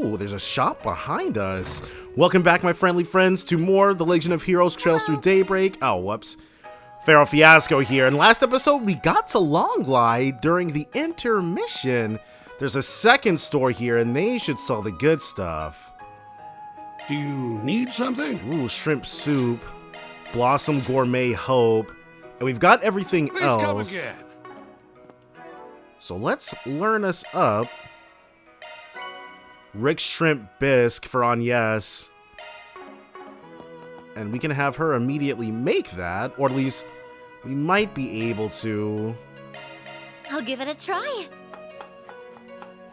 Ooh, there's a shop behind us. Welcome back, my friendly friends, to more The Legend of Heroes Trails Through Daybreak. Oh, whoops. Pharaoh Fiasco here. In last episode, we got to Longlai during the intermission. There's a second store here, and they should sell the good stuff. Do you need something? Ooh, shrimp soup, blossom gourmet hope, and we've got everything Please else. come again. So let's learn us up. Rick Shrimp Bisque for Agnes. And we can have her immediately make that, or at least we might be able to. I'll give it a try.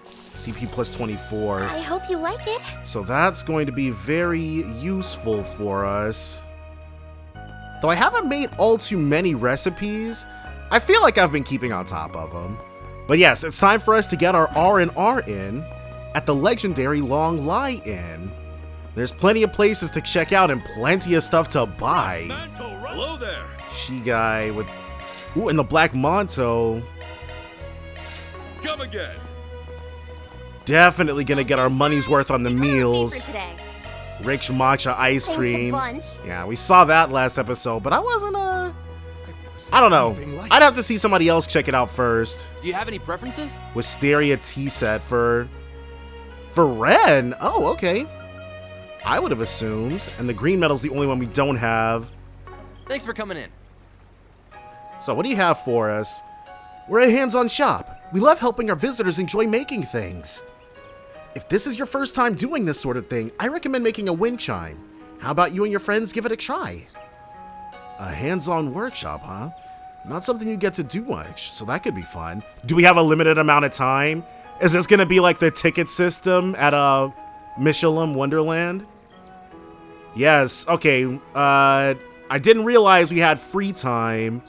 CP plus 24. I hope you like it. So that's going to be very useful for us. Though I haven't made all too many recipes, I feel like I've been keeping on top of them. But yes, it's time for us to get our R&R in at the legendary Longlai Inn. There's plenty of places to check out and plenty of stuff to buy. Hello there. She guy with, ooh, and the black manto. Come again. Definitely gonna get our money's worth on the meals. Today. Rich matcha ice Thanks a cream. bunch. Yeah, we saw that last episode, but I wasn't, I don't know. I'd have to see somebody else check it out first. Do you have any preferences? Wisteria tea set for Ren. Oh, okay. I would have assumed. And the green metal's the only one we don't have. Thanks for coming in. So what do you have for us? We're a hands-on shop. We love helping our visitors enjoy making things. If this is your first time doing this sort of thing, I recommend making a wind chime. How about you and your friends give it a try? A hands-on workshop, huh? Not something you get to do much, so that could be fun. Do we have a limited amount of time? Is this gonna be like the ticket system at Michelin Wonderland? Yes, okay. I didn't realize we had free time.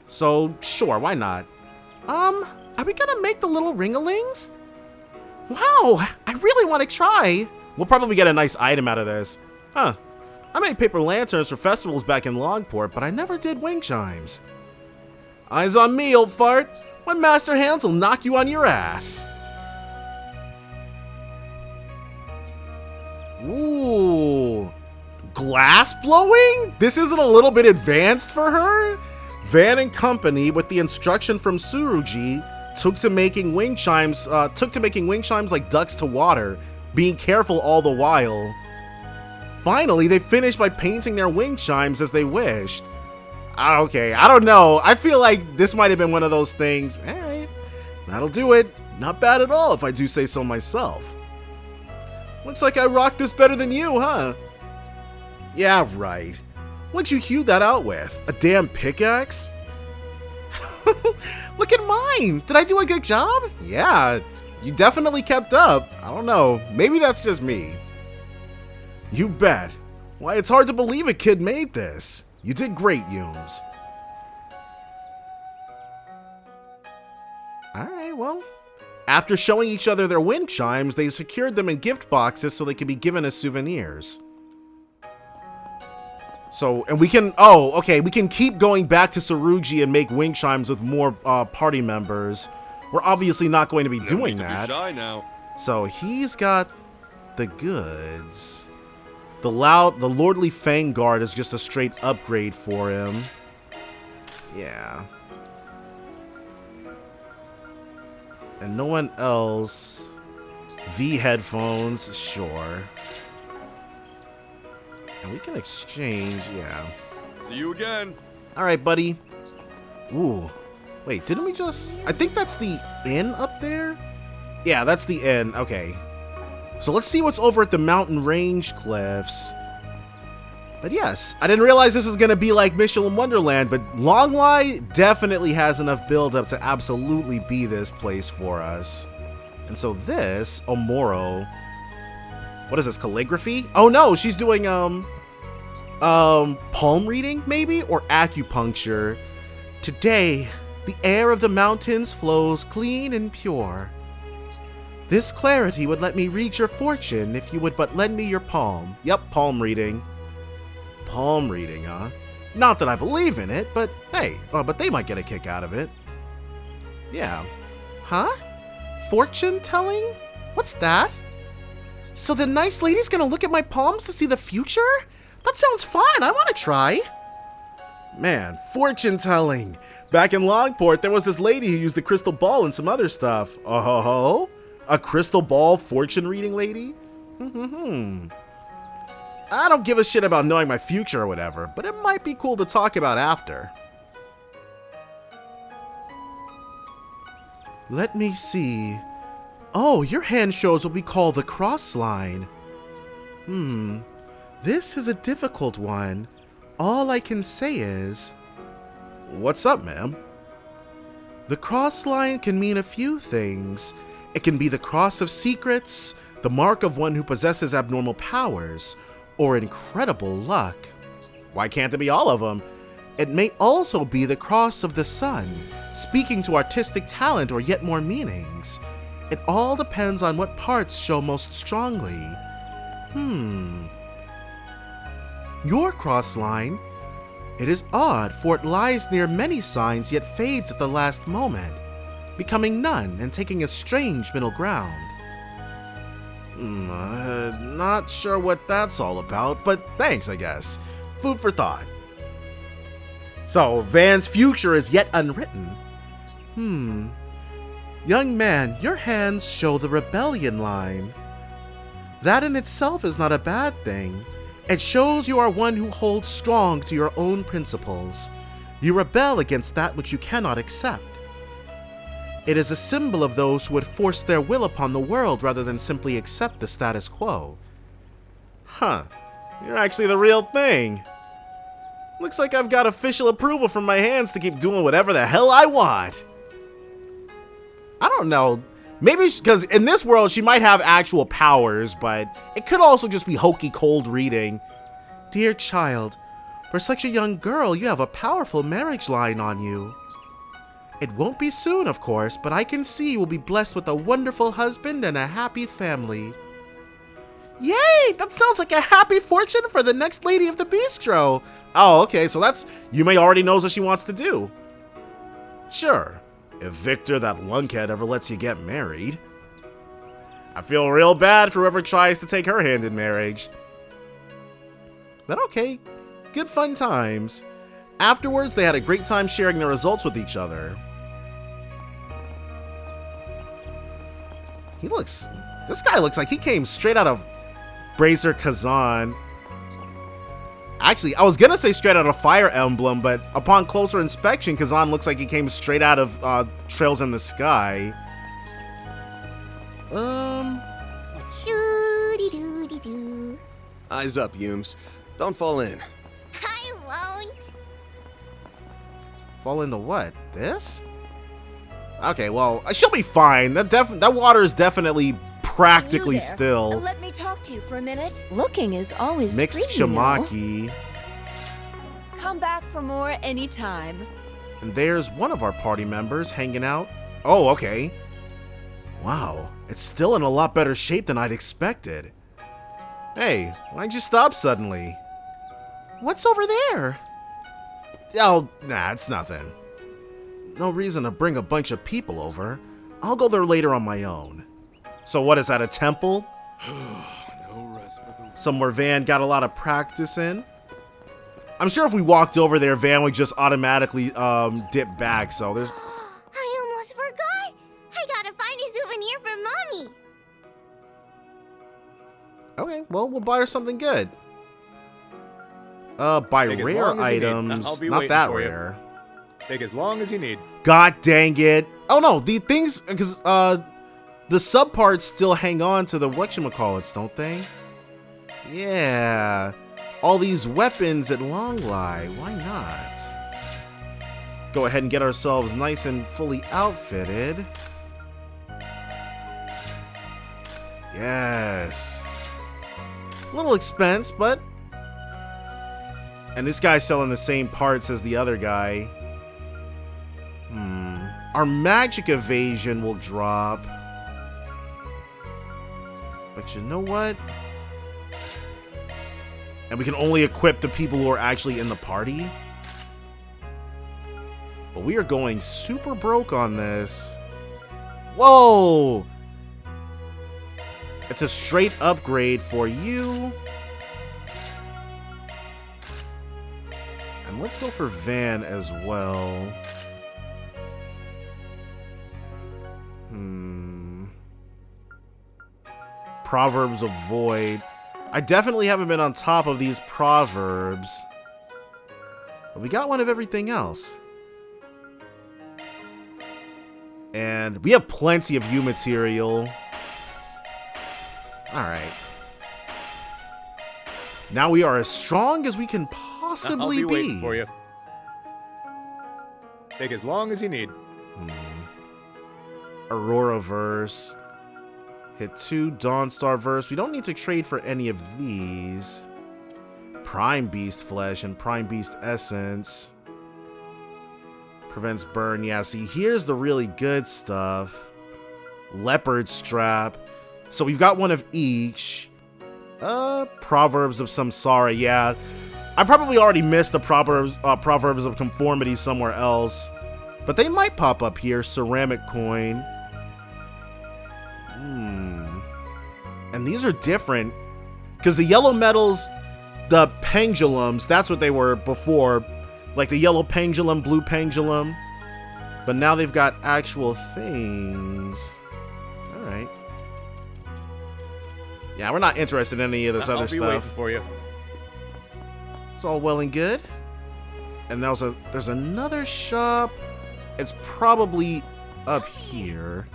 So, sure, why not? Are we gonna make the little ring-a-lings? Wow, I really want to try. We'll probably get a nice item out of this. Huh. I made paper lanterns for festivals back in Longport, but I never did wing chimes. Eyes on me, old fart. My master hands will knock you on your ass. Ooh. Glass blowing? This isn't a little bit advanced for her? Van and Company, with the instruction from Tsurugi, took to making wing chimes like ducks to water, being careful all the while. Finally, they finished by painting their wing chimes as they wished. Okay, I don't know. I feel like this might have been one of those things. Alright, that'll do it. Not bad at all, if I do say so myself. Looks like I rocked this better than you, huh? Yeah, right. What'd you hew that out with? A damn pickaxe? Look at mine! Did I do a good job? Yeah, you definitely kept up. I don't know, maybe that's just me. You bet. Why, it's hard to believe a kid made this. You did great, Yums. Alright, well. After showing each other their wind chimes, they secured them in gift boxes so they could be given as souvenirs. So, and we can, oh, okay, we can keep going back to Tsurugi and make wing chimes with more party members. We're obviously not going to be doing that. Shy now. So he's got the goods. The Lordly Fang Guard is just a straight upgrade for him. Yeah. And no one else. V headphones, sure. And we can exchange, yeah. See you again. Alright, buddy. Ooh. Wait, didn't we just... I think that's the inn up there? Yeah, that's the inn. Okay. So let's see what's over at the mountain range cliffs. But yes, I didn't realize this was going to be like Michelin Wonderland, but Longlai definitely has enough build-up to absolutely be this place for us. And so this, Omoro... What is this, calligraphy? Oh no, she's doing, palm reading, maybe? Or acupuncture. Today, the air of the mountains flows clean and pure. This clarity would let me read your fortune if you would but lend me your palm. Yep, palm reading. Palm reading, huh? Not that I believe in it, but hey, but they might get a kick out of it. Yeah. Huh? Fortune telling? What's that? So the nice lady's gonna look at my palms to see the future? That sounds fun, I wanna try. Man, fortune telling. Back in Longport, there was this lady who used a crystal ball and some other stuff. Oh-ho-ho? A crystal ball fortune reading lady? I don't give a shit about knowing my future or whatever, but it might be cool to talk about after. Let me see. Oh, your hand shows what we call the cross line. This is a difficult one. All I can say is... What's up, ma'am? The cross line can mean a few things. It can be the cross of secrets, the mark of one who possesses abnormal powers, or incredible luck. Why can't it be all of them? It may also be the cross of the sun, speaking to artistic talent or yet more meanings. It all depends on what parts show most strongly. Your cross line? It is odd, for it lies near many signs yet fades at the last moment, becoming none and taking a strange middle ground. Not sure what that's all about, but thanks, I guess. Food for thought. So, Van's future is yet unwritten. Young man, your hands show the rebellion line. That in itself is not a bad thing. It shows you are one who holds strong to your own principles. You rebel against that which you cannot accept. It is a symbol of those who would force their will upon the world rather than simply accept the status quo. Huh, you're actually the real thing. Looks like I've got official approval from my hands to keep doing whatever the hell I want. I don't know. Maybe because in this world she might have actual powers, but it could also just be hokey cold reading. Dear child, for such a young girl, you have a powerful marriage line on you. It won't be soon, of course, but I can see you will be blessed with a wonderful husband and a happy family. Yay! That sounds like a happy fortune for the next lady of the bistro. Oh, okay, so that's... Yume already knows what she wants to do. Sure. If Victor, that lunkhead, ever lets you get married. I feel real bad for whoever tries to take her hand in marriage. But okay, good fun times. Afterwards, they had a great time sharing their results with each other. This guy looks like he came straight out of Bracer Kazan. Actually, I was gonna say straight out of Fire Emblem, but upon closer inspection, Kazan looks like he came straight out of Trails in the Sky. Doo-dee-doo-dee-doo. Eyes up, Yumes. Don't fall in. I won't. Fall into what? This? Okay, well, she'll be fine. That water is definitely practically You there. still. Let me talk to you for a minute. Looking is always Mixed free, you know. Shamaki. Come back for more anytime. And there's one of our party members hanging out. Oh, okay. Wow, it's still in a lot better shape than I'd expected. Hey, why'd you stop suddenly? What's over there? Oh, nah, it's nothing. No reason to bring a bunch of people over. I'll go there later on my own. So what is that, a temple? No rest for the... Somewhere Van got a lot of practice in? I'm sure if we walked over there, Van would just automatically dip back, so there's... I almost forgot. I gotta find a souvenir for Mommy. Okay, well, we'll buy her something good. Buy Take as rare long as you need. items. I'll be Not waiting that for you. rare. Take as long as you need. God dang it. Oh no, the things, because the subparts still hang on to the whatchamacallits, don't they? Yeah. All these weapons at Longlai, why not? Go ahead and get ourselves nice and fully outfitted. Yes. A little expense, but... And this guy's selling the same parts as the other guy. Our magic evasion will drop. But you know what? And we can only equip the people who are actually in the party. But we are going super broke on this. Whoa! It's a straight upgrade for you. And let's go for Van as well. Proverbs of Void. I definitely haven't been on top of these proverbs. But we got one of everything else. And we have plenty of U material. Alright. Now we are as strong as we can possibly I'll be waiting for you. Take as long as you need. Aurora verse. Hit 2 Dawnstar verse. We don't need to trade for any of these. Prime Beast Flesh and Prime Beast Essence. Prevents burn. Yeah, see, here's the really good stuff. Leopard Strap. So we've got one of each. Proverbs of Samsara. Yeah, I probably already missed the Proverbs of Conformity somewhere else. But they might pop up here. Ceramic Coin. And these are different. Because the yellow metals, the pendulums, that's what they were before. Like the yellow pendulum, blue pendulum. But now they've got actual things. Alright. Yeah, we're not interested in any of this other I'll be stuff. waiting for you. It's all well and good. And there's another shop. It's probably up here.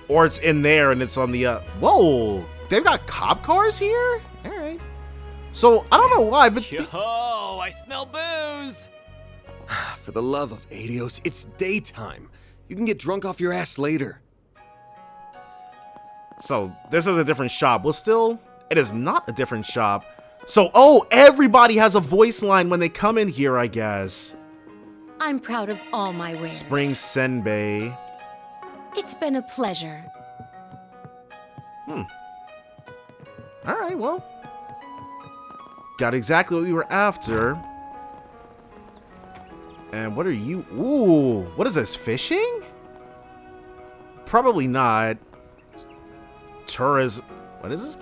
Or it's in there and it's on the, whoa! They've got cop cars here? Alright. So, I don't know why, but... Yo, I smell booze! For the love of Adios, it's daytime. You can get drunk off your ass later. So, this is a different shop. Well, still, it is not a different shop. So, oh, everybody has a voice line when they come in here, I guess. I'm proud of all my wares. Spring Senbei. It's been a pleasure. Alright, well. Got exactly what we were after. And what are you? Ooh, what is this? Fishing? Probably not. What is this?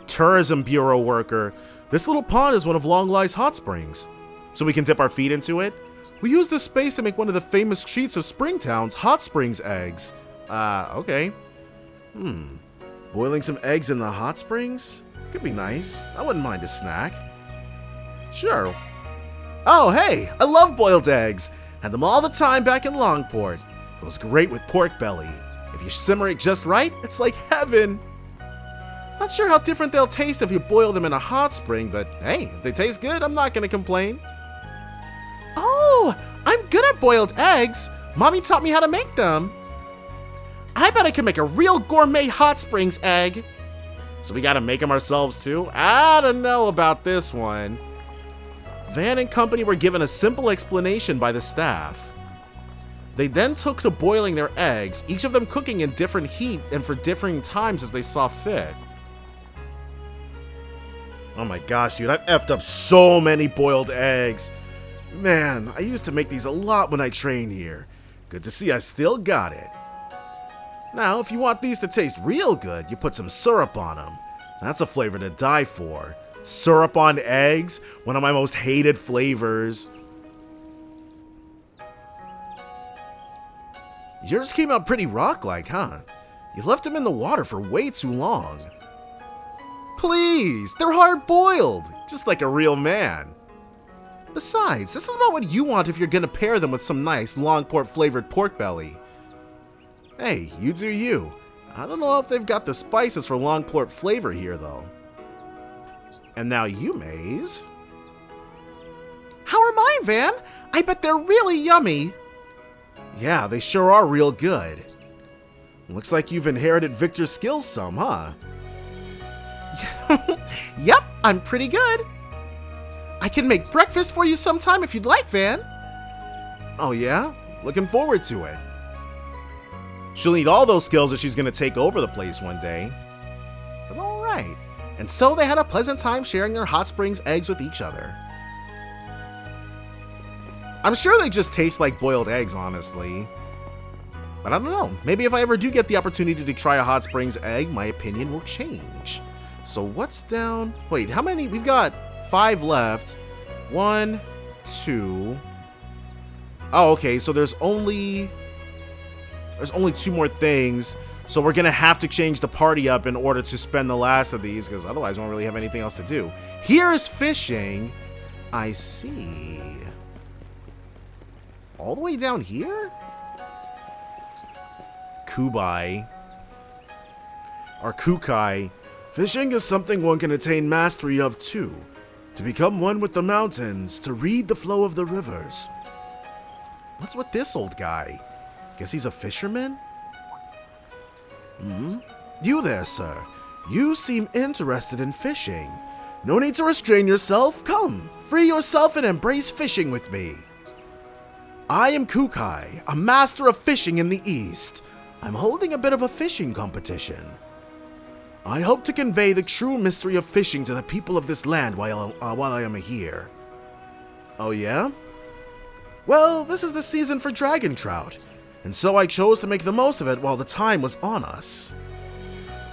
Tourism Bureau worker. This little pond is one of Longlai's hot springs. So we can dip our feet into it. We use this space to make one of the famous treats of Springtown's hot springs eggs. Okay. Boiling some eggs in the hot springs? Could be nice. I wouldn't mind a snack. Sure. Oh, hey, I love boiled eggs. Had them all the time back in Longport. It was great with pork belly. If you simmer it just right, it's like heaven. Not sure how different they'll taste if you boil them in a hot spring, but hey, if they taste good, I'm not gonna complain. Oh, I'm good at boiled eggs. Mommy taught me how to make them. I bet I could make a real gourmet hot springs egg. So we gotta make them ourselves too? I don't know about this one. Van and company were given a simple explanation by the staff. They then took to boiling their eggs, each of them cooking in different heat and for differing times as they saw fit. Oh my gosh, dude, I've effed up so many boiled eggs. Man, I used to make these a lot when I trained here. Good to see I still got it. Now, if you want these to taste real good, you put some syrup on them. That's a flavor to die for. Syrup on eggs, one of my most hated flavors. Yours came out pretty rock-like, huh? You left them in the water for way too long. Please, they're hard-boiled, just like a real man. Besides, this is about what you want if you're gonna pair them with some nice Longport-flavored pork belly. Hey, you do you. I don't know if they've got the spices for Longport flavor here, though. And now you, Maze. How are mine, Van? I bet they're really yummy. Yeah, they sure are real good. Looks like you've inherited Victor's skills some, huh? Yep, I'm pretty good. I can make breakfast for you sometime if you'd like, Van. Oh yeah? Looking forward to it. She'll need all those skills if she's gonna take over the place one day. But alright. And so they had a pleasant time sharing their hot springs eggs with each other. I'm sure they just taste like boiled eggs, honestly. But I don't know. Maybe if I ever do get the opportunity to try a hot springs egg, my opinion will change. So what's down? Wait, how many? We've got 5 left. 1, 2. Oh, okay. So there's only 2 more things. So we're going to have to change the party up in order to spend the last of these, because otherwise we won't really have anything else to do. Here's fishing. I see. All the way down here? Kubai. Or Kukai. Fishing is something one can attain mastery of too. To become one with the mountains, to read the flow of the rivers. What's with this old guy? Guess he's a fisherman? You there, sir. You seem interested in fishing. No need to restrain yourself. Come, free yourself and embrace fishing with me. I am Kukai, a master of fishing in the East. I'm holding a bit of a fishing competition. I hope to convey the true mystery of fishing to the people of this land while I am here. Oh yeah? Well, this is the season for dragon trout, and so I chose to make the most of it while the time was on us.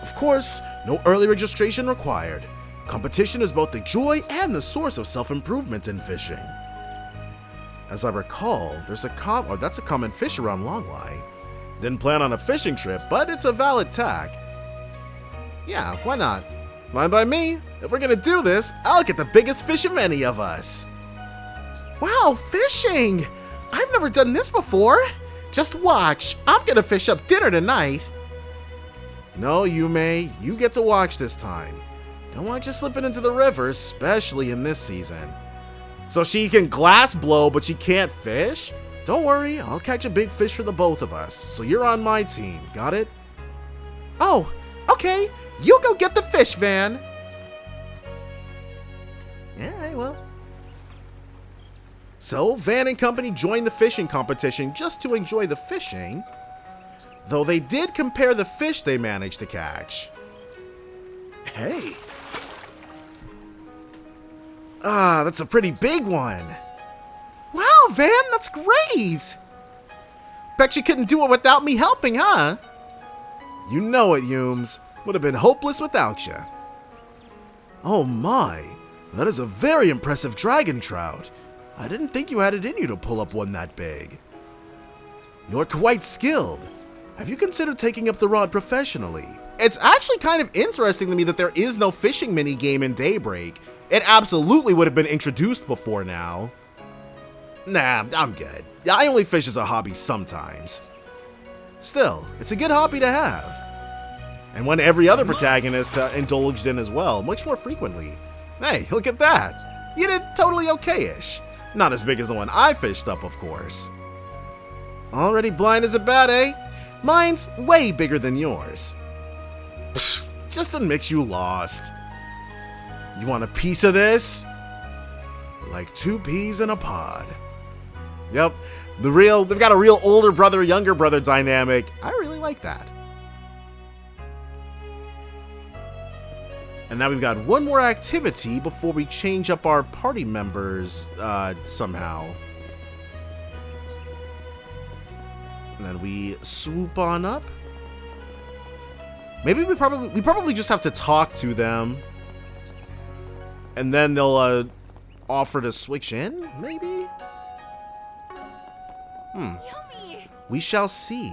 Of course, no early registration required. Competition is both the joy and the source of self-improvement in fishing. As I recall, that's a common fish around Longlai. Didn't plan on a fishing trip, but it's a valid tack. Yeah, why not? Fine by me. If we're gonna do this, I'll get the biggest fish of any of us. Wow, fishing! I've never done this before. Just watch. I'm gonna fish up dinner tonight. No, Yume, you get to watch this time. Don't want you slipping into the river, especially in this season. So she can glass blow, but she can't fish? Don't worry, I'll catch a big fish for the both of us. So you're on my team, got it? Oh, okay. You go get the fish, Van. Alright, well. So, Van and company joined the fishing competition just to enjoy the fishing. Though they did compare the fish they managed to catch. Hey. Ah, that's a pretty big one. Wow, Van, that's great. Bet you couldn't do it without me helping, huh? You know it, Yumes. Would have been hopeless without you. Oh my, that is a very impressive dragon trout. I didn't think you had it in you to pull up one that big. You're quite skilled. Have you considered taking up the rod professionally? It's actually kind of interesting to me that there is no fishing minigame in Daybreak. It absolutely would have been introduced before now. Nah, I'm good. I only fish as a hobby sometimes. Still, it's a good hobby to have. And one every other protagonist indulged in as well, much more frequently. Hey, look at that. You did totally okay-ish. Not as big as the one I fished up, of course. Already blind as a bat, eh? Mine's way bigger than yours. Just admit you lost. You want a piece of this? Like 2 peas in a pod. Yep, they've got a real older brother, younger brother dynamic. I really like that. And now we've got one more activity before we change up our party members somehow. And then we swoop on up. Maybe we probably just have to talk to them. And then they'll offer to switch in, maybe? Yummy. We shall see.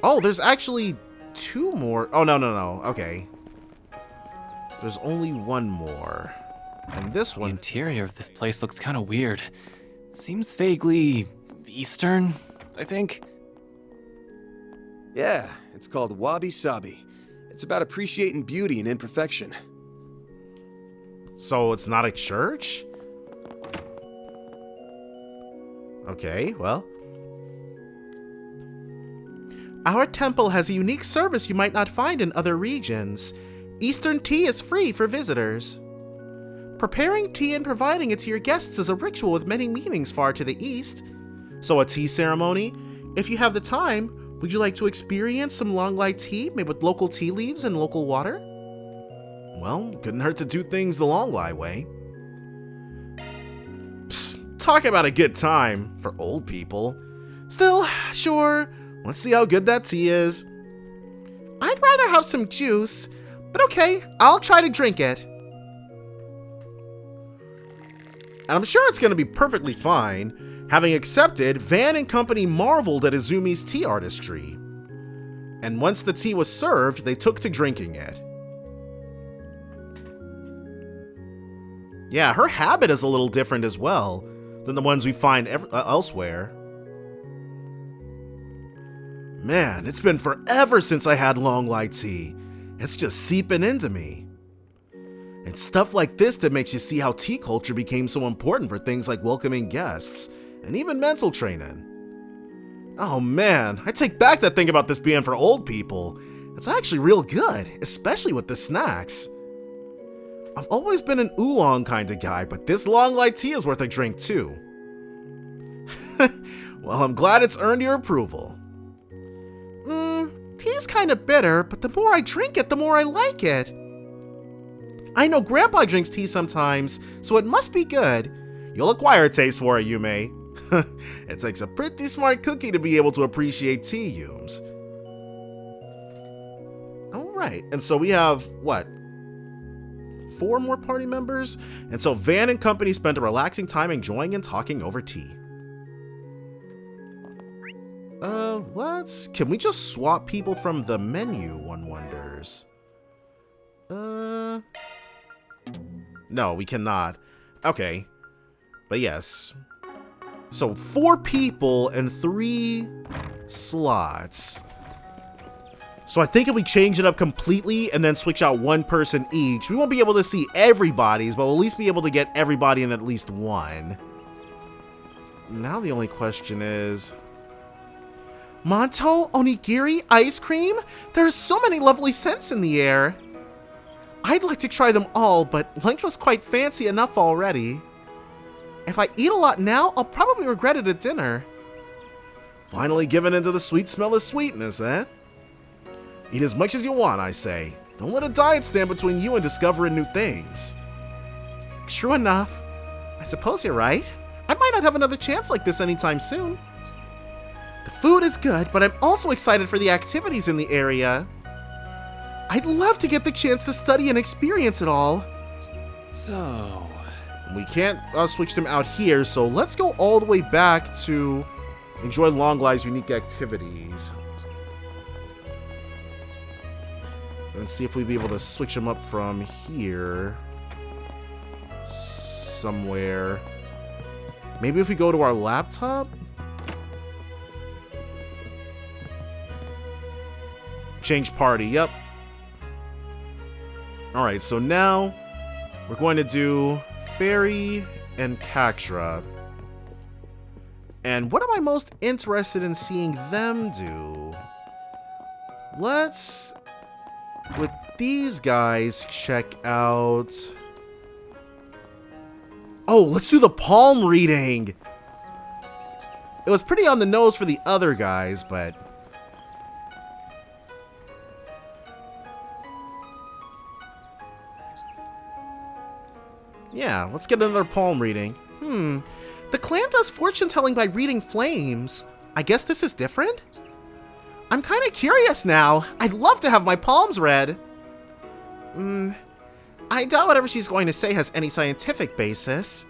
Oh, there's actually 2 more. Oh, no. Okay. There's only 1 more. And this The one... interior of this place looks kind of weird. Seems vaguely Eastern, I think. Yeah, it's called Wabi Sabi. It's about appreciating beauty and imperfection. So it's not a church? Okay, well. Our temple has a unique service you might not find in other regions. Eastern tea is free for visitors. Preparing tea and providing it to your guests is a ritual with many meanings far to the east. So a tea ceremony? If you have the time, would you like to experience some Longlai tea made with local tea leaves and local water? Well, couldn't hurt to do things the Longlai way. Psst, Talk about a good time for old people. Still, sure, let's see how good that tea is. I'd rather have some juice, but okay, I'll try to drink it. And I'm sure it's going to be perfectly fine. Having accepted, Van and company marveled at Izumi's tea artistry. And once the tea was served, they took to drinking it. Yeah, her habit is a little different as well than the ones we find elsewhere. Man, it's been forever since I had Longlai tea. It's just seeping into me. It's stuff like this that makes you see how tea culture became so important for things like welcoming guests and even mental training. Oh man, I take back that thing about this being for old people. It's actually real good, especially with the snacks. I've always been an oolong kind of guy, but this Longlai tea is worth a drink too. Well, I'm glad it's earned your approval. Tea's kind of bitter, but the more I drink it, the more I like it. I know Grandpa drinks tea sometimes, so it must be good. You'll acquire a taste for it, Yume. It takes a pretty smart cookie to be able to appreciate tea, Yumes. Alright, and so we have, what? 4 more party members? And so Van and company spent a relaxing time enjoying and talking over tea. Can we just swap people from the menu, one wonders? No, we cannot. Okay. But yes. So 4 people and 3 slots. So I think if we change it up completely and then switch out 1 person each, we won't be able to see everybody's, but we'll at least be able to get everybody in at least one. Now the only question is... Monto, onigiri, ice cream? There's so many lovely scents in the air. I'd like to try them all, but lunch was quite fancy enough already. If I eat a lot now, I'll probably regret it at dinner. Finally giving into the sweet smell of sweetness, eh? Eat as much as you want, I say. Don't let a diet stand between you and discovering new things. True enough. I suppose you're right. I might not have another chance like this anytime soon. The food is good, but I'm also excited for the activities in the area. I'd love to get the chance to study and experience it all. So... We can't switch them out here, so let's go all the way back to enjoy Longlai's unique activities. And see if we'd be able to switch them up from here. Somewhere. Maybe if we go to our laptop? Change party, yep. Alright, so now we're going to do Fairy and Katra. And what am I most interested in seeing them do? Let's, with these guys, check out... Oh, let's do the palm reading! It was pretty on the nose for the other guys, but... Yeah, let's get another palm reading. The clan does fortune telling by reading flames. I guess this is different? I'm kind of curious now. I'd love to have my palms read. I doubt whatever she's going to say has any scientific basis.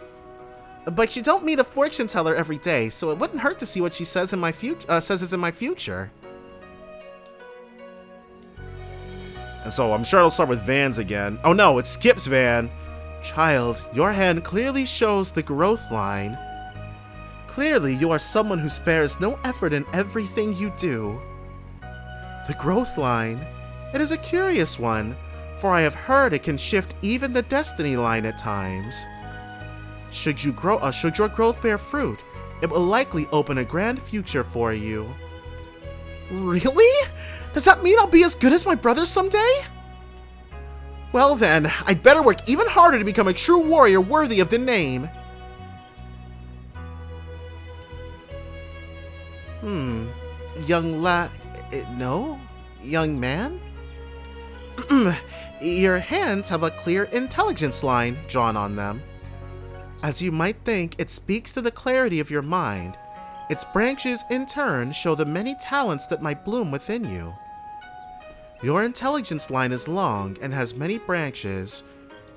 But you don't meet a fortune teller every day, so it wouldn't hurt to see what she says in my is in my future. And so I'm sure it'll start with Van's again. Oh no, it skips Van. Child, your hand clearly shows the growth line. Clearly, you are someone who spares no effort in everything you do. The growth line. It is a curious one, for I have heard it can shift even the destiny line at times. Should your growth bear fruit, it will likely open a grand future for you. Really? Does that mean I'll be as good as my brother someday? Well then, I'd better work even harder to become a true warrior worthy of the name. Young man? Your hands have a clear intelligence line drawn on them. As you might think, it speaks to the clarity of your mind. Its branches, in turn, show the many talents that might bloom within you. Your intelligence line is long and has many branches.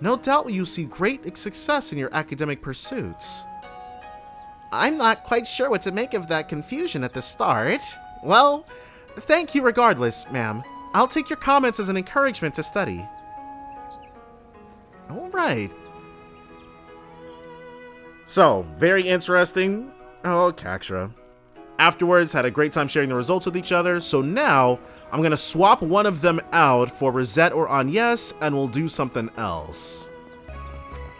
No doubt you'll see great success in your academic pursuits. I'm not quite sure what to make of that confusion at the start. Well, thank you regardless, ma'am. I'll take your comments as an encouragement to study. Alright. So, very interesting. Oh, Kaksha. Afterwards, had a great time sharing the results with each other, so now I'm gonna swap one of them out for Rosette or Agnes, and we'll do something else.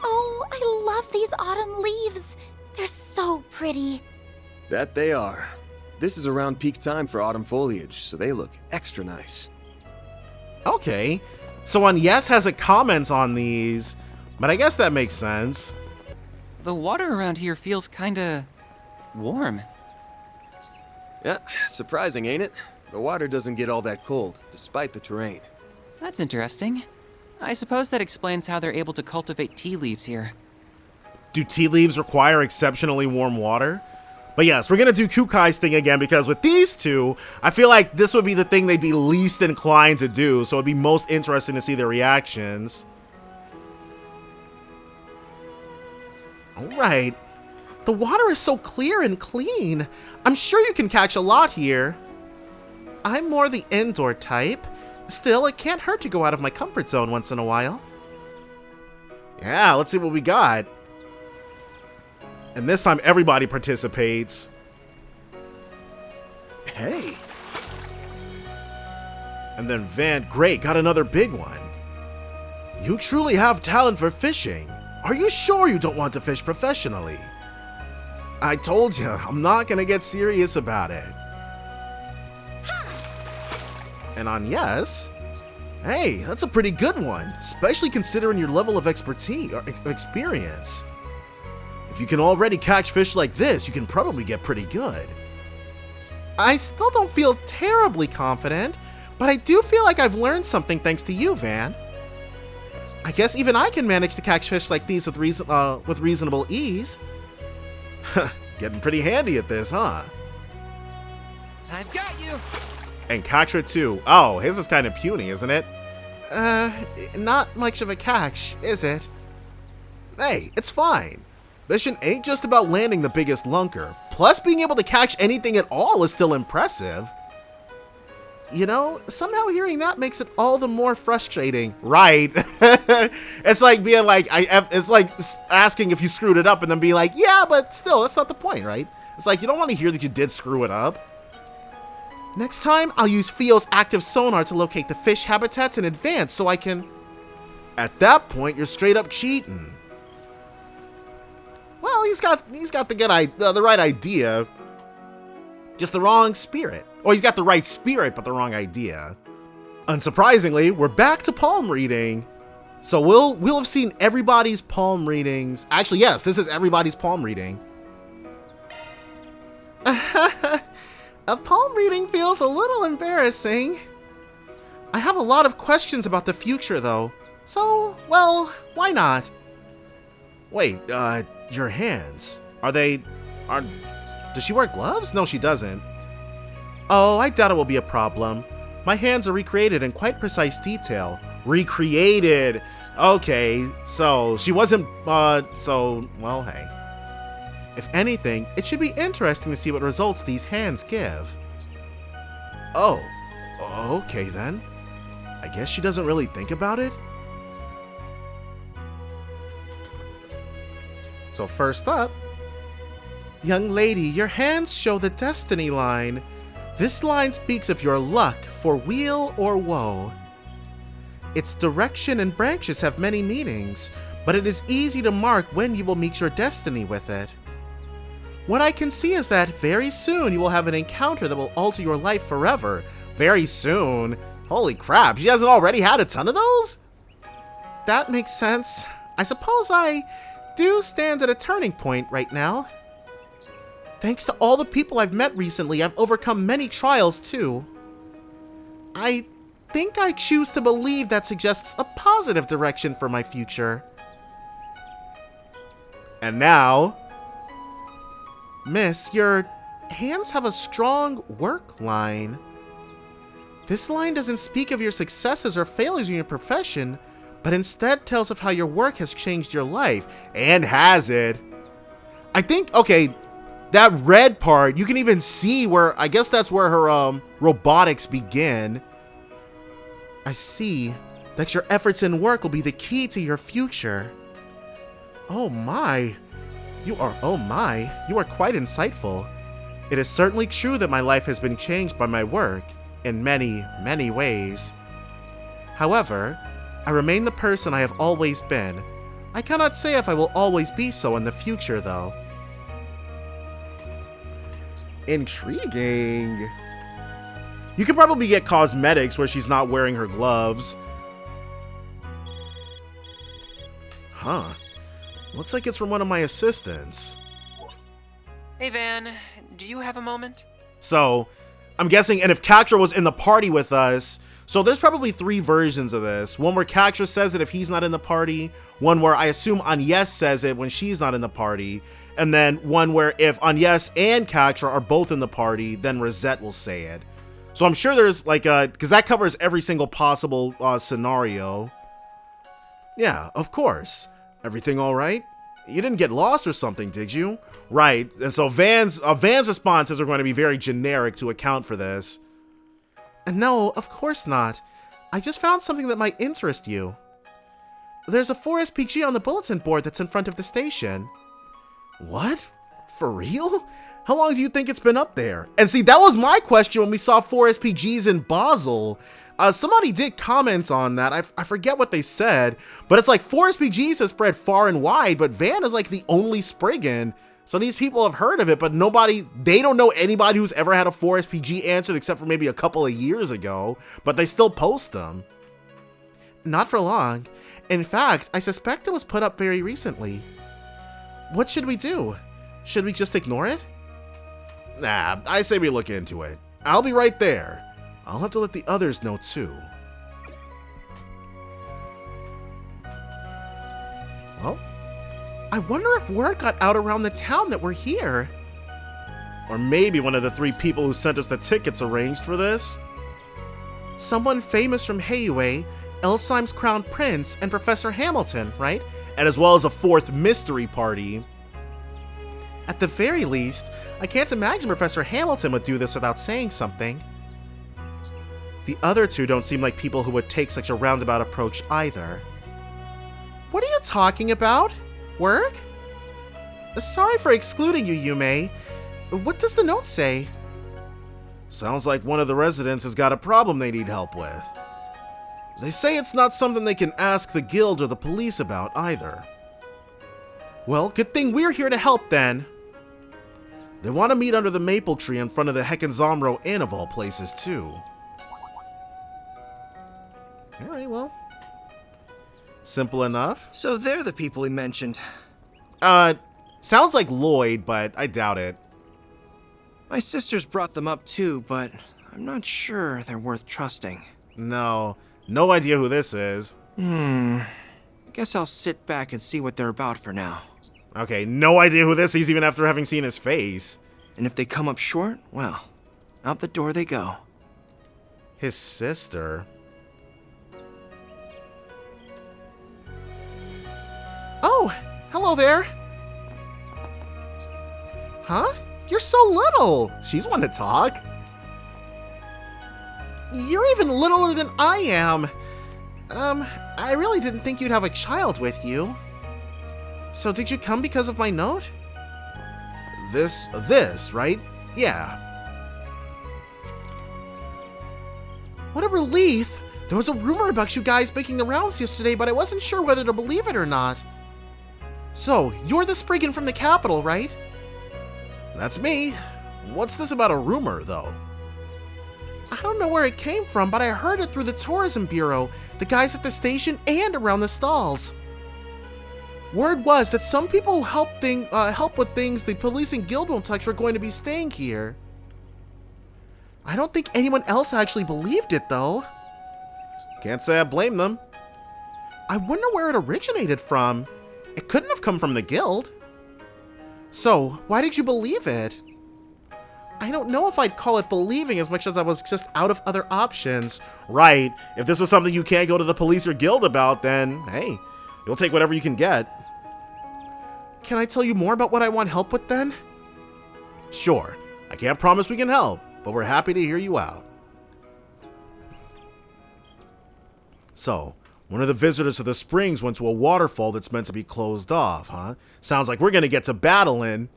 Oh, I love these autumn leaves. They're so pretty. That they are. This is around peak time for autumn foliage, so they look extra nice. Okay, so Agnes has a comment on these, but I guess that makes sense. The water around here feels kinda warm. Yeah, surprising, ain't it? The water doesn't get all that cold, despite the terrain. That's interesting. I suppose that explains how they're able to cultivate tea leaves here. Do tea leaves require exceptionally warm water? But yes, we're gonna do Kukai's thing again because with these two, I feel like this would be the thing they'd be least inclined to do, so it'd be most interesting to see their reactions. Alright. The water is so clear and clean. I'm sure you can catch a lot here. I'm more the indoor type. Still, it can't hurt to go out of my comfort zone once in a while. Yeah, let's see what we got. And this time, everybody participates. Hey! And then Van, great, got another big one. You truly have talent for fishing. Are you sure you don't want to fish professionally? I told you, I'm not gonna get serious about it. And on yes, hey, that's a pretty good one, especially considering your level of expertise or experience. If you can already catch fish like this, you can probably get pretty good. I still don't feel terribly confident, but I do feel like I've learned something thanks to you, Van. I guess even I can manage to catch fish like these with reasonable ease. Getting pretty handy at this, huh? I've got you! And Katra too. Oh, his is kind of puny, isn't it? Not much of a catch, is it? Hey, it's fine. Mission ain't just about landing the biggest lunker. Plus, being able to catch anything at all is still impressive. You know, somehow hearing that makes it all the more frustrating. Right. It's like being like, it's like asking if you screwed it up and then being like, yeah, but still, that's not the point, right? It's like, you don't want to hear that you did screw it up. Next time, I'll use Fio's active sonar to locate the fish habitats in advance so I can... At that point, you're straight up cheating. Well, he's got the right idea. Just the wrong spirit. Or he's got the right spirit, but the wrong idea. Unsurprisingly, we're back to palm reading. So we'll have seen everybody's palm readings. Actually, yes, this is everybody's palm reading. A palm reading feels a little embarrassing. I have a lot of questions about the future, though. So, well, why not? Wait, your hands. Does she wear gloves? No, she doesn't. Oh, I doubt it will be a problem. My hands are recreated in quite precise detail. Recreated! Okay, so she wasn't, well, hey. If anything, it should be interesting to see what results these hands give. Oh, okay then. I guess she doesn't really think about it? So first up, young lady, your hands show the destiny line. This line speaks of your luck for weal or woe. Its direction and branches have many meanings, but it is easy to mark when you will meet your destiny with it. What I can see is that very soon you will have an encounter that will alter your life forever. Very soon? Holy crap, she hasn't already had a ton of those? That makes sense. I suppose I do stand at a turning point right now. Thanks to all the people I've met recently, I've overcome many trials too. I think I choose to believe that suggests a positive direction for my future. And now, Miss, your hands have a strong work line. This line doesn't speak of your successes or failures in your profession, but instead tells of how your work has changed your life. And has it? I think, okay, that red part, you can even see where, I guess that's where her robotics begin. I see that your efforts in work will be the key to your future. Oh my, you are quite insightful. It is certainly true that my life has been changed by my work in many, many ways. However, I remain the person I have always been. I cannot say if I will always be so in the future, though. Intriguing. You could probably get cosmetics where she's not wearing her gloves. Huh. Looks like it's from one of my assistants. Hey, Van, do you have a moment? So, I'm guessing, and if Katra was in the party with us, so there's probably 3 versions of this. One where Katra says it if he's not in the party, one where I assume Agnes says it when she's not in the party, and then one where if Agnes and Katra are both in the party, then Rosette will say it. So I'm sure there's like a, because that covers every single possible scenario. Yeah, of course. Everything all right? You didn't get lost or something, did you? Right, and so Van's responses are going to be very generic to account for this. No, of course not. I just found something that might interest you. There's a 4SPG on the bulletin board that's in front of the station. What? For real? How long do you think it's been up there? And see, that was my question when we saw 4SPGs in Basel. Somebody did comment on that. I forget what they said, but it's like 4SPGs have spread far and wide, but Van is like the only Spriggan. So these people have heard of it, but they don't know anybody who's ever had a 4SPG answered except for maybe a couple of years ago, but they still post them. Not for long. In fact, I suspect it was put up very recently. What should we do? Should we just ignore it? Nah, I say we look into it. I'll be right there. I'll have to let the others know too. Well, I wonder if word got out around the town that we're here. Or maybe one of the 3 people who sent us the tickets arranged for this. Someone famous from Heiyue, Elsheim's Crown Prince, and Professor Hamilton, right? And as well as a 4th mystery party. At the very least, I can't imagine Professor Hamilton would do this without saying something. The other 2 don't seem like people who would take such a roundabout approach either. What are you talking about? Work? Sorry for excluding you, Yume. What does the note say? Sounds like one of the residents has got a problem they need help with. They say it's not something they can ask the guild or the police about either. Well, good thing we're here to help then. They want to meet under the maple tree in front of the Hekenzomro Inn of all places too. Alright, well. Simple enough. So they're the people he mentioned. Sounds like Lloyd, but I doubt it. My sisters brought them up too, but I'm not sure they're worth trusting. No idea who this is. I guess I'll sit back and see what they're about for now. Okay, no idea who this is even after having seen his face. And if they come up short, well, out the door they go. His sister. Oh, hello there. Huh? You're so little. She's one to talk. You're even littler than I am. I really didn't think you'd have a child with you. So did you come because of my note? This, right? Yeah. What a relief. There was a rumor about you guys making the rounds yesterday, but I wasn't sure whether to believe it or not. So, you're the Spriggan from the capital, right? That's me. What's this about a rumor, though? I don't know where it came from, but I heard it through the tourism bureau, the guys at the station, and around the stalls. Word was that some people who help with things the police and guild won't touch were going to be staying here. I don't think anyone else actually believed it, though. Can't say I blame them. I wonder where it originated from. It couldn't have come from the guild. So, why did you believe it? I don't know if I'd call it believing as much as I was just out of other options. Right. If this was something you can't go to the police or guild about, then, hey, you'll take whatever you can get. Can I tell you more about what I want help with then? Sure. I can't promise we can help, but we're happy to hear you out. So, one of the visitors to the springs went to a waterfall that's meant to be closed off, huh? Sounds like we're gonna get to battling.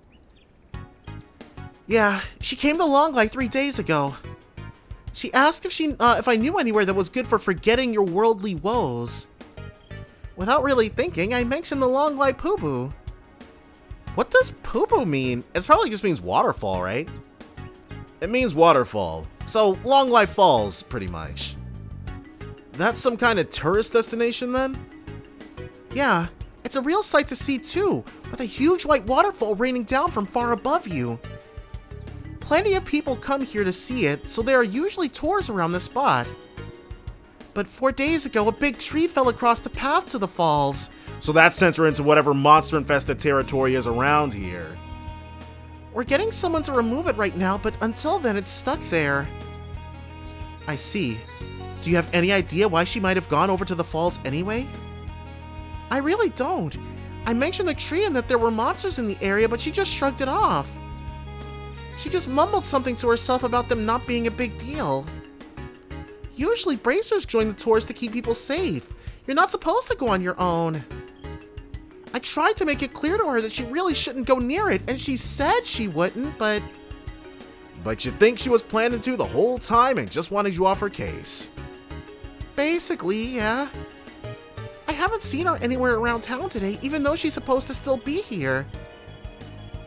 Yeah, she came to Longlai 3 days ago. She asked if I knew anywhere that was good for forgetting your worldly woes. Without really thinking, I mentioned the Longlai Pubu. What does Pubu mean? It probably just means waterfall, right? It means waterfall. So, Longlai Falls, pretty much. That's some kind of tourist destination, then? Yeah, it's a real sight to see, too, with a huge white waterfall raining down from far above you. Plenty of people come here to see it, so there are usually tours around the spot. But 4 days ago, a big tree fell across the path to the falls. So that sent her into whatever monster-infested territory is around here. We're getting someone to remove it right now, but until then, it's stuck there. I see. Do you have any idea why she might have gone over to the falls anyway? I really don't. I mentioned the tree and that there were monsters in the area, but she just shrugged it off. She just mumbled something to herself about them not being a big deal. Usually, bracers join the tours to keep people safe. You're not supposed to go on your own. I tried to make it clear to her that she really shouldn't go near it, and she said she wouldn't, but... But you think she was planning to the whole time and just wanted you off her case? Basically, yeah. I haven't seen her anywhere around town today, even though she's supposed to still be here.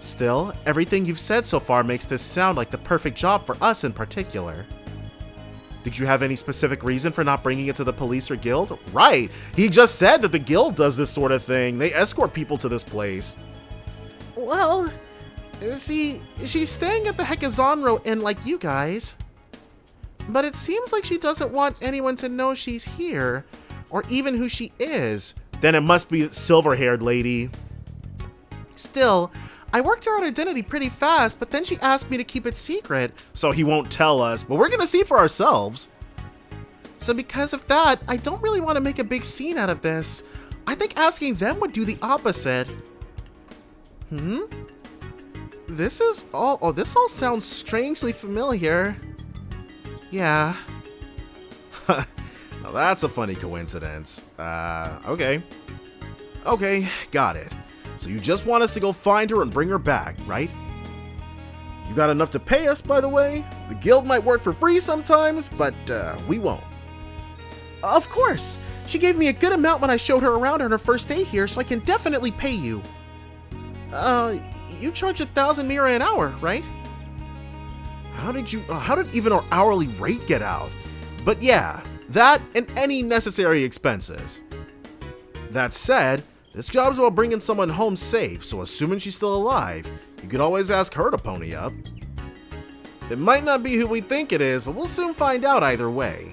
Still, everything you've said so far makes this sound like the perfect job for us in particular. Did you have any specific reason for not bringing it to the police or guild? Right! He just said that the guild does this sort of thing. They escort people to this place. Well, see, she's staying at the Hekazanro Inn like you guys. But it seems like she doesn't want anyone to know she's here, or even who she is. Then it must be silver-haired lady. Still, I worked her identity pretty fast, but then she asked me to keep it secret, so he won't tell us, but we're gonna see for ourselves. So because of that, I don't really want to make a big scene out of this. I think asking them would do the opposite. This all sounds strangely familiar. Yeah. Now that's a funny coincidence. Okay. Okay, got it. So you just want us to go find her and bring her back, right? You got enough to pay us, by the way? The guild might work for free sometimes, but we won't. Of course! She gave me a good amount when I showed her around on her first day here, so I can definitely pay you. You charge 1,000 mira an hour, right? How did even our hourly rate get out? But yeah, that and any necessary expenses. That said, this job's about bringing someone home safe, so assuming she's still alive, you could always ask her to pony up. It might not be who we think it is, but we'll soon find out either way.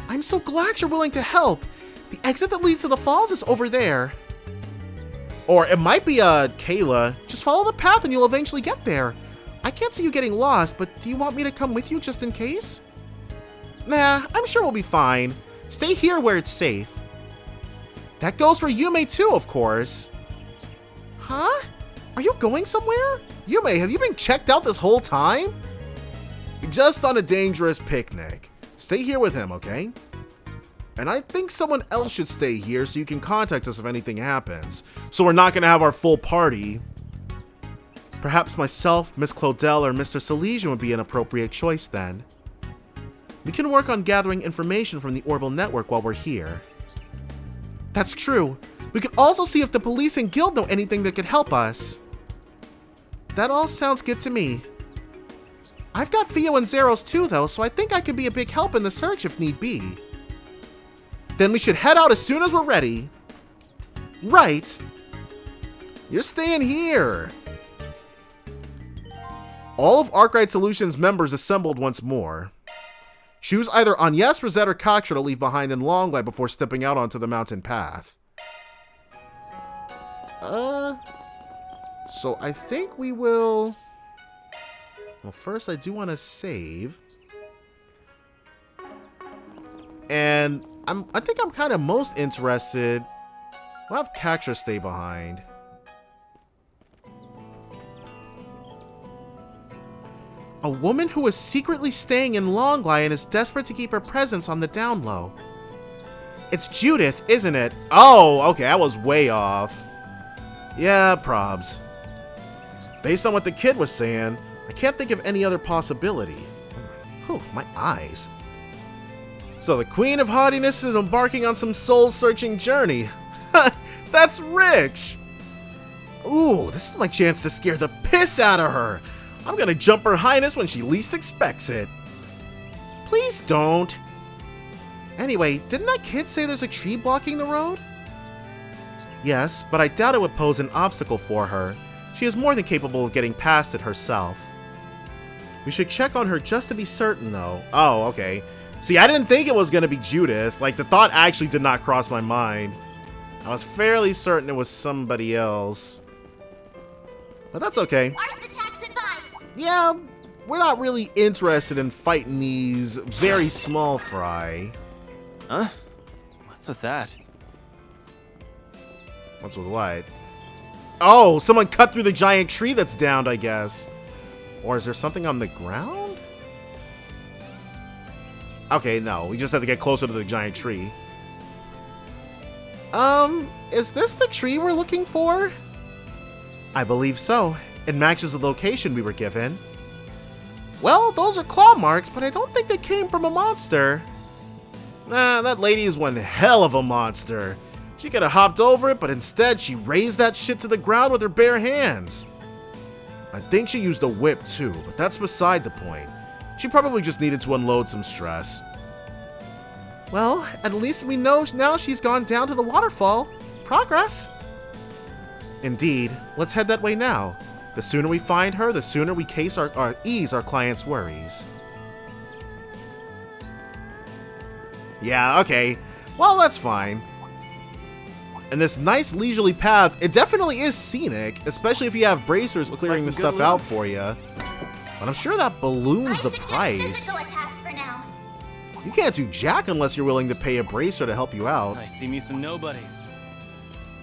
I'm so glad you're willing to help. The exit that leads to the falls is over there. Or it might be, Kayla. Just follow the path and you'll eventually get there. I can't see you getting lost, but do you want me to come with you just in case? Nah, I'm sure we'll be fine. Stay here where it's safe. That goes for Yume too, of course. Huh? Are you going somewhere? Yume, have you been checked out this whole time? Just on a dangerous picnic. Stay here with him, okay? And I think someone else should stay here so you can contact us if anything happens. So we're not gonna have our full party. Perhaps myself, Miss Claudel, or Mr. Salesian would be an appropriate choice then. We can work on gathering information from the Orbital Network while we're here. That's true. We could also see if the police and guild know anything that could help us. That all sounds good to me. I've got Theo and Zeros too, though, so I think I could be a big help in the search if need be. Then we should head out as soon as we're ready. Right. You're staying here. All of Arkwright Solutions members assembled once more. Choose either Agnes, Rosette, or Katra to leave behind in Longlai before stepping out onto the mountain path. So I think we will... Well, first I do want to save. And I think I'm kind of most interested... We'll have Catra stay behind. A woman who is secretly staying in Longlai and is desperate to keep her presence on the down low. It's Judith, isn't it? Oh, okay, I was way off. Yeah, probs. Based on what the kid was saying, I can't think of any other possibility. Whew, my eyes. So the Queen of Haughtiness is embarking on some soul-searching journey. That's rich! Ooh, this is my chance to scare the piss out of her. I'm gonna jump Her Highness when she least expects it. Please don't. Anyway, didn't that kid say there's a tree blocking the road? Yes, but I doubt it would pose an obstacle for her. She is more than capable of getting past it herself. We should check on her just to be certain, though. Oh, okay. See, I didn't think it was gonna be Judith. Like, the thought actually did not cross my mind. I was fairly certain it was somebody else. But that's okay. Arts attacks advised. Yeah, we're not really interested in fighting these very small fry. Huh? What's with that? What's with what? Oh, someone cut through the giant tree that's downed, I guess. Or is there something on the ground? Okay, no, we just have to get closer to the giant tree. Is this the tree we're looking for? I believe so. It matches the location we were given. Well, those are claw marks, but I don't think they came from a monster. Nah, that lady is one hell of a monster. She could have hopped over it, but instead she raised that shit to the ground with her bare hands. I think she used a whip too, but that's beside the point. She probably just needed to unload some stress. Well, at least we know now she's gone down to the waterfall. Progress. Indeed. Let's head that way now. The sooner we find her, the sooner we ease our clients' worries. Yeah, okay. Well, that's fine. And this nice leisurely path, it definitely is scenic, especially if you have bracers clearing the stuff out for you. But I'm sure that balloons the price. For now. You can't do jack unless you're willing to pay a bracer to help you out. I see me some nobodies.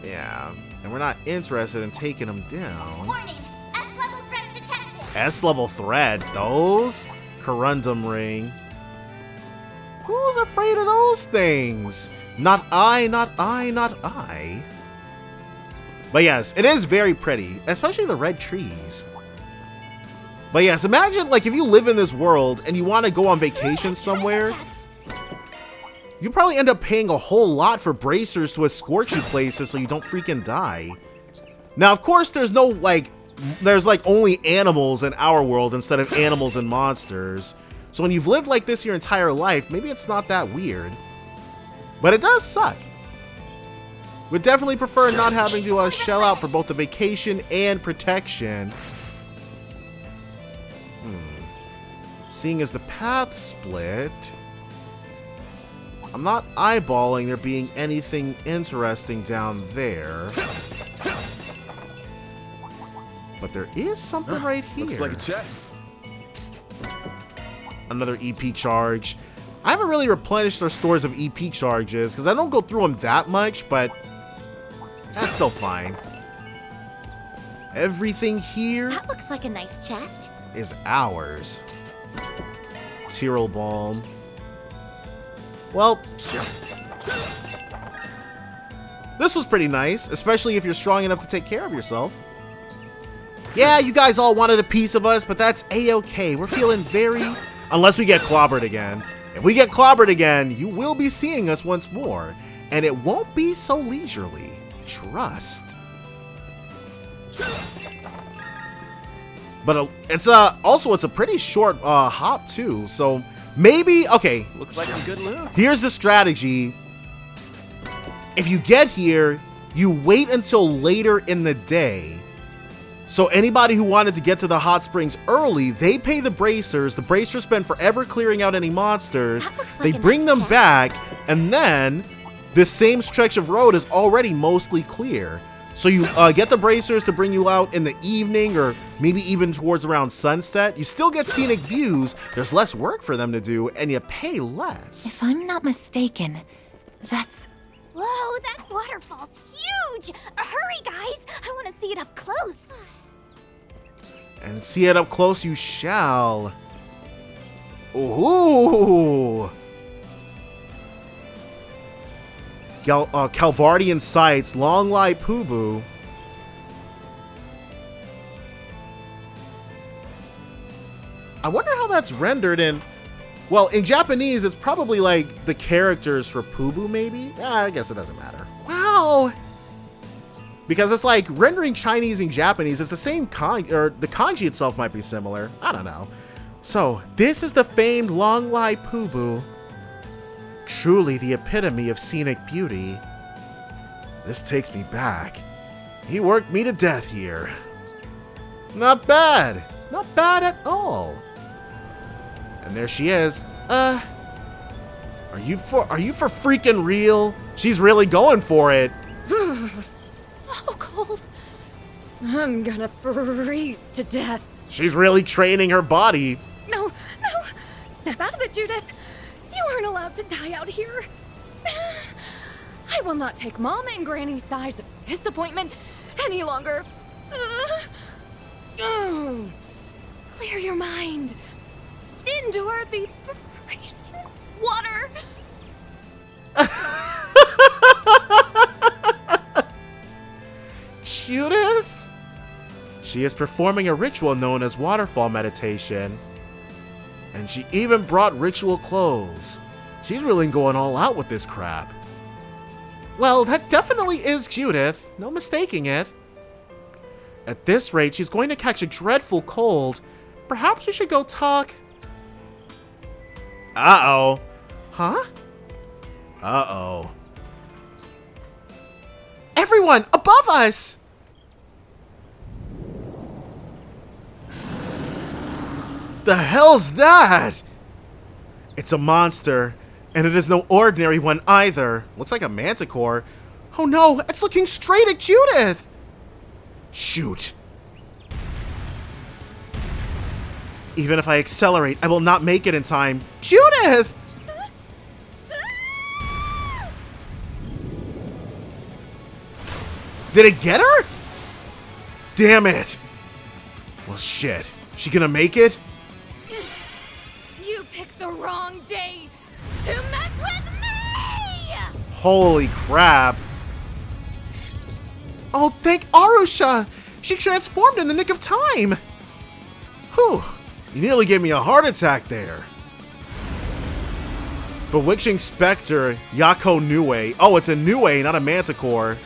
Yeah, and we're not interested in taking them down. Warning, S-level threat detected. S-level threat, those? Corundum ring. Who's afraid of those things? Not I, not I, not I. But yes, it is very pretty, especially the red trees. But yes, imagine like if you live in this world and you want to go on vacation somewhere, you probably end up paying a whole lot for bracers to escort you places so you don't freaking die. Now, of course, there's only animals in our world instead of animals and monsters. So when you've lived like this your entire life, maybe it's not that weird. But it does suck. Would definitely prefer not having to shell out for both the vacation and protection. Seeing as the path split, I'm not eyeballing there being anything interesting down there. But there is something right here. Looks like a chest. Another EP charge. I haven't really replenished our stores of EP charges because I don't go through them that much, but that's still fine. Everything here That looks like a nice chest. is ours. Tyrrell Balm. Well, this was pretty nice, especially if you're strong enough to take care of yourself. Yeah, you guys all wanted a piece of us, but that's a-okay. We're feeling very... Unless we get clobbered again. If we get clobbered again, you will be seeing us once more. And it won't be so leisurely. Trust. But it's a pretty short hop too, so maybe, okay. Looks like some good loot. Here's the strategy. If you get here, you wait until later in the day. So anybody who wanted to get to the hot springs early, they pay the bracers. The bracers spend forever clearing out any monsters. They bring them back, and then this same stretch of road is already mostly clear. So you get the bracers to bring you out in the evening or maybe even towards around sunset. You still get scenic views, there's less work for them to do, and you pay less. If I'm not mistaken, that's... Whoa, that waterfall's huge! Hurry, guys! I want to see it up close. And see it up close you shall. Ooh! Calvardian Sights, Longlai Pubu. I wonder how that's rendered in... Well, in Japanese, it's probably like the characters for Pubu, maybe? I guess it doesn't matter. Wow! Because it's like rendering Chinese and Japanese is the same kanji, or the kanji itself might be similar. I don't know. So, this is the famed Longlai Pubu. Truly the epitome of scenic beauty. This takes me back. He worked me to death here. Not bad. Not bad at all. And there she is. Are you for freaking real? She's really going for it. So cold. I'm gonna freeze to death. She's really training her body. No, no. Snap out of it, Judith. You aren't allowed to die out here. I will not take Mom and Granny's sighs of disappointment any longer. Clear your mind. Endure the freezing water. Judith? She is performing a ritual known as waterfall meditation. And she even brought ritual clothes. She's really going all out with this crap. Well, that definitely is Judith. No mistaking it. At this rate, she's going to catch a dreadful cold. Perhaps we should go talk... Uh-oh. Huh? Uh-oh. Everyone, above us! The hell's that? It's a monster, and it is no ordinary one either. Looks like a manticore. Oh no, it's looking straight at Judith! Shoot. Even if I accelerate, I will not make it in time. Judith! Did it get her? Damn it. Well, shit. She gonna make it? You picked the wrong day to mess with me! Holy crap. Oh, thank Arusha! She transformed in the nick of time! Whew. You nearly gave me a heart attack there. Bewitching Spectre, Yako Nue. Oh, it's a Nue, not a Manticore.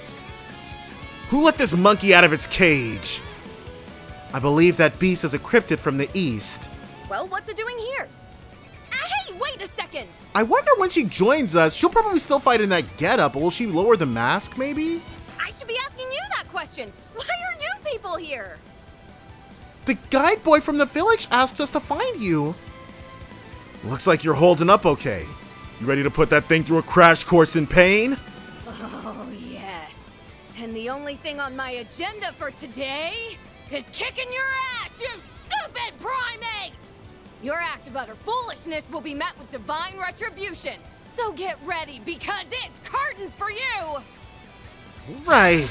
Who let this monkey out of its cage? I believe that beast is a cryptid from the east. Well, what's it doing here? Hey, wait a second! I wonder when she joins us, she'll probably still fight in that getup, but will she lower the mask, maybe? I should be asking you that question. Why are you people here? The guide boy from the village asked us to find you. Looks like you're holding up okay. You ready to put that thing through a crash course in pain? Oh, yes. And the only thing on my agenda for today is kicking your ass, you stupid primate! Your act of utter foolishness will be met with divine retribution. So get ready, because it's curtains for you! Right.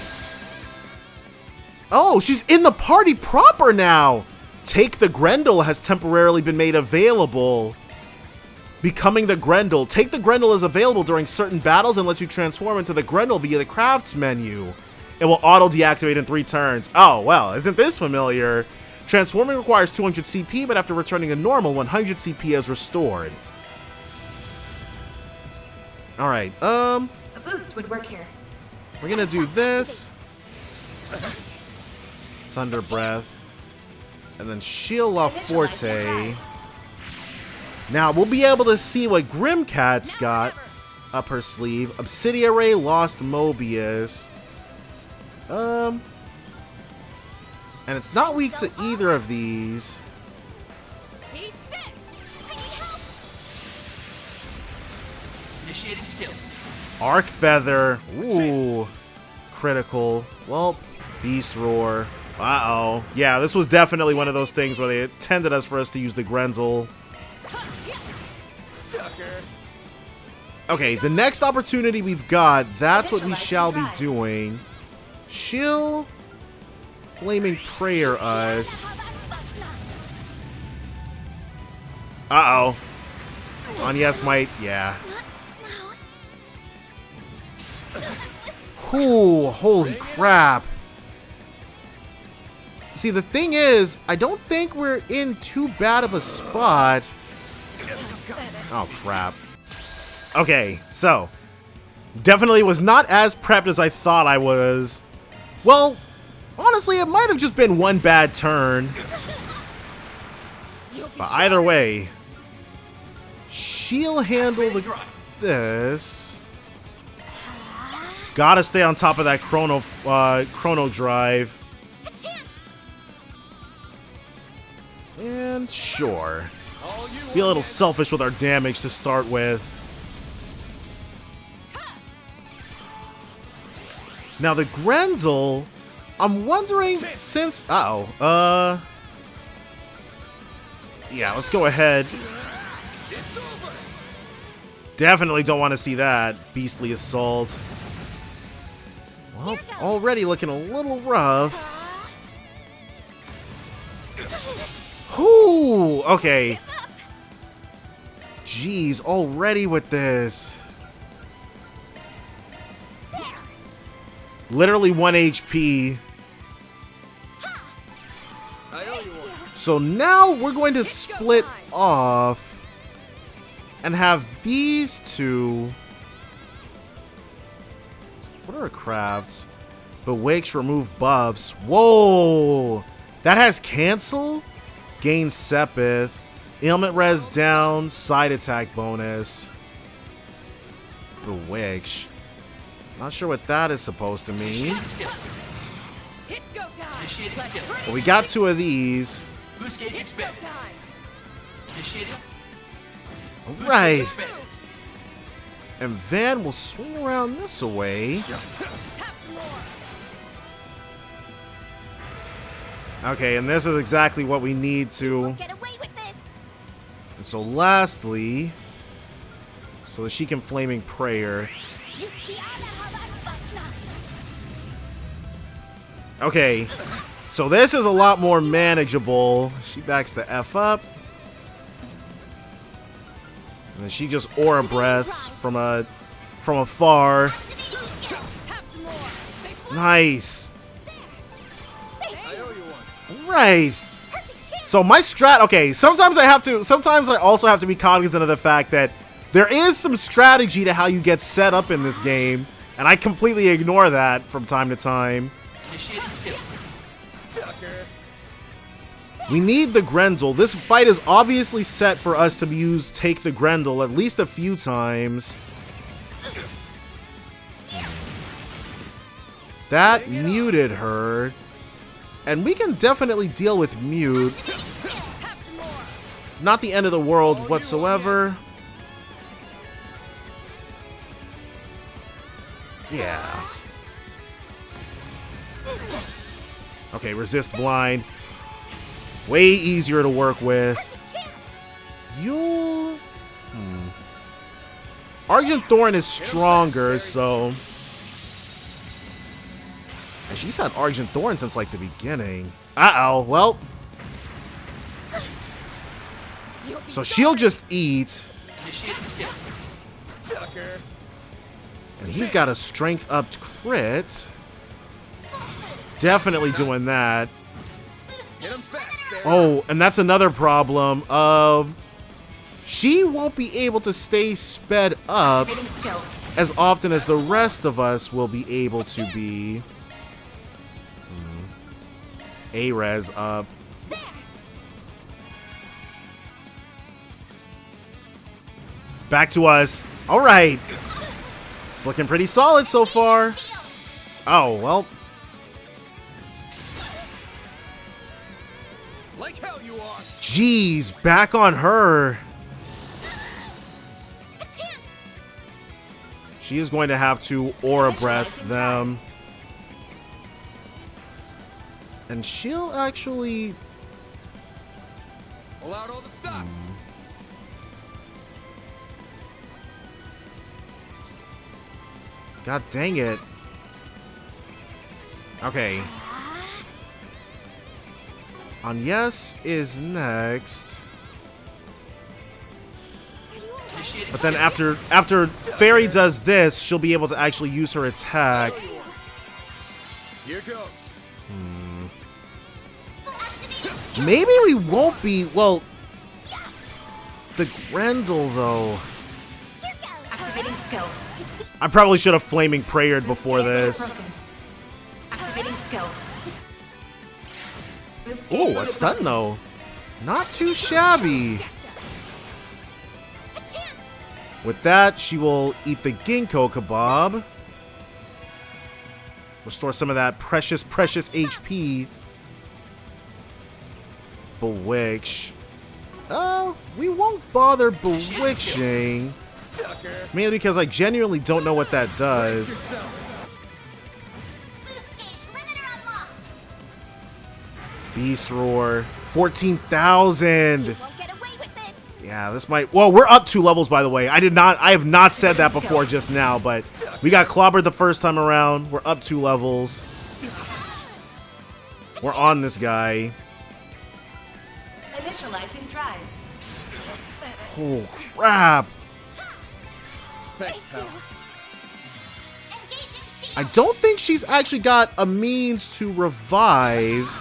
Oh, she's in the party proper now! Take the Grendel has temporarily been made available. Becoming the Grendel. Take the Grendel is available during certain battles and lets you transform into the Grendel via the crafts menu. It will auto-deactivate in 3 turns. Oh, well, isn't this familiar? Transforming requires 200 CP, but after returning to normal, 100 CP is restored. Alright, A boost would work here. we're gonna do this. Thunder Breath. And then Shield La Forte. Now, we'll be able to see what Grimcat's got up her sleeve. Obsidiary, Lost Mobius. And it's not weak to either of these. Eat this! I need help! Initiating skill. Arc Feather. Ooh. critical. Well, Beast Roar. Uh-oh. Yeah, this was definitely one of those things where they intended us for us to use the Grenzel. Okay, the next opportunity we've got, that's what we shall be doing. She'll Flaming Prayer us. Uh-oh. On Yes Might, yeah. Ooh, holy crap. See, the thing is, I don't think we're in too bad of a spot. Oh, crap. Okay, so. Definitely was not as prepped as I thought I was. Well, honestly, it might have just been one bad turn. But either way, she'll handle this. Gotta stay on top of that chrono drive. And sure. Be a little selfish with our damage to start with. Now the Grenzel, I'm wondering since... yeah, let's go ahead. Definitely don't want to see that beastly assault. Well, already looking a little rough. Whoo! Okay. Jeez, already with this. Literally 1 HP. So now we're going to split off and have these two. What are crafts? Bewitch, remove buffs. Whoa! That has cancel? Gain Sepith. Ailment res down. Side attack bonus. Bewitch. Not sure what that is supposed to mean. But we got two of these. Right. And Van will swing around this way. Okay, and this is exactly what we need to. And so lastly, so that she can Flaming Prayer. Okay, so this is a lot more manageable. She backs the F up. And then she just aura breaths from afar. Nice. Right. So my strat, okay, sometimes I also have to be cognizant of the fact that there is some strategy to how you get set up in this game, and I completely ignore that from time to time. We need the Grendel. This fight is obviously set for us to use Take the Grendel at least a few times. That muted her. And we can definitely deal with mute. Not the end of the world whatsoever. Yeah. Okay, resist blind. Way easier to work with. You'll... Argent Thorn is stronger, so... And she's had Argent Thorn since, like, the beginning. Uh-oh, well... So she'll just eat. And he's got a strength-upped crit. Definitely doing that. Oh, and that's another problem. She won't be able to stay sped up as often as the rest of us will be able to be. A-res up. Back to us. All right. It's looking pretty solid so far. Oh, well. Like hell you are. Jeez, back on her. She is going to have to aura breath them. And she'll actually... Pull out all the stops. God dang it. Okay. Agnes is next. But then after Fairy does this, she'll be able to actually use her attack. Here goes. Maybe we won't be... Well... The Grendel, though. Activating skill. I probably should have Flaming Prayered before this. Activating skill. Oh, a stun, though. Not too shabby. With that, she will eat the Ginkgo kebab. Restore some of that precious HP. Bewitch. We won't bother bewitching. Mainly because I genuinely don't know what that does. Beast Roar. 14,000. Yeah, this might... Well, we're up 2 levels, by the way. I have not said that before just now, but we got clobbered the first time around. We're up 2 levels. We're on this guy. Initializing drive. Oh, crap. Thanks, pal. I don't think she's actually got a means to revive,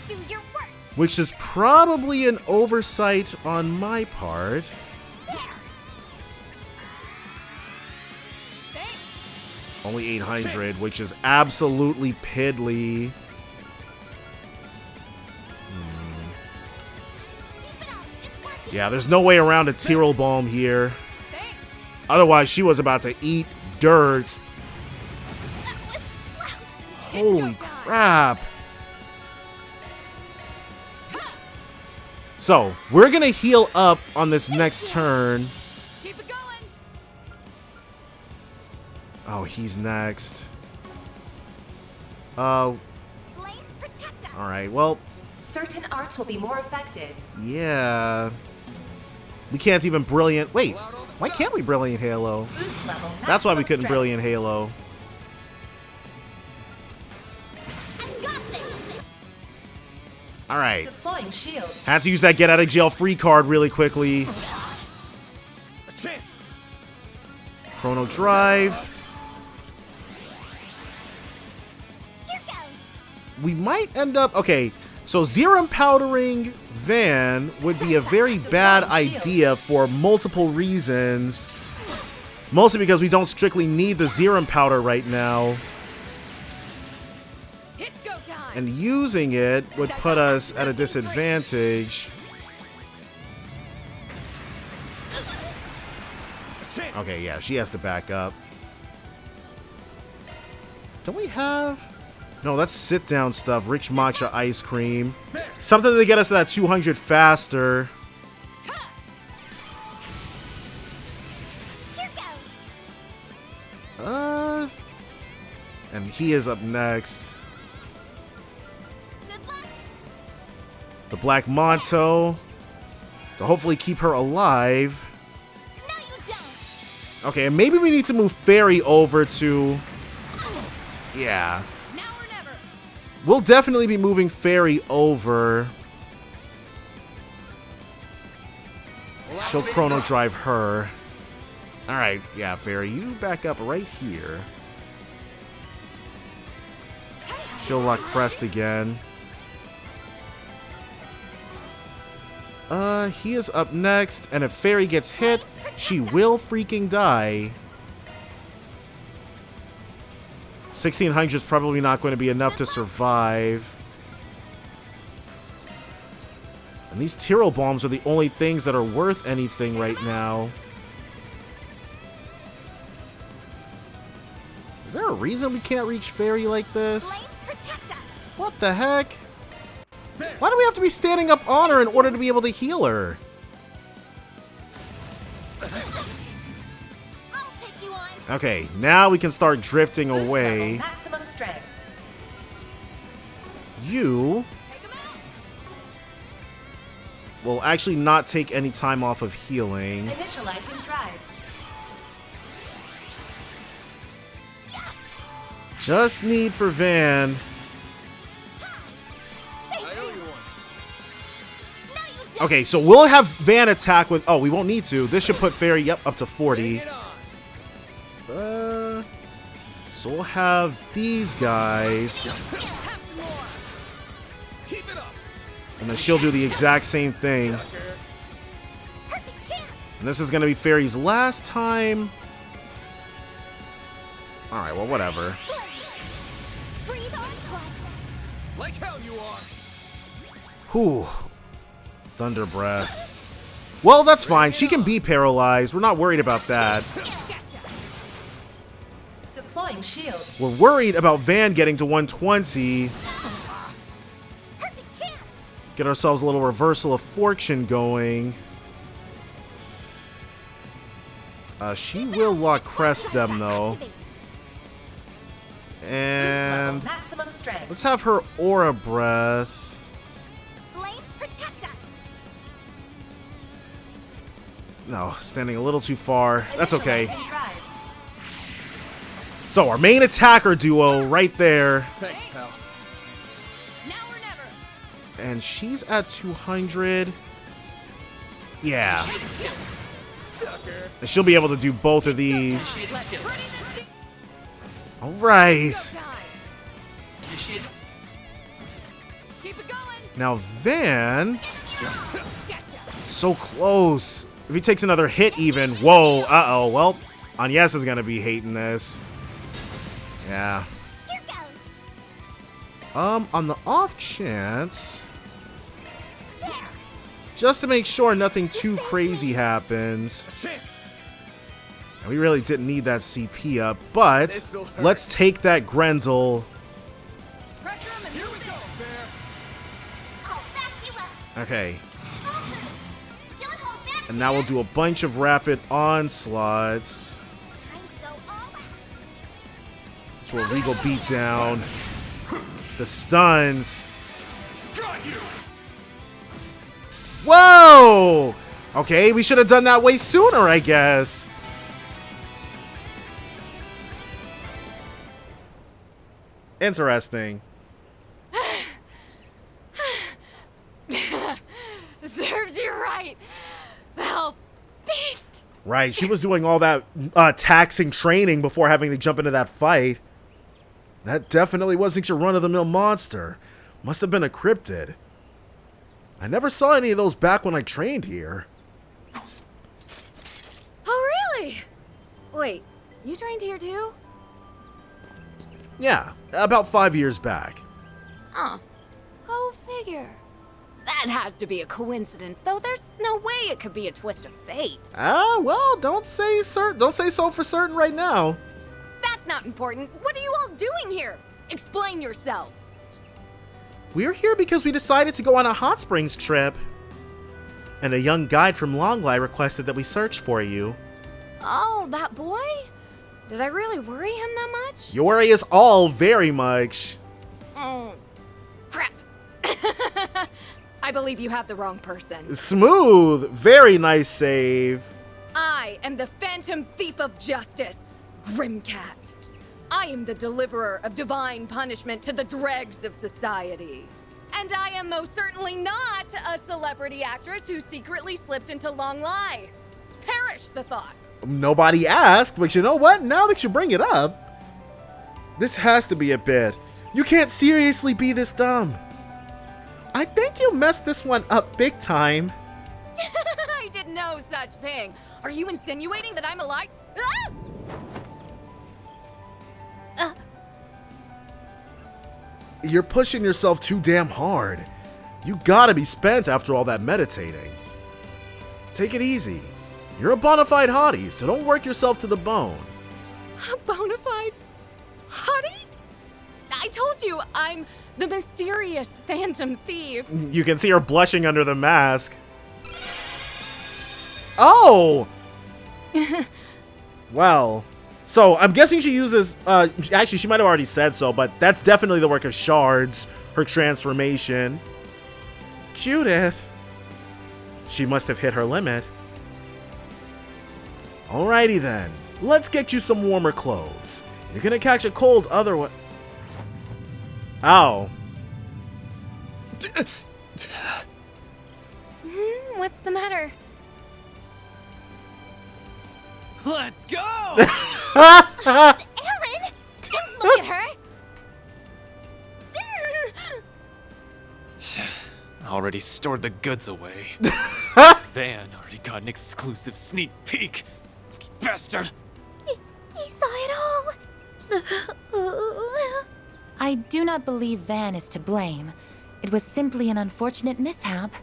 Do your worst. which is probably an oversight on my part. Only 800, which is absolutely piddly. Yeah, there's no way around a Tyrol Balm here. Otherwise, she was about to eat dirt. Holy crap. So, we're going to heal up on this next turn. Keep it going. Oh, he's next. Blades protect us. Alright, well, Certain arts will be more effective. yeah. We can't even Brilliant... Wait, why can't we Brilliant Halo? Boost level. That's why we couldn't Brilliant Halo. Alright. Deploying shield. Had to use that get out of jail free card really quickly. A chance. Chrono Drive. Here goes. We might end up... Okay, so Zerum powdering Van would be a very bad idea for multiple reasons. Mostly because we don't strictly need the Zerum powder right now. It's go time. And using it would put us at a disadvantage. Okay, yeah, she has to back up. Don't we have... No, that's sit-down stuff. Rich matcha ice cream. Something to get us to that 200 faster. Here goes. And he is up next. Good luck. The Black Monto. To hopefully keep her alive. No, you don't. Okay, and maybe we need to move Fairy over to... Yeah. Now or never. We'll definitely be moving Fairy over. She'll Chrono Drive her. Alright, yeah, Fairy, you back up right here. She'll lock Crest again. He is up next, and if Fairy gets hit, she will freaking die. 1600 is probably not going to be enough to survive. And these Tyrol Bombs are the only things that are worth anything right now. Is there a reason we can't reach Fairy like this? Blades protect us. What the heck? Why do we have to be standing up on her in order to be able to heal her? I'll take you on. Okay, now we can start drifting Boost away. level maximum strength. You will actually not take any time off of healing. Initializing drive. Just need for Van. Okay, so we'll have Van attack with... Oh, we won't need to. This should put Fairy, yep, up to 40. So we'll have these guys. And then she'll do the exact same thing. And this is going to be Fairy's last time. Alright, well, whatever. Like hell you are. Whew. Thunder Breath. Well, that's fine. She can be paralyzed. We're not worried about that. Deploying shield. We're worried about Van getting to 120. Get ourselves a little reversal of fortune going. She will lock crest them, though. And let's have her aura breath. No, standing a little too far. That's okay. So our main attacker duo right there. Thanks, pal. Now or never. And she's at 200. Yeah. And she'll be able to do both of these. All right. Keep it going. Now Van. So close. If he takes another hit even. Whoa. Uh-oh. Well, Agnes is going to be hating this. Yeah. Here goes. On the off chance, just to make sure nothing too crazy happens. And we really didn't need that CP up, but let's take that Grendel. Pressure him and here we go. I'll back you up. Okay. Almost. Don't hold back. And now we'll do a bunch of rapid onslaughts. Time to go all out. To a legal beatdown. The stuns. Whoa! Okay, we should have done that way sooner, I guess. Interesting. Serves you right. Thou beast. Right, she was doing all that taxing training before having to jump into that fight. That definitely wasn't your run-of-the-mill monster. Must have been a cryptid. I never saw any of those back when I trained here. Oh, really? Wait, you trained here too? Yeah, about 5 years back. Oh, go figure. That has to be a coincidence, though there's no way it could be a twist of fate. Ah, well, don't say so for certain right now. That's not important. What are you all doing here? Explain yourselves. We're here because we decided to go on a hot springs trip. And a young guide from Longlai requested that we search for you. Oh, that boy? Did I really worry him that much? You worry us all very much. Oh, crap. I believe you have the wrong person. Smooth. Very nice save. I am the Phantom Thief of Justice, Grimcat. I am the deliverer of divine punishment to the dregs of society. And I am most certainly not a celebrity actress who secretly slipped into Longlai. Perish the thought. Nobody asked, but you know what? Now that you bring it up, this has to be a bit. You can't seriously be this dumb. I think you messed this one up big time. I did no such thing. Are you insinuating that I'm a lie? Ah! You're pushing yourself too damn hard. You gotta be spent after all that meditating. Take it easy. You're a bona fide hottie, so don't work yourself to the bone. A bona fide hottie? I told you, I'm the mysterious Phantom Thief. You can see her blushing under the mask. Oh! Well, So I'm guessing she uses, actually she might have already said so, but that's definitely the work of shards, her transformation. Judith. She must have hit her limit. Alrighty then, let's get you some warmer clothes. You're gonna catch a cold otherwise. Ow. What's the matter? Let's go! Aaron! Don't look at her! Already stored the goods away. Van already got an exclusive sneak peek. Lucky bastard! He saw it all! I do not believe Van is to blame. It was simply an unfortunate mishap.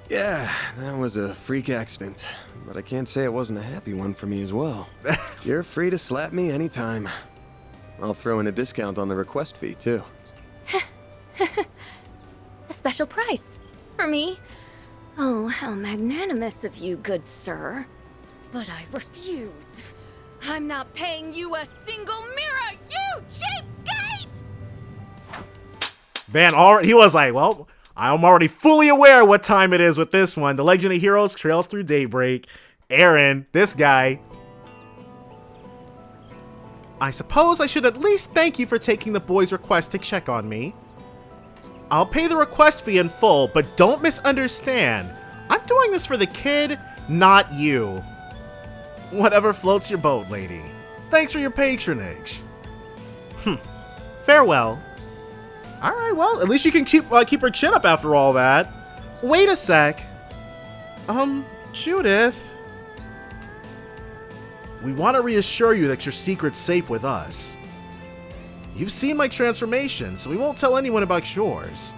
Yeah, that was a freak accident. But I can't say it wasn't a happy one for me as well. You're free to slap me anytime. I'll throw in a discount on the request fee, too. A special price. For me? Oh, how magnanimous of you, good sir. But I refuse. I'm not paying you a single mirror, you cheapskate! Man, he was like, well, I'm already fully aware what time it is with this one. The Legend of Heroes trails through Daybreak. Aaron, this guy. I suppose I should at least thank you for taking the boy's request to check on me. I'll pay the request fee in full, but don't misunderstand. I'm doing this for the kid, not you. Whatever floats your boat, lady. Thanks for your patronage. Farewell. Alright, well, at least you can keep her chin up after all that. Wait a sec. Judith. We want to reassure you that your secret's safe with us. You've seen my transformation, so we won't tell anyone about yours.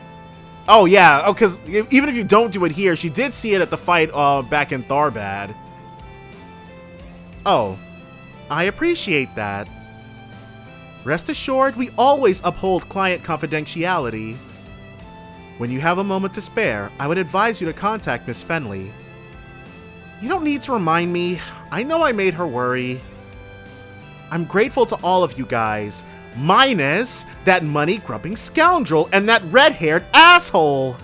Oh, yeah. Oh, because even if you don't do it here, she did see it at the fight back in Tharbad. Oh, I appreciate that. Rest assured, we always uphold client confidentiality. When you have a moment to spare, I would advise you to contact Miss Fenley. You don't need to remind me. I know I made her worry. I'm grateful to all of you guys, minus that money-grubbing scoundrel and that red-haired asshole.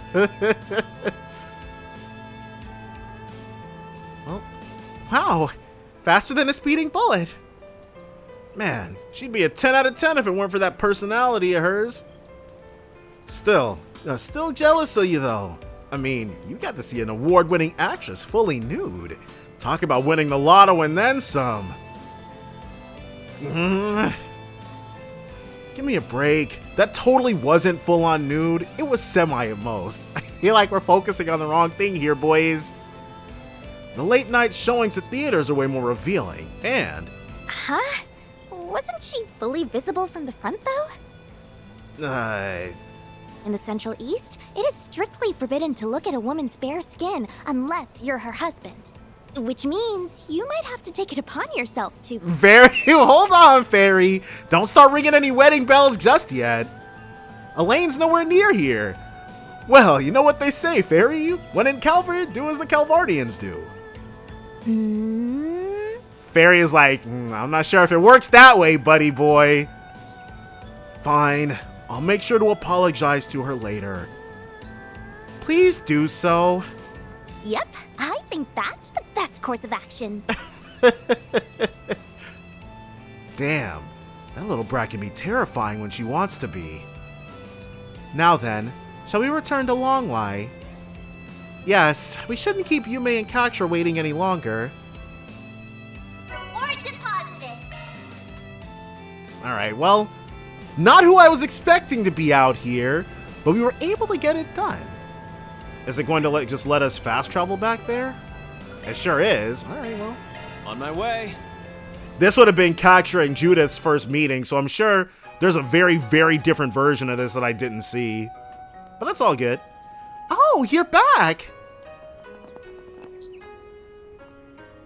Well, wow, faster than a speeding bullet. Man, she'd be a 10 out of 10 if it weren't for that personality of hers. Still jealous of you though. I mean, you got to see an award-winning actress fully nude. Talk about winning the lotto and then some. Give me a break. That totally wasn't full-on nude. It was semi at most. I feel like we're focusing on the wrong thing here, boys. The late-night showings at theaters are way more revealing, and... Huh? Wasn't she fully visible from the front, though? In the Central East, it is strictly forbidden to look at a woman's bare skin unless you're her husband. Which means you might have to take it upon yourself to... Hold on, Fairy. Don't start ringing any wedding bells just yet. Elaine's nowhere near here. Well, you know what they say, Fairy. When in Calvary, do as the Calvardians do. Fairy is like, I'm not sure if it works that way, buddy boy. Fine. I'll make sure to apologize to her later. Please do so. Yep, I think that's the best course of action. Damn, that little brat can be terrifying when she wants to be. Now then, shall we return to Longlai? Yes, we shouldn't keep Yume and Katra waiting any longer. Reward deposited. Alright, well, not who I was expecting to be out here, but we were able to get it done. Is it going to just let us fast travel back there? It sure is. Alright, well. On my way. This would have been Katra and Judith's first meeting, so I'm sure there's a very, very different version of this that I didn't see. But that's all good. Oh, you're back!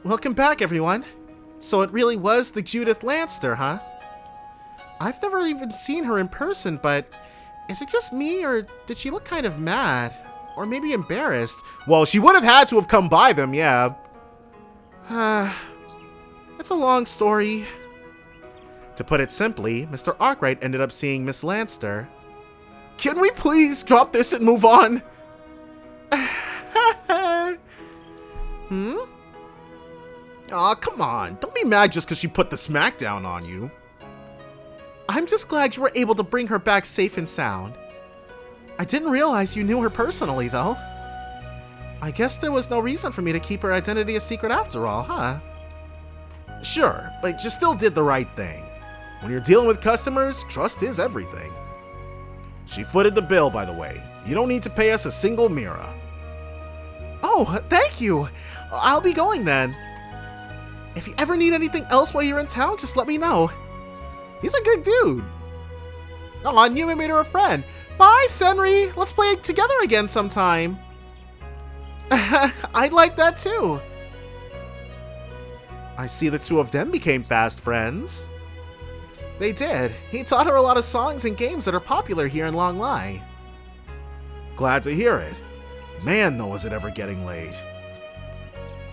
Welcome back, everyone. So it really was the Judith Lanster, huh? I've never even seen her in person, but is it just me, or did she look kind of mad? Or maybe embarrassed? Well, she would have had to have come by them, yeah. It's a long story. To put it simply, Mr. Arkwright ended up seeing Miss Lanster. Can we please drop this and move on? Aw, come on. Don't be mad just because she put the smackdown on you. I'm just glad you were able to bring her back safe and sound. I didn't realize you knew her personally, though. I guess there was no reason for me to keep her identity a secret after all, huh? Sure, but you still did the right thing. When you're dealing with customers, trust is everything. She footed the bill, by the way. You don't need to pay us a single mira. Oh, thank you. I'll be going then. If you ever need anything else while you're in town, just let me know. He's a good dude. Oh, and you made her a friend. Bye, Senri. Let's play together again sometime. I'd like that too. I see the two of them became fast friends. They did. He taught her a lot of songs and games that are popular here in Longlai. Glad to hear it. Man, though, is it ever getting late.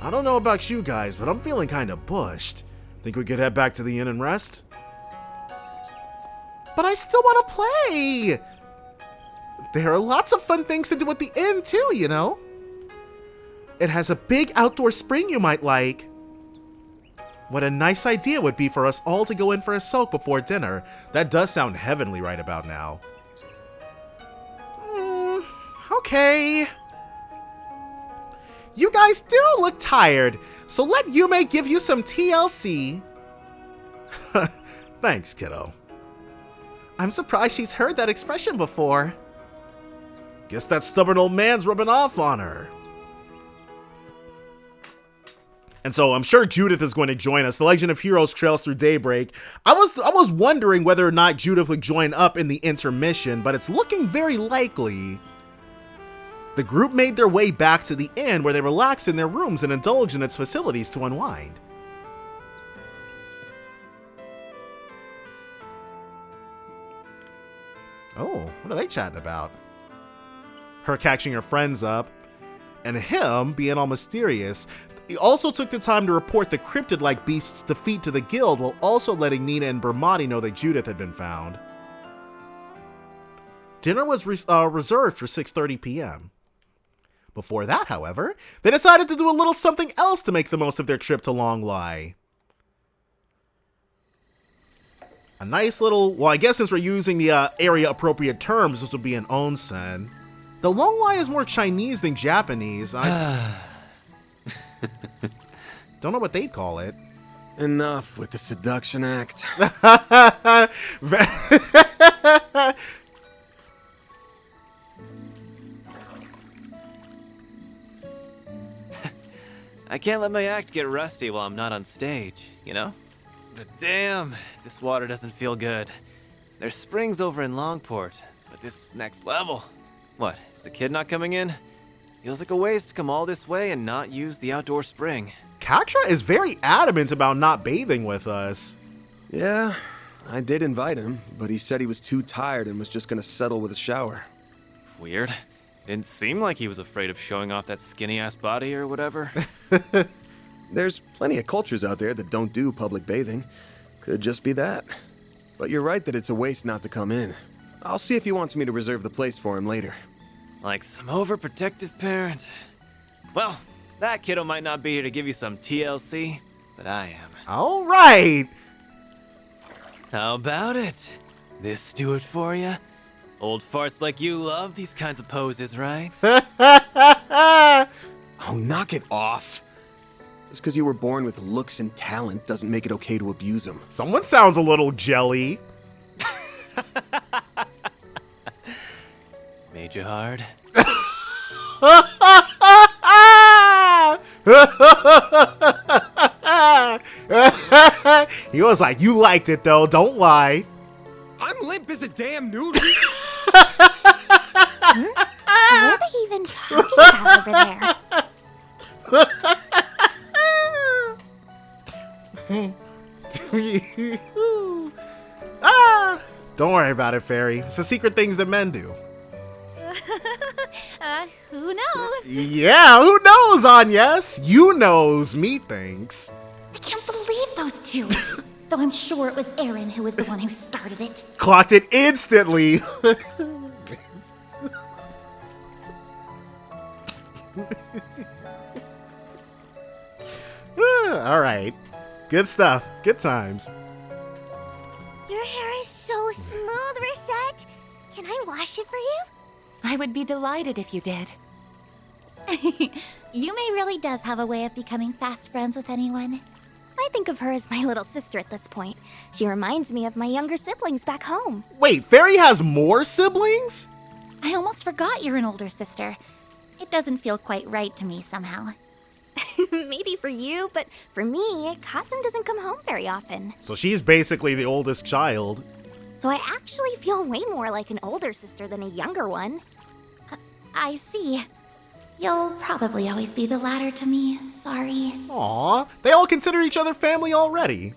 I don't know about you guys, but I'm feeling kind of bushed. Think we could head back to the inn and rest? But I still want to play! There are lots of fun things to do at the inn, too, you know? It has a big outdoor spring you might like. What a nice idea would be for us all to go in for a soak before dinner. That does sound heavenly right about now. Okay. You guys do look tired, so let Yume give you some TLC. Thanks, kiddo. I'm surprised she's heard that expression before. Guess that stubborn old man's rubbing off on her. And so I'm sure Judith is going to join us. The Legend of Heroes trails through Daybreak. I was wondering whether or not Judith would join up in the intermission, but it's looking very likely. The group made their way back to the inn where they relaxed in their rooms and indulged in its facilities to unwind. Oh, what are they chatting about? Her catching her friends up, and him being all mysterious. He also took the time to report the cryptid-like beast's defeat to the guild while also letting Nina and Bermati know that Judith had been found. Dinner was reserved for 6:30 p.m. Before that, however, they decided to do a little something else to make the most of their trip to Longlai. A nice little, well, I guess since we're using the area-appropriate terms, this would be an onsen. Though Longlai is more Chinese than Japanese, I don't know what they'd call it. Enough with the seduction act. I can't let my act get rusty while I'm not on stage, you know? But damn, this water doesn't feel good. There's springs over in Longport, but this is next level. What, is the kid not coming in? Feels like a waste to come all this way and not use the outdoor spring. Katra is very adamant about not bathing with us. Yeah, I did invite him, but he said he was too tired and was just gonna settle with a shower. Weird. Didn't seem like he was afraid of showing off that skinny-ass body or whatever. There's plenty of cultures out there that don't do public bathing. Could just be that. But you're right that it's a waste not to come in. I'll see if he wants me to reserve the place for him later. Like some overprotective parent. Well, that kiddo might not be here to give you some TLC, but I am. All right. How about it? This do it for you? Old farts like you love these kinds of poses, right? Oh, knock it off. Just because you were born with looks and talent doesn't make it okay to abuse them. Someone sounds a little jelly. Made you hard? He was like, you liked it though, don't lie. I'm limp as a damn noodle. What are they even talking about over there? Don't worry about it, Fairy. It's the secret things that men do. Who knows? Yeah, who knows, Agnes? You knows, me thinks. I can't believe those two. Though I'm sure it was Aaron who was the one who started it. Clocked it instantly. All right. Good stuff. Good times. Your hair is so smooth, Reset. Can I wash it for you? I would be delighted if you did. Yume really does have a way of becoming fast friends with anyone. I think of her as my little sister at this point. She reminds me of my younger siblings back home. Wait, Fairy has more siblings? I almost forgot you're an older sister. It doesn't feel quite right to me somehow. Maybe for you, but for me, Kasim doesn't come home very often. So she's basically the oldest child. So I actually feel way more like an older sister than a younger one. I see. You'll probably always be the latter to me. Sorry. Aw, they all consider each other family already.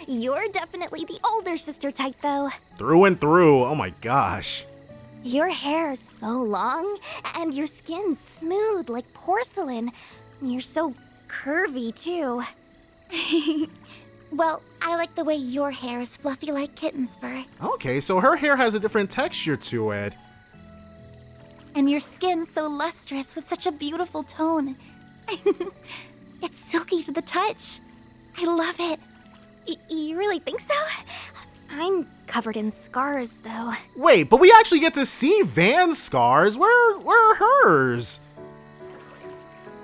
You're definitely the older sister type, though. Through and through, oh my gosh. Your hair is so long, and your skin's smooth like porcelain. You're so curvy, too. Well, I like the way your hair is fluffy like kitten's fur. Okay, so her hair has a different texture to it. And your skin's so lustrous with such a beautiful tone. It's silky to the touch. I love it. You really think so? I'm covered in scars, though. Wait, but we actually get to see Van's scars. Where are hers?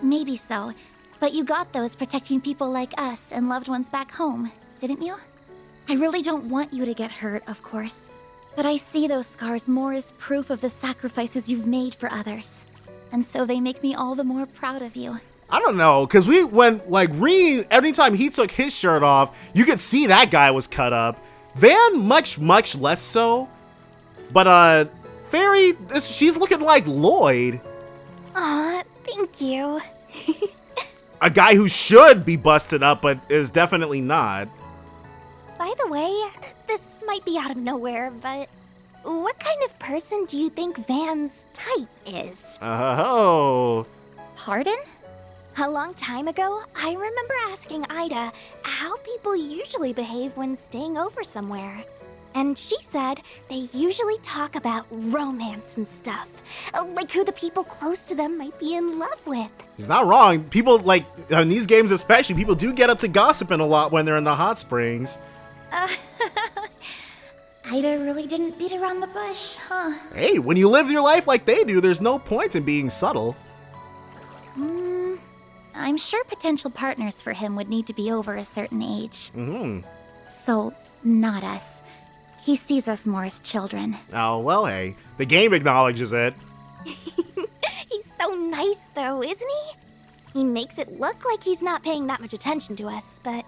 Maybe so. But you got those protecting people like us and loved ones back home, didn't you? I really don't want you to get hurt, of course. But I see those scars more as proof of the sacrifices you've made for others. And so they make me all the more proud of you. I don't know, because anytime he took his shirt off, you could see that guy was cut up. Van, much less so. But, Fairy, she's looking like Lloyd. Aw, thank you. A guy who should be busted up, but is definitely not. By the way, this might be out of nowhere, but what kind of person do you think Van's type is? Oh. Pardon? A long time ago, I remember asking Ida how people usually behave when staying over somewhere. And she said they usually talk about romance and stuff, like who the people close to them might be in love with. He's not wrong. People, like, in these games especially, people do get up to gossiping a lot when they're in the hot springs. Ida really didn't beat around the bush, huh? Hey, when you live your life like they do, there's no point in being subtle. I'm sure potential partners for him would need to be over a certain age. Mm-hmm. So, not us. He sees us more as children. Oh, well, hey. The game acknowledges it. He's so nice, though, isn't he? He makes it look like he's not paying that much attention to us, but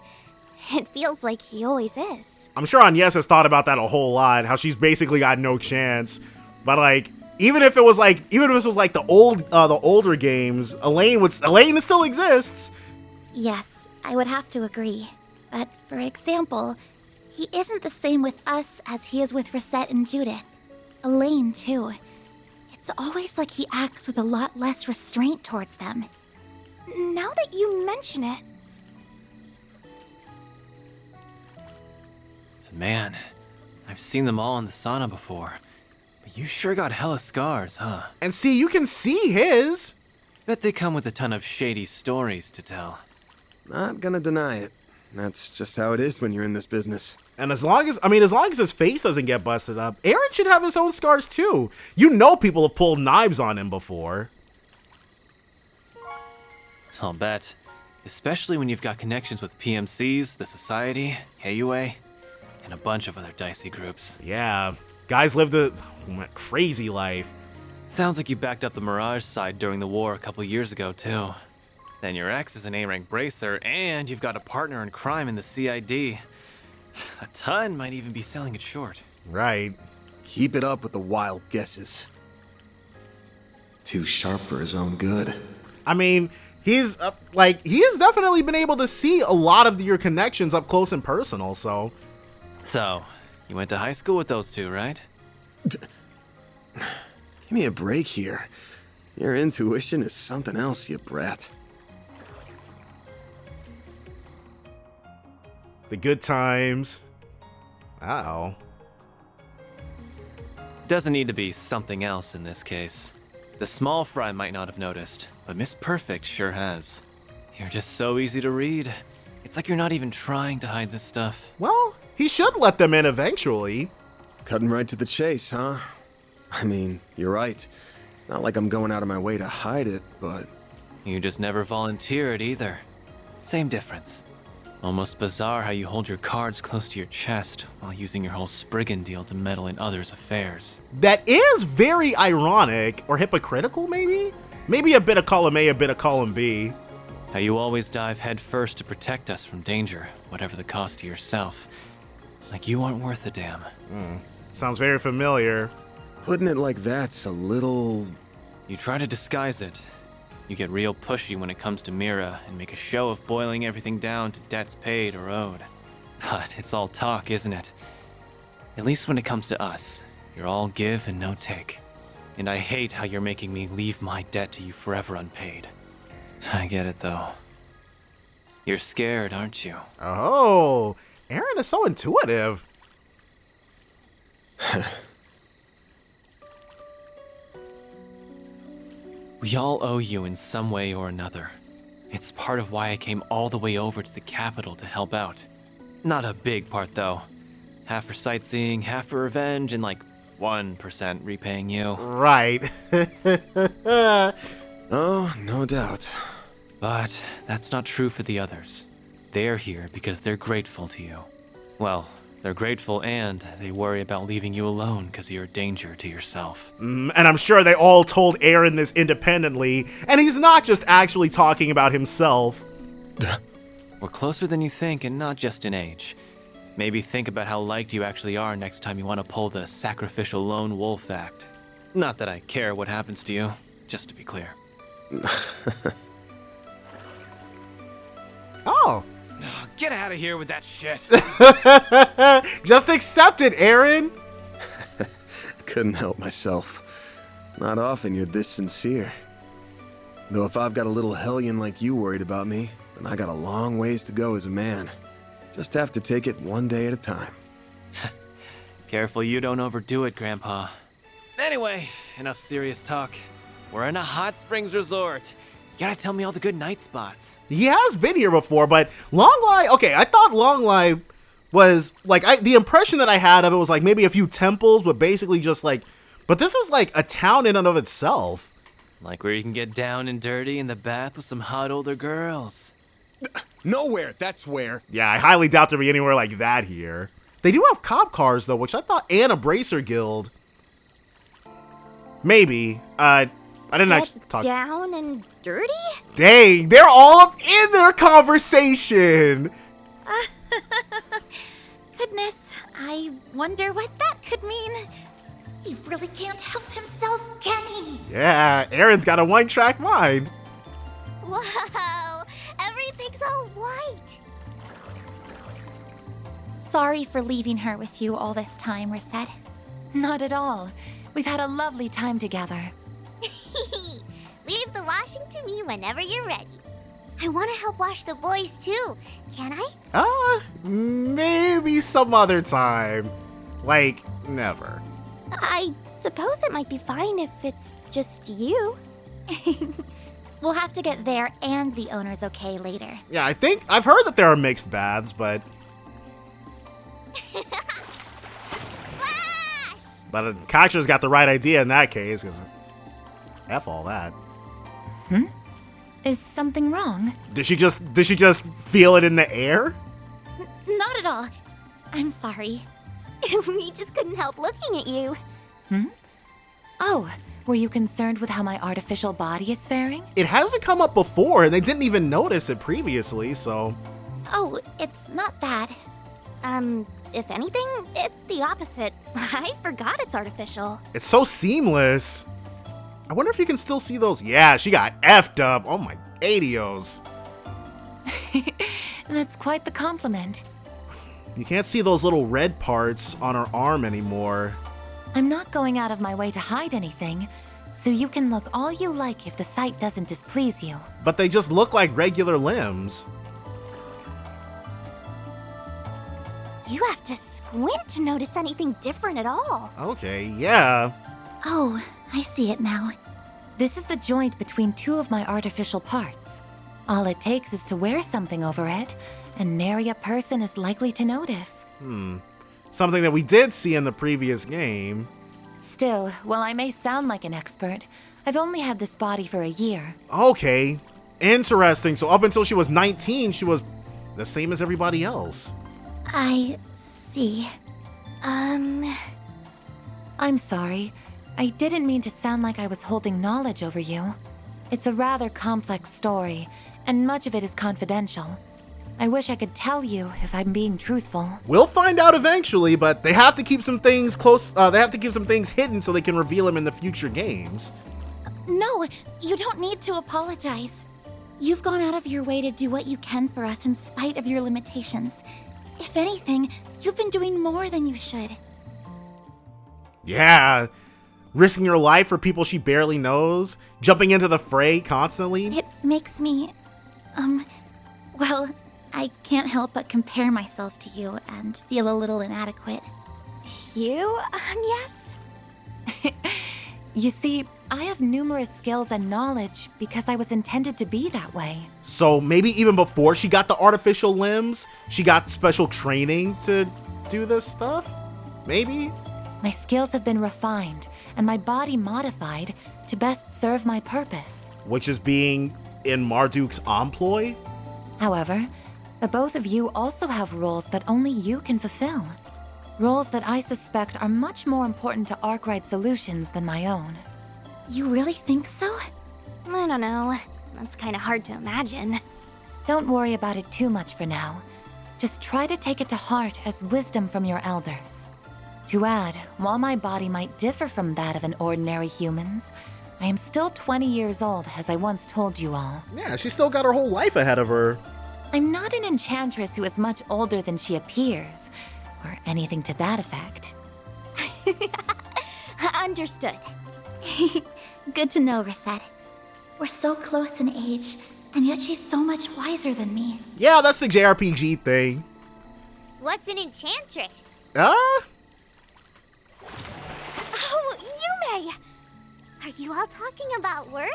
it feels like he always is. I'm sure Agnes has thought about that a whole lot, how she's basically got no chance. But, like, even if this was like the older games, Elaine still exists. Yes, I would have to agree. But for example, he isn't the same with us as he is with Reset and Judith. Elaine, too. It's always like he acts with a lot less restraint towards them. Now that you mention it... Man, I've seen them all in the sauna before. But you sure got hella scars, huh? And see, you can see his. Bet they come with a ton of shady stories to tell. Not gonna deny it. That's just how it is when you're in this business. And as long as his face doesn't get busted up, Aaron should have his own scars too. You know people have pulled knives on him before. I'll bet. Especially when you've got connections with PMCs, the Society, AUA, and a bunch of other dicey groups. Yeah, guys lived a crazy life. Sounds like you backed up the Mirage side during the war a couple years ago, too. Then your ex is an A-rank bracer, and you've got a partner in crime in the CID. A ton might even be selling it short. Right. Keep it up with the wild guesses. Too sharp for his own good. I mean, he has definitely been able to see a lot of your connections up close and personal, so. So, you went to high school with those two, right? Give me a break here. Your intuition is something else, you brat. The good times. Uh-oh. Doesn't need to be something else in this case. The small fry might not have noticed, but Miss Perfect sure has. You're just so easy to read. It's like you're not even trying to hide this stuff. Well, he should let them in eventually. Cutting right to the chase, huh? I mean, you're right. It's not like I'm going out of my way to hide it, but... You just never volunteered either. Same difference. Almost bizarre how you hold your cards close to your chest while using your whole Spriggan deal to meddle in others' affairs. That is very ironic, or hypocritical maybe? Maybe a bit of column A, a bit of column B. How you always dive headfirst to protect us from danger, whatever the cost to yourself. Like you aren't worth a damn. Sounds very familiar. Putting it like that's a little... You try to disguise it. You get real pushy when it comes to Mira and make a show of boiling everything down to debts paid or owed. But it's all talk, isn't it? At least when it comes to us, you're all give and no take. And I hate how you're making me leave my debt to you forever unpaid. I get it though. You're scared, aren't you? Oh, Aaron is so intuitive. We all owe you in some way or another. It's part of why I came all the way over to the capital to help out. Not a big part, though. Half for sightseeing, half for revenge, and like 1% repaying you. Right. Oh, no doubt. But that's not true for the others. They're here because they're grateful to you. Well, they're grateful and they worry about leaving you alone because you're a danger to yourself. And I'm sure they all told Aaron this independently, and he's not just actually talking about himself. We're closer than you think, and not just in age. Maybe think about how liked you actually are next time you want to pull the sacrificial lone wolf act. Not that I care what happens to you, just to be clear. Oh. Oh, get out of here with that shit. Just accept it, Aaron. Couldn't help myself. Not often you're this sincere. Though if I've got a little hellion like you worried about me, then I got a long ways to go as a man. Just have to take it one day at a time. Careful you don't overdo it, Grandpa. Anyway, enough serious talk. We're in a hot springs resort. You gotta tell me all the good night spots. He has been here before, but Longlai, okay, I thought Longlai was, like, the impression that I had of it was, like, maybe a few temples, but basically just, like, but this is, like, a town in and of itself. Like where you can get down and dirty in the bath with some hot older girls. Nowhere, that's where. Yeah, I highly doubt there'll be anywhere like that here. They do have cop cars, though, which I thought, and a bracer guild. Maybe. I didn't actually talk. Down and dirty? Dang, they're all up in their conversation. Goodness, I wonder what that could mean. He really can't help himself, can he? Yeah, Aaron's got a one-track mind. Whoa, everything's all white. Sorry for leaving her with you all this time, Reset. Not at all. We've had a lovely time together. Leave the washing to me whenever you're ready. I want to help wash the boys too. Can I? Maybe some other time. Like, never. I suppose it might be fine if it's just you. We'll have to get there and the owner's okay later. Yeah, I think I've heard that there are mixed baths, but Flash! but Kaksha's got the right idea in that case, because F all that. Is something wrong? Did she just feel it in the air? Not at all. I'm sorry. We just couldn't help looking at you. Oh, were you concerned with how my artificial body is faring? It hasn't come up before, and they didn't even notice it previously, so... Oh, it's not that. If anything, it's the opposite. I forgot it's artificial. It's so seamless. I wonder if you can still see those. Yeah, she got effed up. Oh my adios. That's quite the compliment. You can't see those little red parts on her arm anymore. I'm not going out of my way to hide anything, so you can look all you like if the sight doesn't displease you. But they just look like regular limbs. You have to squint to notice anything different at all. Okay, yeah. Oh, I see it now. This is the joint between two of my artificial parts. All it takes is to wear something over it, and nary a person is likely to notice. Something that we did see in the previous game. Still, while I may sound like an expert, I've only had this body for a year. Okay, interesting. So up until she was 19, she was the same as everybody else. I see. I'm sorry. I didn't mean to sound like I was holding knowledge over you. It's a rather complex story, and much of it is confidential. I wish I could tell you if I'm being truthful. We'll find out eventually, but they have to keep some things close. They have to keep some things hidden so they can reveal them in the future games. No, you don't need to apologize. You've gone out of your way to do what you can for us in spite of your limitations. If anything, you've been doing more than you should. Yeah, risking your life for people she barely knows, jumping into the fray constantly. It makes me, well, I can't help but compare myself to you and feel a little inadequate. You? Yes? You see, I have numerous skills and knowledge because I was intended to be that way. So maybe even before she got the artificial limbs, she got special training to do this stuff? Maybe? My skills have been refined and my body modified to best serve my purpose. Which is being in Marduk's employ? However, the both of you also have roles that only you can fulfill. Roles that I suspect are much more important to Arkwright Solutions than my own. You really think so? I don't know. That's kind of hard to imagine. Don't worry about it too much for now. Just try to take it to heart as wisdom from your elders. To add, while my body might differ from that of an ordinary human's, I am still 20 years old, as I once told you all. Yeah, she's still got her whole life ahead of her. I'm not an enchantress who is much older than she appears, or anything to that effect. Understood. Good to know, Reset. We're so close in age, and yet she's so much wiser than me. Yeah, that's the JRPG thing. What's an enchantress? Ah? Oh, Yume! Are you all talking about work?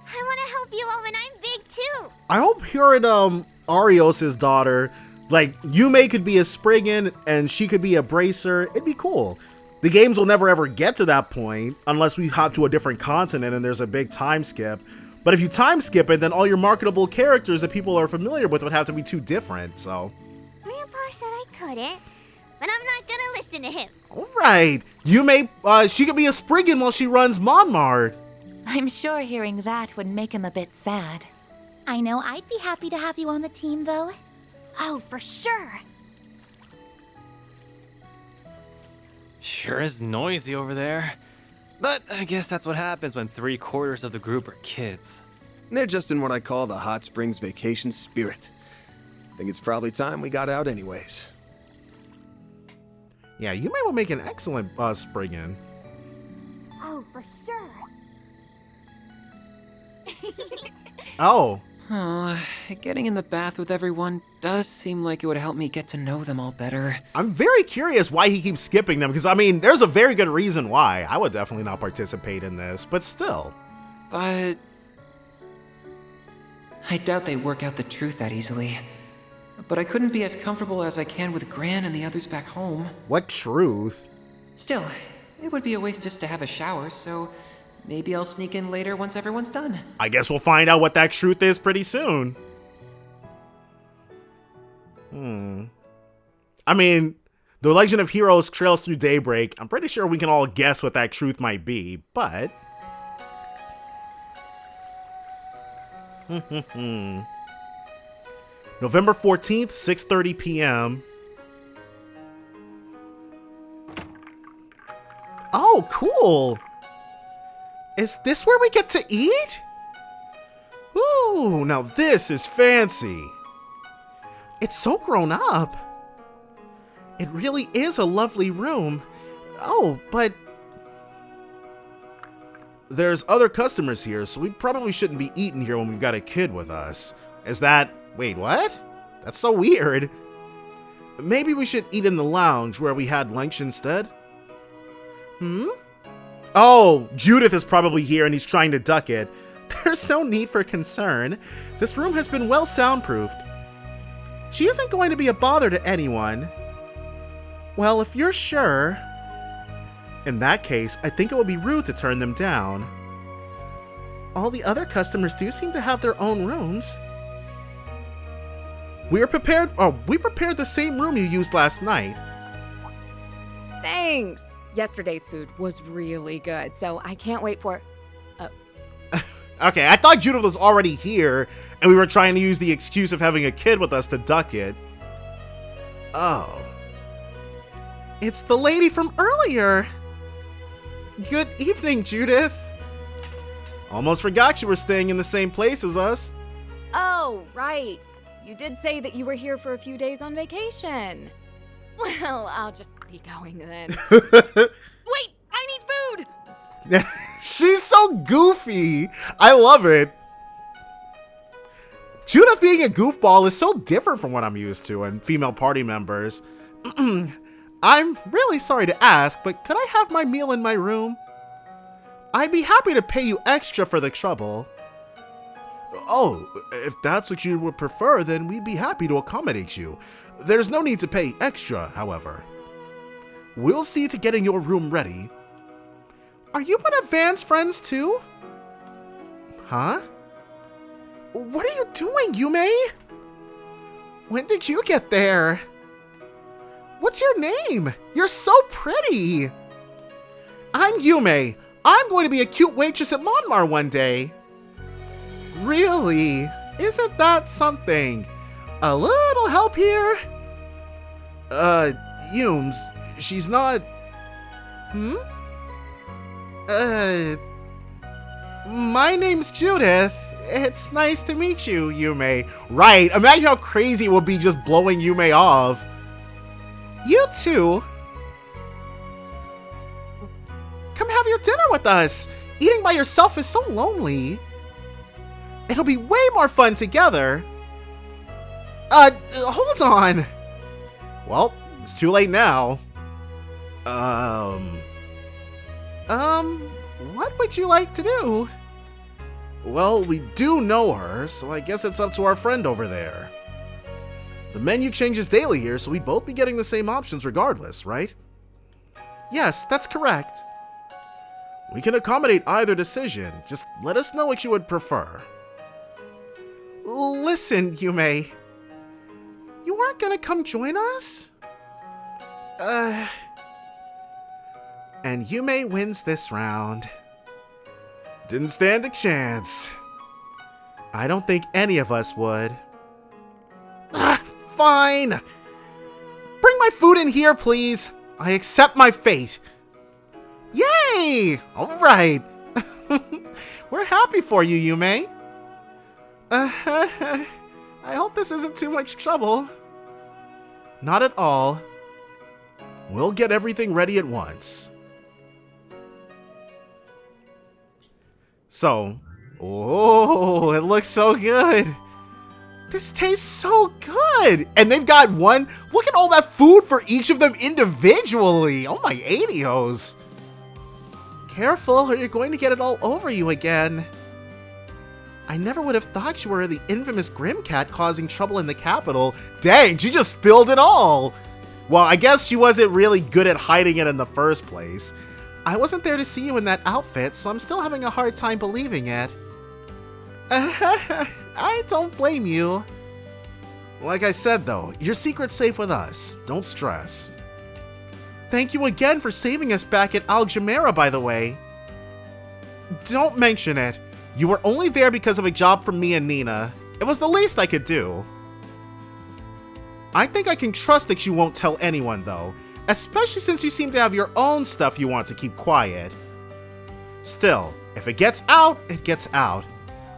I want to help you all when I'm big too. I hope her and Arios' daughter, like Yume could be a Spriggan and she could be a Bracer. It'd be cool. The games will never ever get to that point unless we hop to a different continent and there's a big time skip. But if you time skip it, then all your marketable characters that people are familiar with would have to be too different, so. Grandpa said I couldn't, but I'm not gonna listen to him. Alright, Yume, she could be a Spriggan while she runs Monmart. I'm sure hearing that would make him a bit sad. I know I'd be happy to have you on the team, though. Oh, for sure. Sure is noisy over there. But I guess that's what happens when 3/4 of the group are kids. They're just in what I call the Hot Springs vacation spirit. Think it's probably time we got out anyways. Yeah, Yume will make an excellent Spriggan. Oh, for sure. Oh. Oh, getting in the bath with everyone does seem like it would help me get to know them all better. I'm very curious why he keeps skipping them, because I mean, there's a very good reason why. I would definitely not participate in this, but still. But I doubt they work out the truth that easily. But I couldn't be as comfortable as I can with Gran and the others back home. What truth? Still, it would be a waste just to have a shower, so maybe I'll sneak in later once everyone's done. I guess we'll find out what that truth is pretty soon. I mean, The Legend of Heroes trails through Daybreak. I'm pretty sure we can all guess what that truth might be, but... November 14th, 6:30 p.m. Oh, cool! Is this where we get to eat? Ooh, now this is fancy. It's so grown up. It really is a lovely room. Oh, but there's other customers here, so we probably shouldn't be eating here when we've got a kid with us. Is that... Wait, what? That's so weird. Maybe we should eat in the lounge where we had lunch instead? Oh, Judith is probably here and he's trying to duck it. There's no need for concern. This room has been well soundproofed. She isn't going to be a bother to anyone. Well, if you're sure... In that case, I think it would be rude to turn them down. All the other customers do seem to have their own rooms. We prepared the same room you used last night. Thanks. Yesterday's food was really good, so I can't wait for... Okay, I thought Judith was already here, and we were trying to use the excuse of having a kid with us to duck it. Oh. It's the lady from earlier. Good evening, Judith. Almost forgot you were staying in the same place as us. Oh, right. You did say that you were here for a few days on vacation. Well, I'll just be going then. Wait, I need food! She's so goofy. I love it. Judith being a goofball is so different from what I'm used to in female party members. I'm really sorry to ask, but could I have my meal in my room? I'd be happy to pay you extra for the trouble. Oh, if that's what you would prefer, then we'd be happy to accommodate you. There's no need to pay extra, however. We'll see to getting your room ready. Are you one of Van's friends too? Huh? What are you doing, Yume? When did you get there? What's your name? You're so pretty. I'm Yume. I'm going to be a cute waitress at Monmar one day. Really? Isn't that something? A little help here? Yumes, she's not... My name's Judith. It's nice to meet you, Yume. Right, imagine how crazy it would be just blowing Yume off. You too. Come have your dinner with us. Eating by yourself is so lonely. It'll be way more fun together. Hold on. Well, it's too late now. What would you like to do? Well, we do know her, so I guess it's up to our friend over there. The menu changes daily here, so we'd both be getting the same options regardless, right? Yes, that's correct. We can accommodate either decision. Just let us know what you would prefer. Listen, Yume. You aren't gonna come join us? And Yume wins this round. Didn't stand a chance. I don't think any of us would. Fine. Bring my food in here, please. I accept my fate. Yay! All right. We're happy for you, Yume. I hope this isn't too much trouble. Not at all. We'll get everything ready at once. So, oh, it looks so good. This tastes so good. And they've got one. Look at all that food for each of them individually. Oh my 80os. Careful or you're going to get it all over you again. I never would have thought you were the infamous Grimcat causing trouble in the capital. Dang, she just spilled it all. Well, I guess she wasn't really good at hiding it in the first place. I wasn't there to see you in that outfit, so I'm still having a hard time believing it. I don't blame you. Like I said though, your secret's safe with us. Don't stress. Thank you again for saving us back at Aljamera, by the way. Don't mention it. You were only there because of a job from me and Nina. It was the least I could do. I think I can trust that you won't tell anyone though. Especially since you seem to have your own stuff you want to keep quiet. Still, if it gets out, it gets out.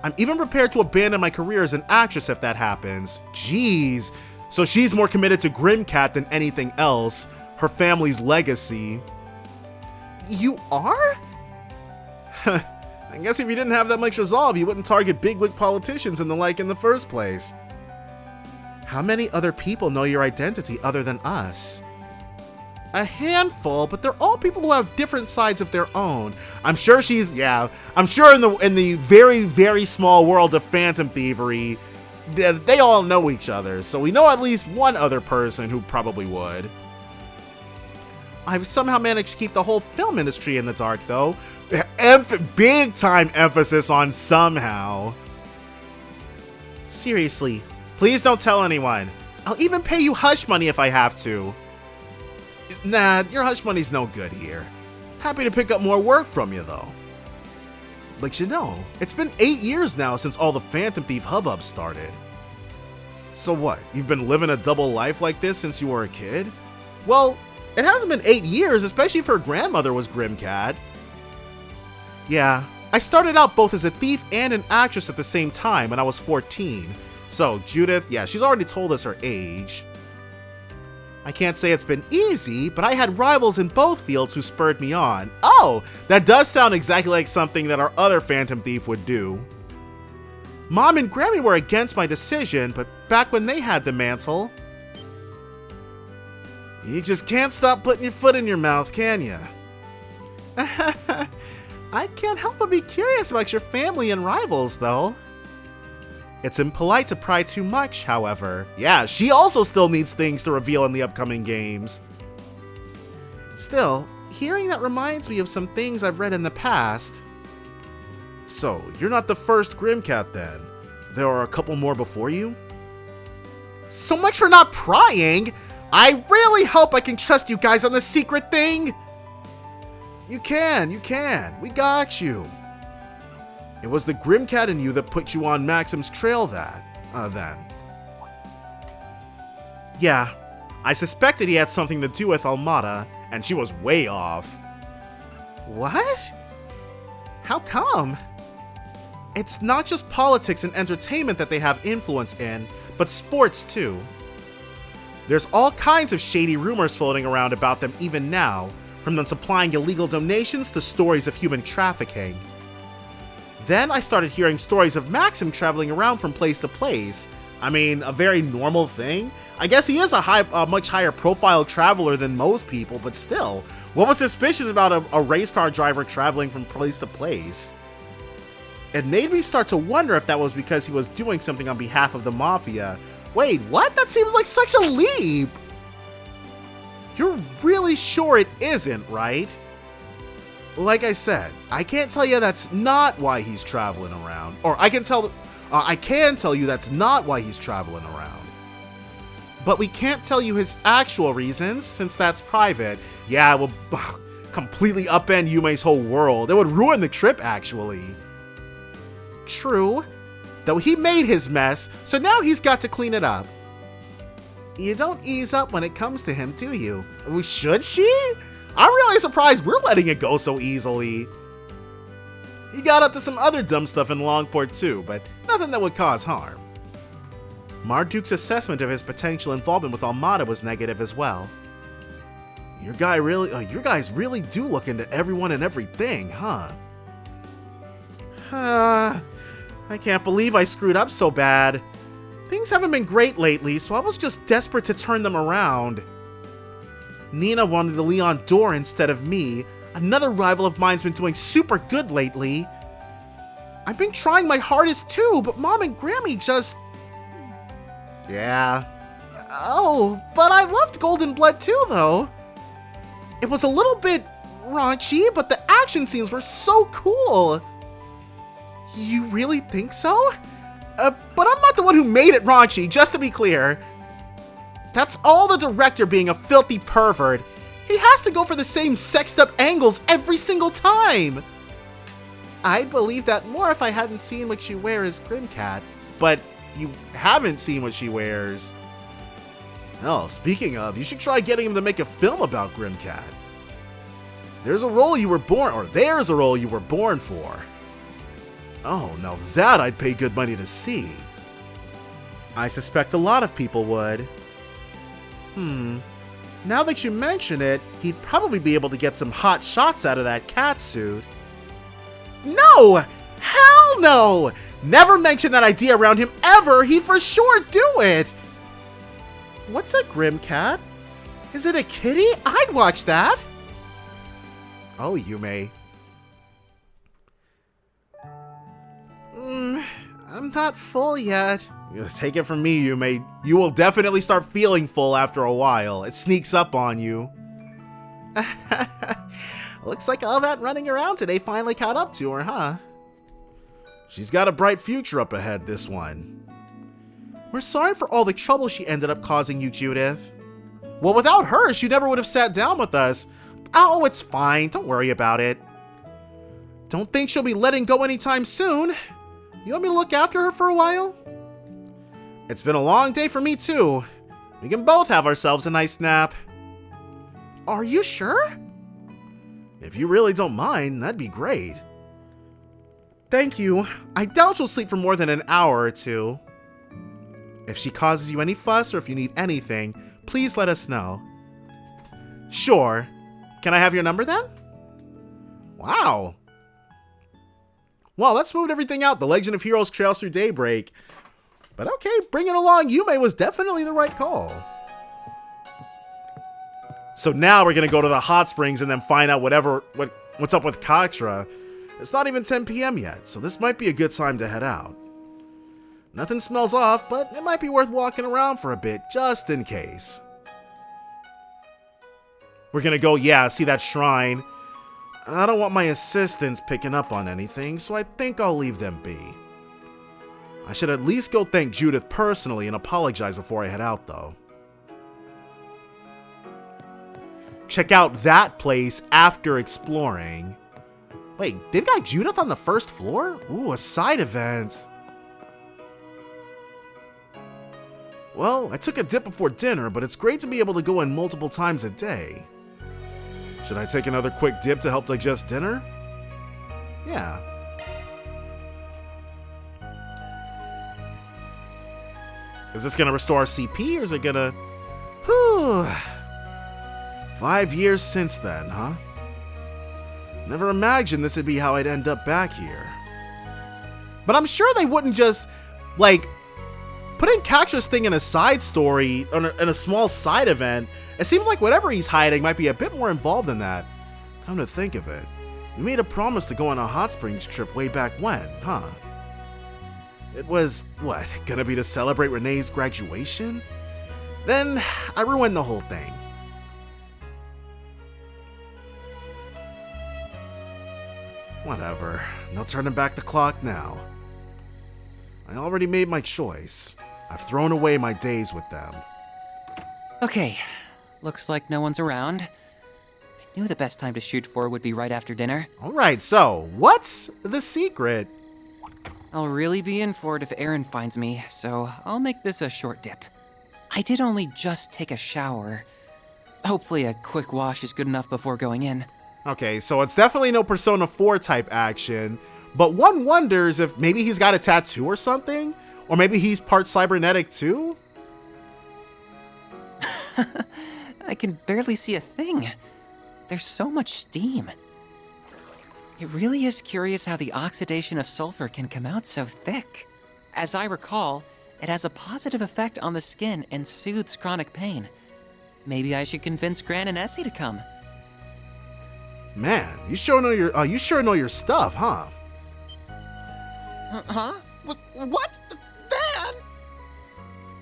I'm even prepared to abandon my career as an actress if that happens. Jeez. So she's more committed to Grimcat than anything else. Her family's legacy. You are? I guess if you didn't have that much resolve, you wouldn't target bigwig politicians and the like in the first place. How many other people know your identity other than us? A handful, but they're all people who have different sides of their own. I'm sure I'm sure in the very, very small world of phantom thievery, they all know each other, so we know at least one other person who probably would. I've somehow managed to keep the whole film industry in the dark, though. Big time emphasis on somehow. Seriously, please don't tell anyone. I'll even pay you hush money if I have to. Nah, your hush money's no good here. Happy to pick up more work from you, though. But you know, it's been 8 years now since all the Phantom Thief hubbub started. So what, you've been living a double life like this since you were a kid? Well, it hasn't been 8 years, especially if her grandmother was Grimcat. Yeah, I started out both as a thief and an actress at the same time when I was 14. So, Judith, yeah, she's already told us her age. I can't say it's been easy, but I had rivals in both fields who spurred me on. Oh, that does sound exactly like something that our other Phantom Thief would do. Mom and Grammy were against my decision, but back when they had the mantle... You just can't stop putting your foot in your mouth, can you? I can't help but be curious about your family and rivals, though. It's impolite to pry too much, however. Yeah, she also still needs things to reveal in the upcoming games. Still, hearing that reminds me of some things I've read in the past. So, you're not the first Grimcat then. There are a couple more before you? So much for not prying! I really hope I can trust you guys on the secret thing! You can. We got you. It was the Grimcat in you that put you on Maxim's trail then. Yeah, I suspected he had something to do with Almada, and she was way off. What? How come? It's not just politics and entertainment that they have influence in, but sports too. There's all kinds of shady rumors floating around about them even now, from them supplying illegal donations to stories of human trafficking. Then I started hearing stories of Maxim traveling around from place to place. I mean, a very normal thing. I guess he is a much higher profile traveler than most people, but still, what was suspicious about a race car driver traveling from place to place? It made me start to wonder if that was because he was doing something on behalf of the Mafia. Wait, what? That seems like such a leap! You're really sure it isn't, right? Like I said, I can't tell you that's not why he's traveling around. Or I can tell you that's not why he's traveling around. But we can't tell you his actual reasons, since that's private. Yeah, it will completely upend Yume's whole world. It would ruin the trip, actually. True. Though he made his mess, so now he's got to clean it up. You don't ease up when it comes to him, do you? Should she? I'm really surprised we're letting it go so easily. He got up to some other dumb stuff in Longport too, but nothing that would cause harm. Marduk's assessment of his potential involvement with Almada was negative as well. You guys really do look into everyone and everything, huh? I can't believe I screwed up so bad. Things haven't been great lately, so I was just desperate to turn them around. Nina wanted the Leon d'Or instead of me. Another rival of mine's been doing super good lately. I've been trying my hardest too, but Mom and Grammy just... Yeah. Oh, but I loved Golden Blood too, though. It was a little bit raunchy, but the action scenes were so cool. You really think so? But I'm not the one who made it raunchy, just to be clear. That's all the director being a filthy pervert. He has to go for the same sexed up angles every single time. I'd believe that more if I hadn't seen what she wears as Grimcat. But you haven't seen what she wears. Oh, speaking of, you should try getting him to make a film about Grimcat. There's a role you were born for. Oh, now that I'd pay good money to see. I suspect a lot of people would. Now that you mention it, he'd probably be able to get some hot shots out of that cat suit. No! Hell no! Never mention that idea around him ever! He'd for sure do it! What's a grim cat? Is it a kitty? I'd watch that! Oh, Yume. I'm not full yet. Take it from me, Yume. You will definitely start feeling full after a while. It sneaks up on you. Looks like all that running around today finally caught up to her, huh? She's got a bright future up ahead, this one. We're sorry for all the trouble she ended up causing you, Judith. Well, without her, she never would have sat down with us. Oh, it's fine. Don't worry about it. Don't think she'll be letting go anytime soon. You want me to look after her for a while? It's been a long day for me, too. We can both have ourselves a nice nap. Are you sure? If you really don't mind, that'd be great. Thank you. I doubt you'll sleep for more than an hour or two. If she causes you any fuss or if you need anything, please let us know. Sure. Can I have your number then? Wow. Well, that smoothed everything out. The Legend of Heroes trails through Daybreak. But okay, bringing along Yume was definitely the right call. So now we're going to go to the hot springs and then find out what's up with Katra. It's not even 10 p.m. yet, so this might be a good time to head out. Nothing smells off, but it might be worth walking around for a bit, just in case. We're gonna go, see that shrine. I don't want my assistants picking up on anything, so I think I'll leave them be. I should at least go thank Judith personally and apologize before I head out, though. Check out that place after exploring. Wait, they've got Judith on the first floor? Ooh, a side event. Well, I took a dip before dinner, but it's great to be able to go in multiple times a day. Should I take another quick dip to help digest dinner? Yeah. Is this gonna restore our CP, or is it gonna... Whew. 5 years since then, huh? Never imagined this would be how I'd end up back here. But I'm sure they wouldn't just, like, putting Katra's thing in a side story, in a small side event. It seems like whatever he's hiding might be a bit more involved than that. Come to think of it, we made a promise to go on a hot springs trip way back when, huh? It was, what, gonna be to celebrate Renee's graduation? Then I ruined the whole thing. Whatever, no turning back the clock now. I already made my choice. I've thrown away my days with them. Okay, looks like no one's around. I knew the best time to shoot for would be right after dinner. Alright, so, what's the secret? I'll really be in for it if Aaron finds me, so I'll make this a short dip. I did only just take a shower. Hopefully a quick wash is good enough before going in. Okay, so it's definitely no Persona 4 type action, but one wonders if maybe he's got a tattoo or something? Or maybe he's part cybernetic too? I can barely see a thing. There's so much steam. It really is curious how the oxidation of sulfur can come out so thick. As I recall, it has a positive effect on the skin and soothes chronic pain. Maybe I should convince Gran and Essie to come. Man, you sure know your stuff, huh? Huh? What? Van?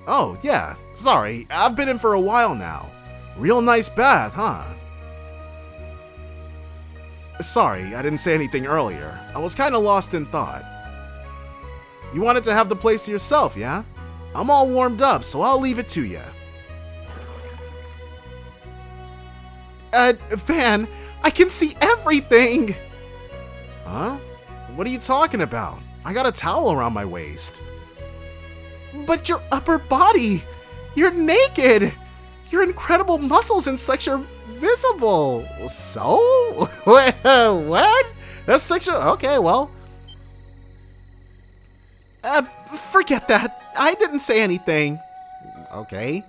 Oh, yeah. Sorry, I've been in for a while now. Real nice bath, huh? Sorry, I didn't say anything earlier. I was kinda lost in thought. You wanted to have the place to yourself, yeah? I'm all warmed up, so I'll leave it to you. Van, I can see everything! Huh? What are you talking about? I got a towel around my waist. But your upper body! You're naked! Your incredible muscles and sex are visible! So? What? That's sexual? Okay, well. Forget that. I didn't say anything. Okay.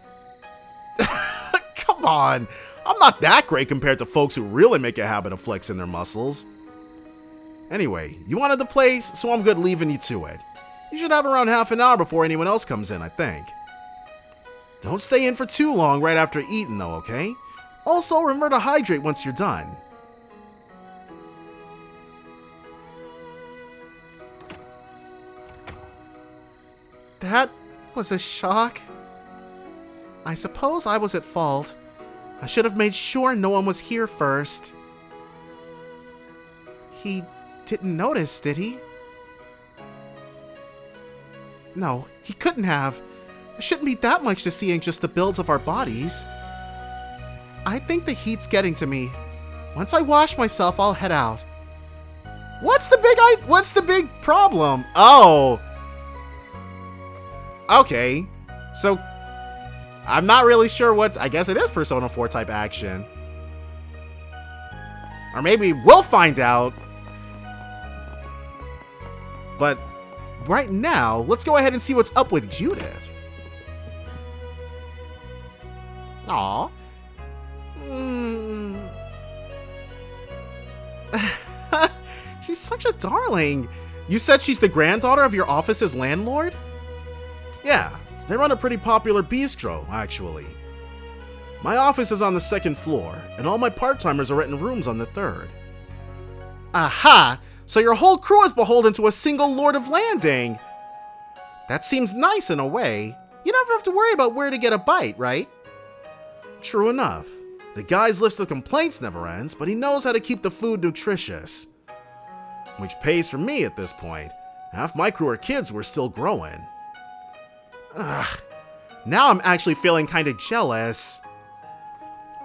Come on. I'm not that great compared to folks who really make a habit of flexing their muscles. Anyway, you wanted the place, so I'm good leaving you to it. You should have around half an hour before anyone else comes in, I think. Don't stay in for too long right after eating though, okay? Also, remember to hydrate once you're done. That was a shock. I suppose I was at fault. I should have made sure no one was here first. He didn't notice, did he? No, he couldn't have. There shouldn't be that much to seeing just the builds of our bodies. I think the heat's getting to me. Once I wash myself, I'll head out. What's the big problem? Oh. Okay. So, I'm not really sure what... I guess it is Persona 4 type action. Or maybe we'll find out. But right now, let's go ahead and see what's up with Judith. Aww. She's such a darling. You said she's the granddaughter of your office's landlord? Yeah, they run a pretty popular bistro, actually. My office is on the 2nd floor, and all my part-timers are renting rooms on the 3rd. Aha! So your whole crew is beholden to a single Lord of Landing! That seems nice in a way. You never have to worry about where to get a bite, right? True enough. The guy's list of complaints never ends, but he knows how to keep the food nutritious. Which pays for me at this point. Half my crew are kids who are still growing. Ugh. Now I'm actually feeling kind of jealous.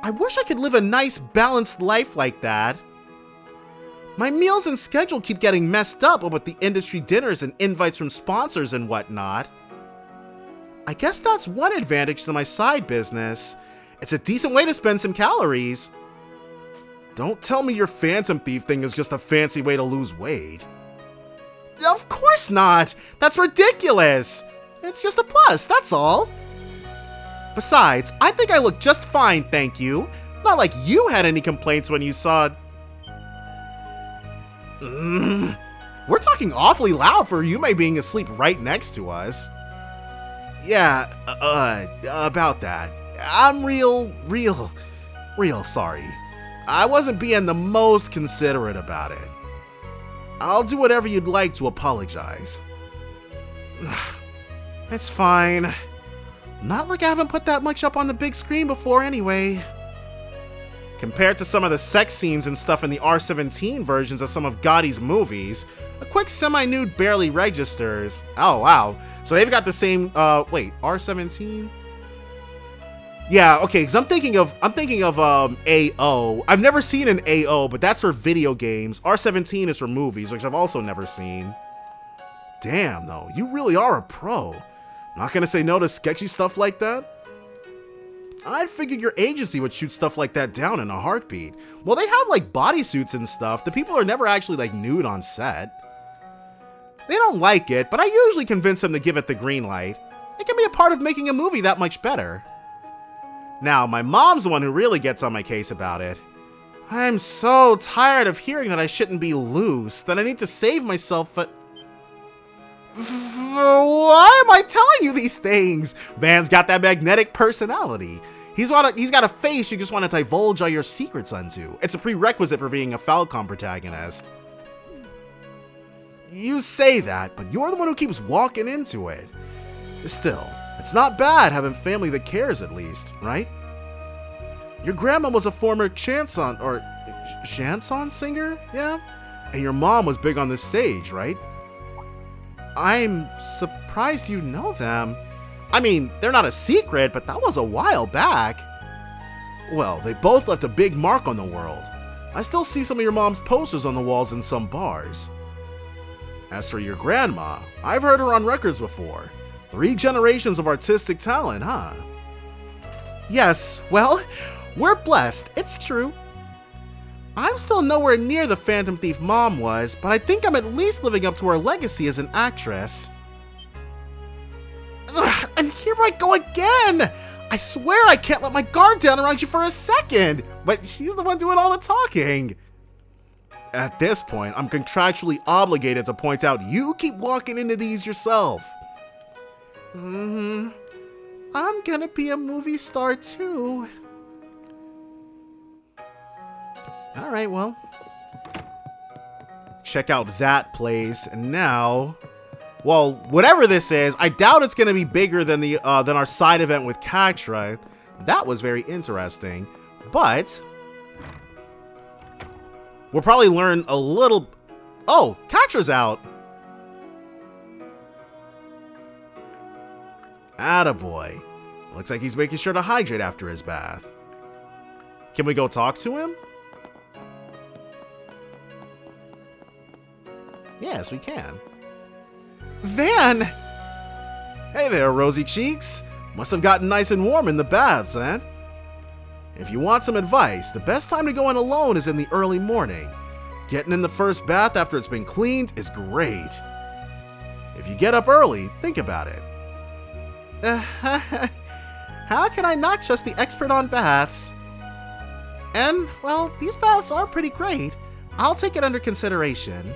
I wish I could live a nice, balanced life like that. My meals and schedule keep getting messed up with the industry dinners and invites from sponsors and whatnot. I guess that's one advantage to my side business. It's a decent way to spend some calories. Don't tell me your Phantom Thief thing is just a fancy way to lose weight. Of course not! That's ridiculous! It's just a plus, that's all. Besides, I think I look just fine, thank you. Not like you had any complaints when you saw... We're talking awfully loud for Yume being asleep right next to us. Yeah, about that. I'm real sorry. I wasn't being the most considerate about it. I'll do whatever you'd like to apologize. It's fine. Not like I haven't put that much up on the big screen before anyway. Compared to some of the sex scenes and stuff in the R17 versions of some of Gotti's movies, a quick semi-nude barely registers. Oh wow. So they've got the same wait, R17? Yeah, okay, because I'm thinking of AO. I've never seen an AO, but that's for video games. R17 is for movies, which I've also never seen. Damn, though, you really are a pro. Not gonna say no to sketchy stuff like that? I figured your agency would shoot stuff like that down in a heartbeat. Well, they have like bodysuits and stuff. The people are never actually like nude on set. They don't like it, but I usually convince them to give it the green light. It can be a part of making a movie that much better. Now, my mom's the one who really gets on my case about it. I'm so tired of hearing that I shouldn't be loose, that I need to save myself for... Why am I telling you these things? Man's got that magnetic personality. He's got a face you just want to divulge all your secrets unto. It's a prerequisite for being a Falcom protagonist. You say that, but you're the one who keeps walking into it. Still, it's not bad having family that cares at least, right? Your grandma was a former chanson singer, yeah? And your mom was big on the stage, right? I'm surprised you know them. I mean, they're not a secret, but that was a while back. Well, they both left a big mark on the world. I still see some of your mom's posters on the walls in some bars. As for your grandma, I've heard her on records before. 3 generations of artistic talent, huh? Yes, well, we're blessed, it's true. I'm still nowhere near the Phantom Thief mom was, but I think I'm at least living up to her legacy as an actress. Ugh, and here I go again! I swear I can't let my guard down around you for a second, but she's the one doing all the talking. At this point, I'm contractually obligated to point out you keep walking into these yourself. I'm gonna be a movie star too. Alright, well. Check out that place, and now... Well, whatever this is, I doubt it's gonna be bigger than the than our side event with Katra. That was very interesting. But... we'll probably learn a little... Oh, Katra's out! Attaboy. Looks like he's making sure to hydrate after his bath. Can we go talk to him? Yes, we can. Van! Hey there, rosy cheeks. Must have gotten nice and warm in the baths, eh? If you want some advice, the best time to go in alone is in the early morning. Getting in the first bath after it's been cleaned is great. If you get up early, think about it. How can I not trust the expert on baths? And, well, these baths are pretty great. I'll take it under consideration.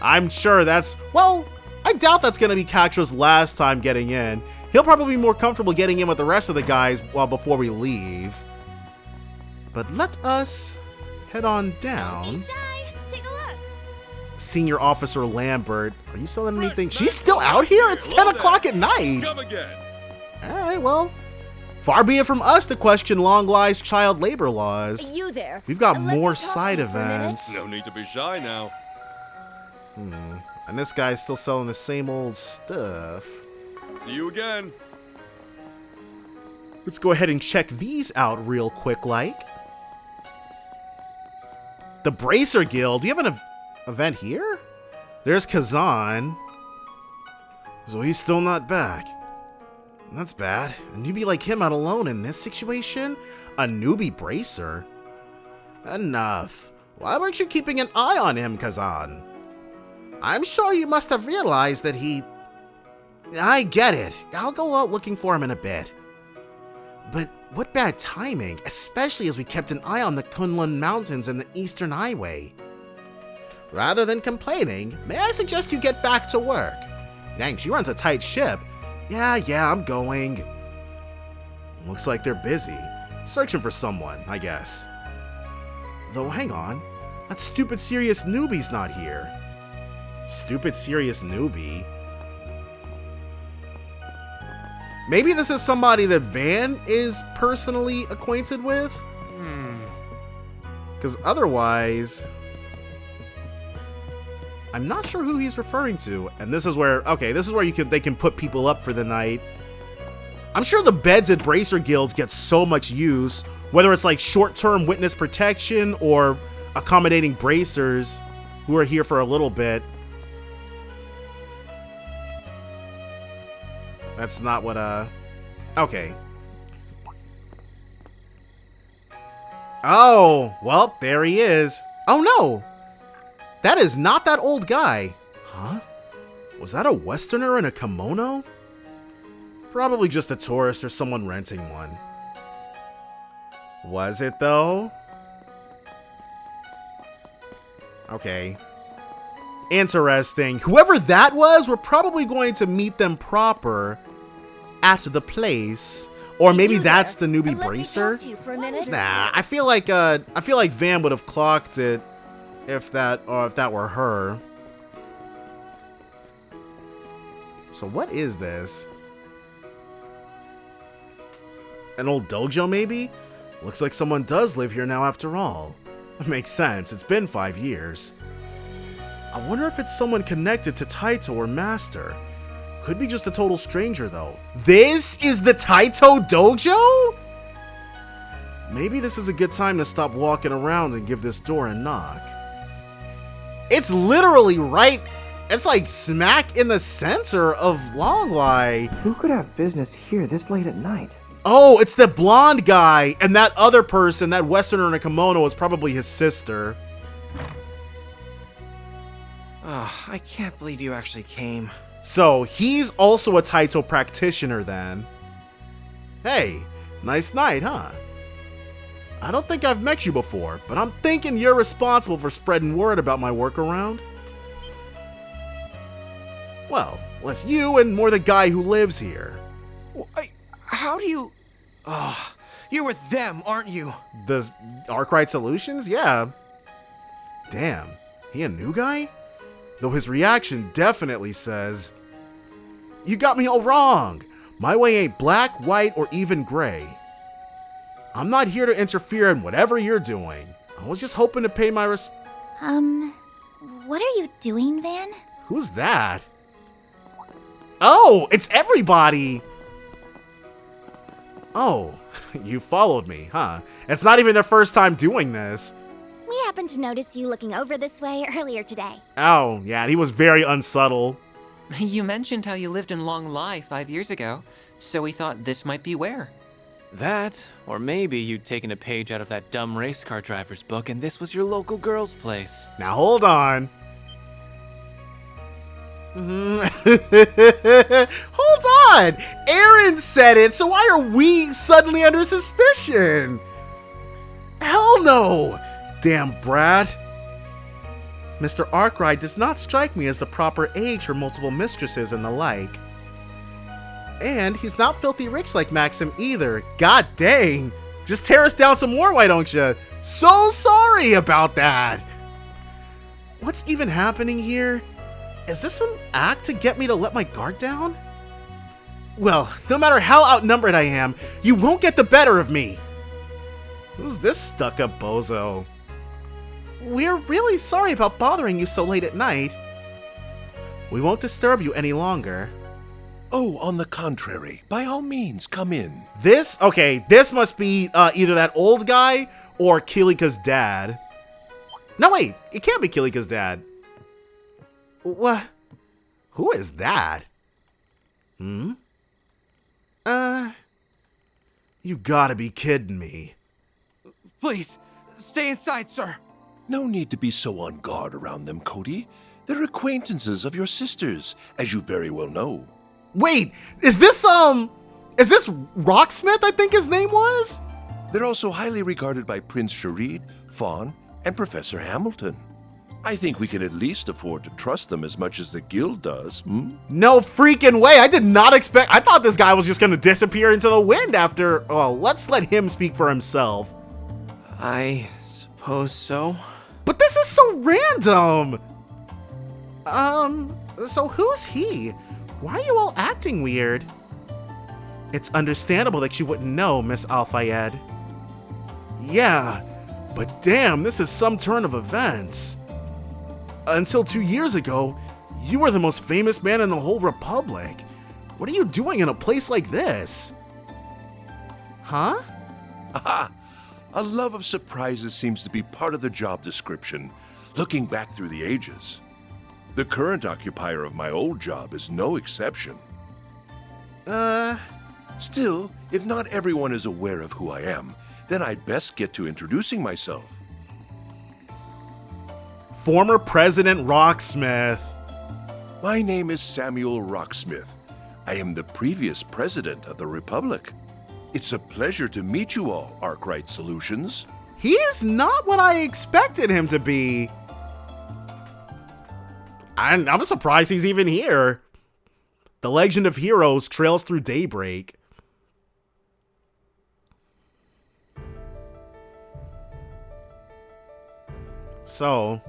I'm sure that's... Well, I doubt that's going to be Katra's last time getting in. He'll probably be more comfortable getting in with the rest of the guys before we leave. But let us head on down. Don't be shy. Take a look. Senior Officer Lambert. Are you selling anything? She's still out here? It's 10 o'clock at night. Come again. Alright, well. Far be it from us to question Longlai's child labor laws. You there. We've got Let me more talk to side you for a minute. events. No need to be shy now. And this guy's still selling the same old stuff. See you again. Let's go ahead and check these out real quick, like. The Bracer Guild. Do you have an event here? There's Kazan. So he's still not back. That's bad. A newbie like him out alone in this situation? A newbie bracer? Enough. Why weren't you keeping an eye on him, Kazan? I'm sure you must have realized that he... I get it. I'll go out looking for him in a bit. But what bad timing, especially as we kept an eye on the Kunlun Mountains and the Eastern Highway. Rather than complaining, may I suggest you get back to work? Dang, she runs a tight ship. Yeah, I'm going. Looks like they're busy. Searching for someone, I guess. Though, hang on. That stupid serious newbie's not here. Stupid serious newbie? Maybe this is somebody that Van is personally acquainted with? Because otherwise... I'm not sure who he's referring to. And this is where, okay, this is where they can put people up for the night. I'm sure the beds at Bracer Guilds get so much use, whether it's like short-term witness protection or accommodating bracers who are here for a little bit. That's not what, okay. Oh, well, there he is. Oh, no. That is not that old guy. Huh? Was that a Westerner in a kimono? Probably just a tourist or someone renting one. Was it, though? Okay. Interesting. Whoever that was, we're probably going to meet them proper at the place. Or maybe that's the newbie bracer. Nah, I feel like Van would have clocked it if that were her. So what is this? An old dojo, maybe? Looks like someone does live here now after all. It makes sense, it's been 5 years. I wonder if it's someone connected to Taito or Master. Could be just a total stranger, though. This is the Taito Dojo? Maybe this is a good time to stop walking around and give this door a knock. It's literally right... It's like smack in the center of Longlai. Who could have business here this late at night? Oh, it's the blonde guy, and that other person, that Westerner in a kimono, is probably his sister. Oh, I can't believe you actually came. So, he's also a Taito practitioner then. Hey, nice night, huh? I don't think I've met you before, but I'm thinking you're responsible for spreading word about my work around. Well, less you and more the guy who lives here. Well, How do you... Oh, you're with them, aren't you? The Arkwright Solutions? Yeah. Damn, he a new guy? Though his reaction definitely says, "You got me all wrong. My way ain't black, white, or even gray. I'm not here to interfere in whatever you're doing. I was just hoping to pay my What are you doing, Van? Who's that? Oh, it's everybody! Oh, you followed me, huh? It's not even their first time doing this. We happened to notice you looking over this way earlier today. Oh, yeah, he was very unsubtle. You mentioned how you lived in Longlai 5 years ago, so we thought this might be where. That, or maybe you'd taken a page out of that dumb race car driver's book and this was your local girl's place. Now hold on. Hold on! Aaron said it, so why are we suddenly under suspicion? Hell no! Damn brat. Mr. Arkwright does not strike me as the proper age for multiple mistresses and the like. And he's not filthy rich like Maxim either. God dang! Just tear us down some more, why don't you? So sorry about that! What's even happening here? Is this an act to get me to let my guard down? Well, no matter how outnumbered I am, you won't get the better of me! Who's this stuck-up bozo? We're really sorry about bothering you so late at night. We won't disturb you any longer. Oh, on the contrary, by all means, come in. This must be either that old guy or Kilika's dad. No, wait, it can't be Kilika's dad. What? Who is that? You gotta be kidding me. Please, stay inside, sir. No need to be so on guard around them, Cody. They're acquaintances of your sisters, as you very well know. Wait, is this Rocksmith, I think his name was? They're also highly regarded by Prince Sharid, Fawn, and Professor Hamilton. I think we can at least afford to trust them as much as the guild does, No freaking way! I did not expect... I thought this guy was just gonna disappear into the wind after... Well, let's let him speak for himself. I suppose so. But this is so random! So who's he? Why are you all acting weird? It's understandable that you wouldn't know, Miss Al-Fayed. Yeah, but damn, this is some turn of events. Until 2 years ago, you were the most famous man in the whole Republic. What are you doing in a place like this? Huh? Aha! A love of surprises seems to be part of the job description, looking back through the ages. The current occupier of my old job is no exception. Still, if not everyone is aware of who I am, then I'd best get to introducing myself. Former President Rocksmith. My name is Samuel Rocksmith. I am the previous president of the Republic. It's a pleasure to meet you all, Arkwright Solutions. He is not what I expected him to be. I'm surprised he's even here. The legend of heroes trails through Daybreak. So,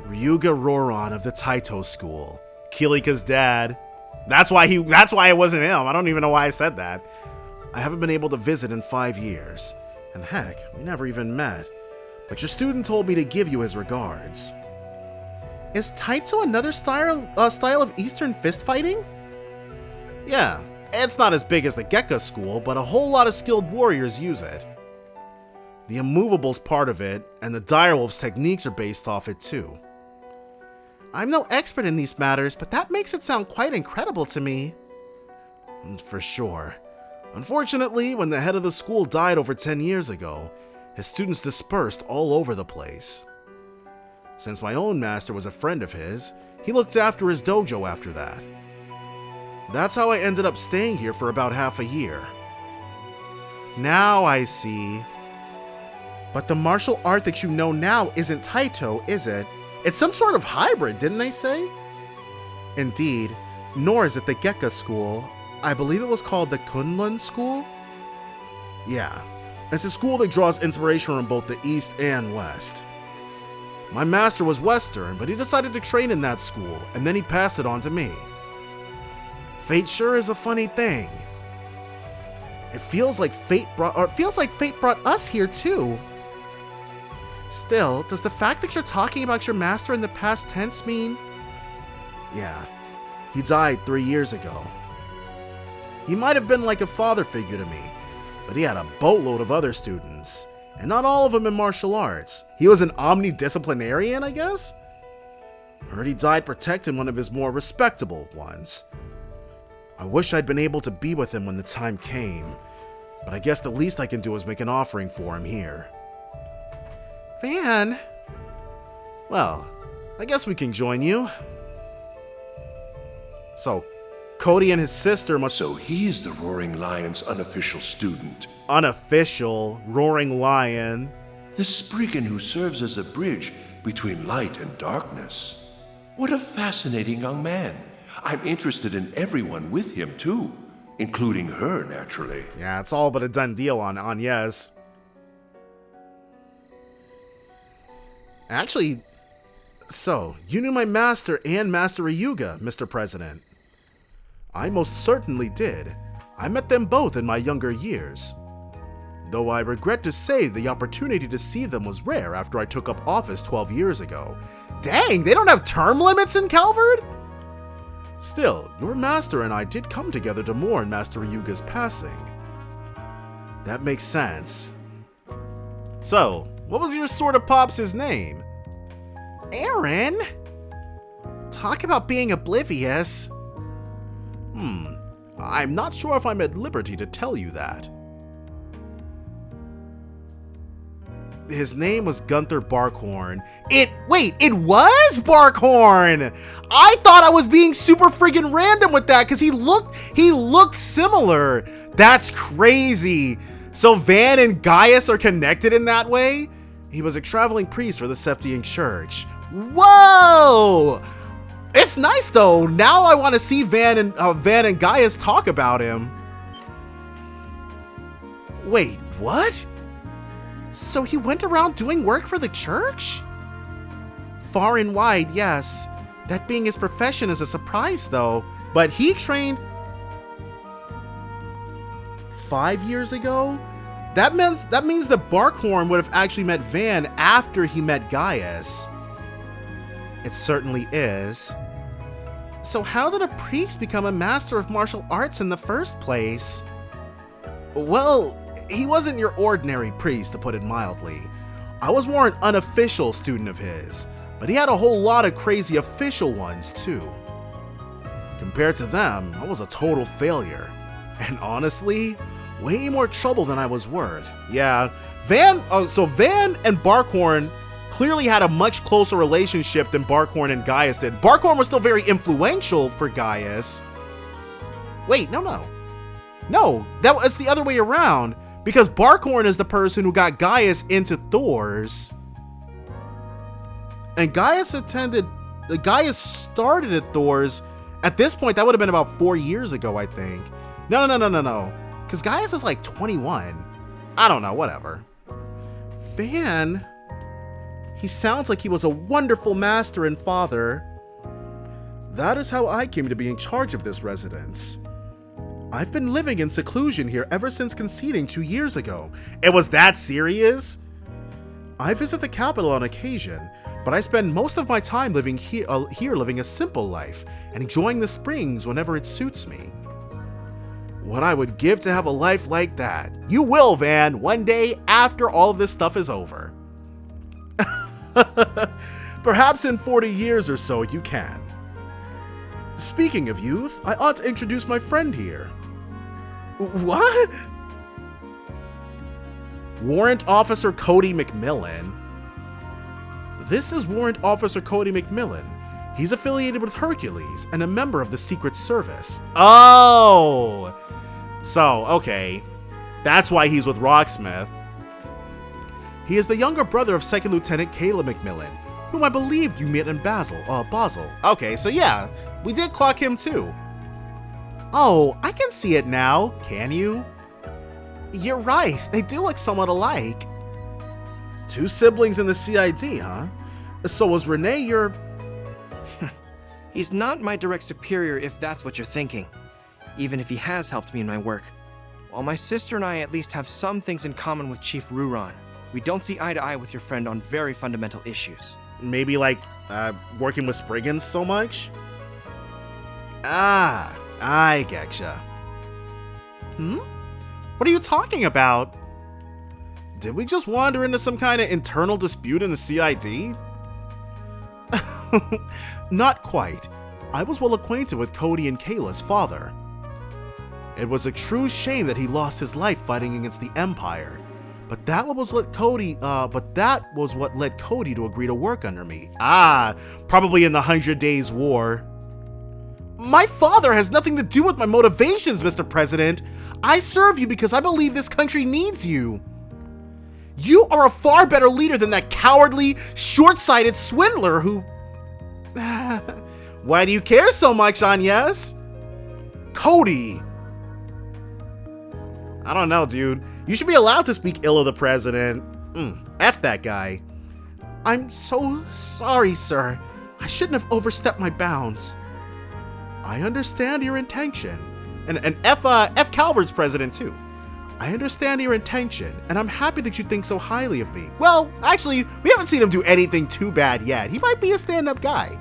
Ryuga Roron of the Taito School, Kilika's dad. That's why it wasn't him. I don't even know why I said that. I haven't been able to visit in 5 years. And heck, we never even met. But your student told me to give you his regards. Is Taito another style of Eastern fist fighting? Yeah, it's not as big as the Gekka school, but a whole lot of skilled warriors use it. The immovable's part of it, and the direwolf's techniques are based off it too. I'm no expert in these matters, but that makes it sound quite incredible to me. For sure. Unfortunately, when the head of the school died over 10 years ago, his students dispersed all over the place. Since my own master was a friend of his, he looked after his dojo after that. That's how I ended up staying here for about half a year. Now I see. But the martial art that you know now isn't Taito, is it? It's some sort of hybrid, didn't they say? Indeed, nor is it the Gekka school. I believe it was called the Kunlun School? Yeah, it's a school that draws inspiration from both the East and West. My master was Western, but he decided to train in that school, and then he passed it on to me. Fate sure is a funny thing. It feels like fate brought us here too. Still, does the fact that you're talking about your master in the past tense mean? Yeah, he died 3 years ago. He might have been like a father figure to me, but he had a boatload of other students, and not all of them in martial arts. He was an omnidisciplinarian, I guess? Heard he died protecting one of his more respectable ones. I wish I'd been able to be with him when the time came, but I guess the least I can do is make an offering for him here. Van? Well, I guess we can join you. So, Cody and his sister must... So he is the Roaring Lion's unofficial student. Unofficial Roaring Lion. The Spriggan who serves as a bridge between light and darkness. What a fascinating young man. I'm interested in everyone with him, too. Including her, naturally. Yeah, it's all but a done deal on yes. Actually, so, you knew my master and Master Ryuga, Mr. President. I most certainly did. I met them both in my younger years. Though I regret to say the opportunity to see them was rare after I took up office 12 years ago. Dang, they don't have term limits in Calvard? Still, your master and I did come together to mourn Master Ryuga's passing. That makes sense. So, what was your sort of pops' name? Aaron? Talk about being oblivious. I'm not sure if I'm at liberty to tell you that. His name was Gunther Barkhorn. Wait, it was Barkhorn! I thought I was being super friggin' random with that because he looked similar. That's crazy. So Van and Gaius are connected in that way? He was a traveling priest for the Septian Church. Whoa! It's nice though. Now I want to see Van and Gaius talk about him. Wait, what? So he went around doing work for the church? Far and wide, yes. That being his profession is a surprise though. But he trained 5 years ago? That means that Barkhorn would have actually met Van after he met Gaius. It certainly is. So how did a priest become a master of martial arts in the first place? Well, he wasn't your ordinary priest, to put it mildly. I was more an unofficial student of his, but he had a whole lot of crazy official ones too. Compared to them, I was a total failure. And honestly, way more trouble than I was worth. Yeah, Van and Barkhorn clearly had a much closer relationship than Barkhorn and Gaius did. Barkhorn was still very influential for Gaius. Wait, no, it's the other way around, because Barkhorn is the person who got Gaius into Thor's. And Gaius started at Thor's. At this point, that would have been about 4 years ago, I think. No. Because Gaius is like 21. I don't know, whatever. Van, he sounds like he was a wonderful master and father. That is how I came to be in charge of this residence. I've been living in seclusion here ever since conceding 2 years ago. It was that serious? I visit the capital on occasion, but I spend most of my time living here living a simple life and enjoying the springs whenever it suits me. What I would give to have a life like that. You will, Van, one day after all of this stuff is over. Perhaps in 40 years or so you can. Speaking of youth, I ought to introduce my friend here. What? Warrant Officer Cody McMillan. This is Warrant Officer Cody McMillan. He's affiliated with Hercules and a member of the Secret Service. Oh! So, okay. That's why he's with Rocksmith. He is the younger brother of Second Lieutenant Caleb McMillan, whom I believe you met in Basel. Okay, so yeah, we did clock him too. Oh, I can see it now, can you? You're right, they do look somewhat alike. Two siblings in the CID, huh? So was Renee your... He's not my direct superior if that's what you're thinking, even if he has helped me in my work. While my sister and I at least have some things in common with Chief Ruron, we don't see eye to eye with your friend on very fundamental issues. Maybe like, working with Spriggans so much? Ah, I getcha. What are you talking about? Did we just wander into some kind of internal dispute in the CID? Not quite. I was well acquainted with Cody and Kayla's father. It was a true shame that he lost his life fighting against the Empire, but that was what led Cody to agree to work under me. Ah, probably in the 100 Days War. My father has nothing to do with my motivations, Mr. President. I serve you because I believe this country needs you. You are a far better leader than that cowardly, short-sighted swindler who... Why do you care so much, Agnes? Cody! I don't know, dude. You should be allowed to speak ill of the president. F that guy. I'm so sorry, sir. I shouldn't have overstepped my bounds. I understand your intention. And F Calvert's president, too. I understand your intention, and I'm happy that you think so highly of me. Well, actually, we haven't seen him do anything too bad yet. He might be a stand-up guy.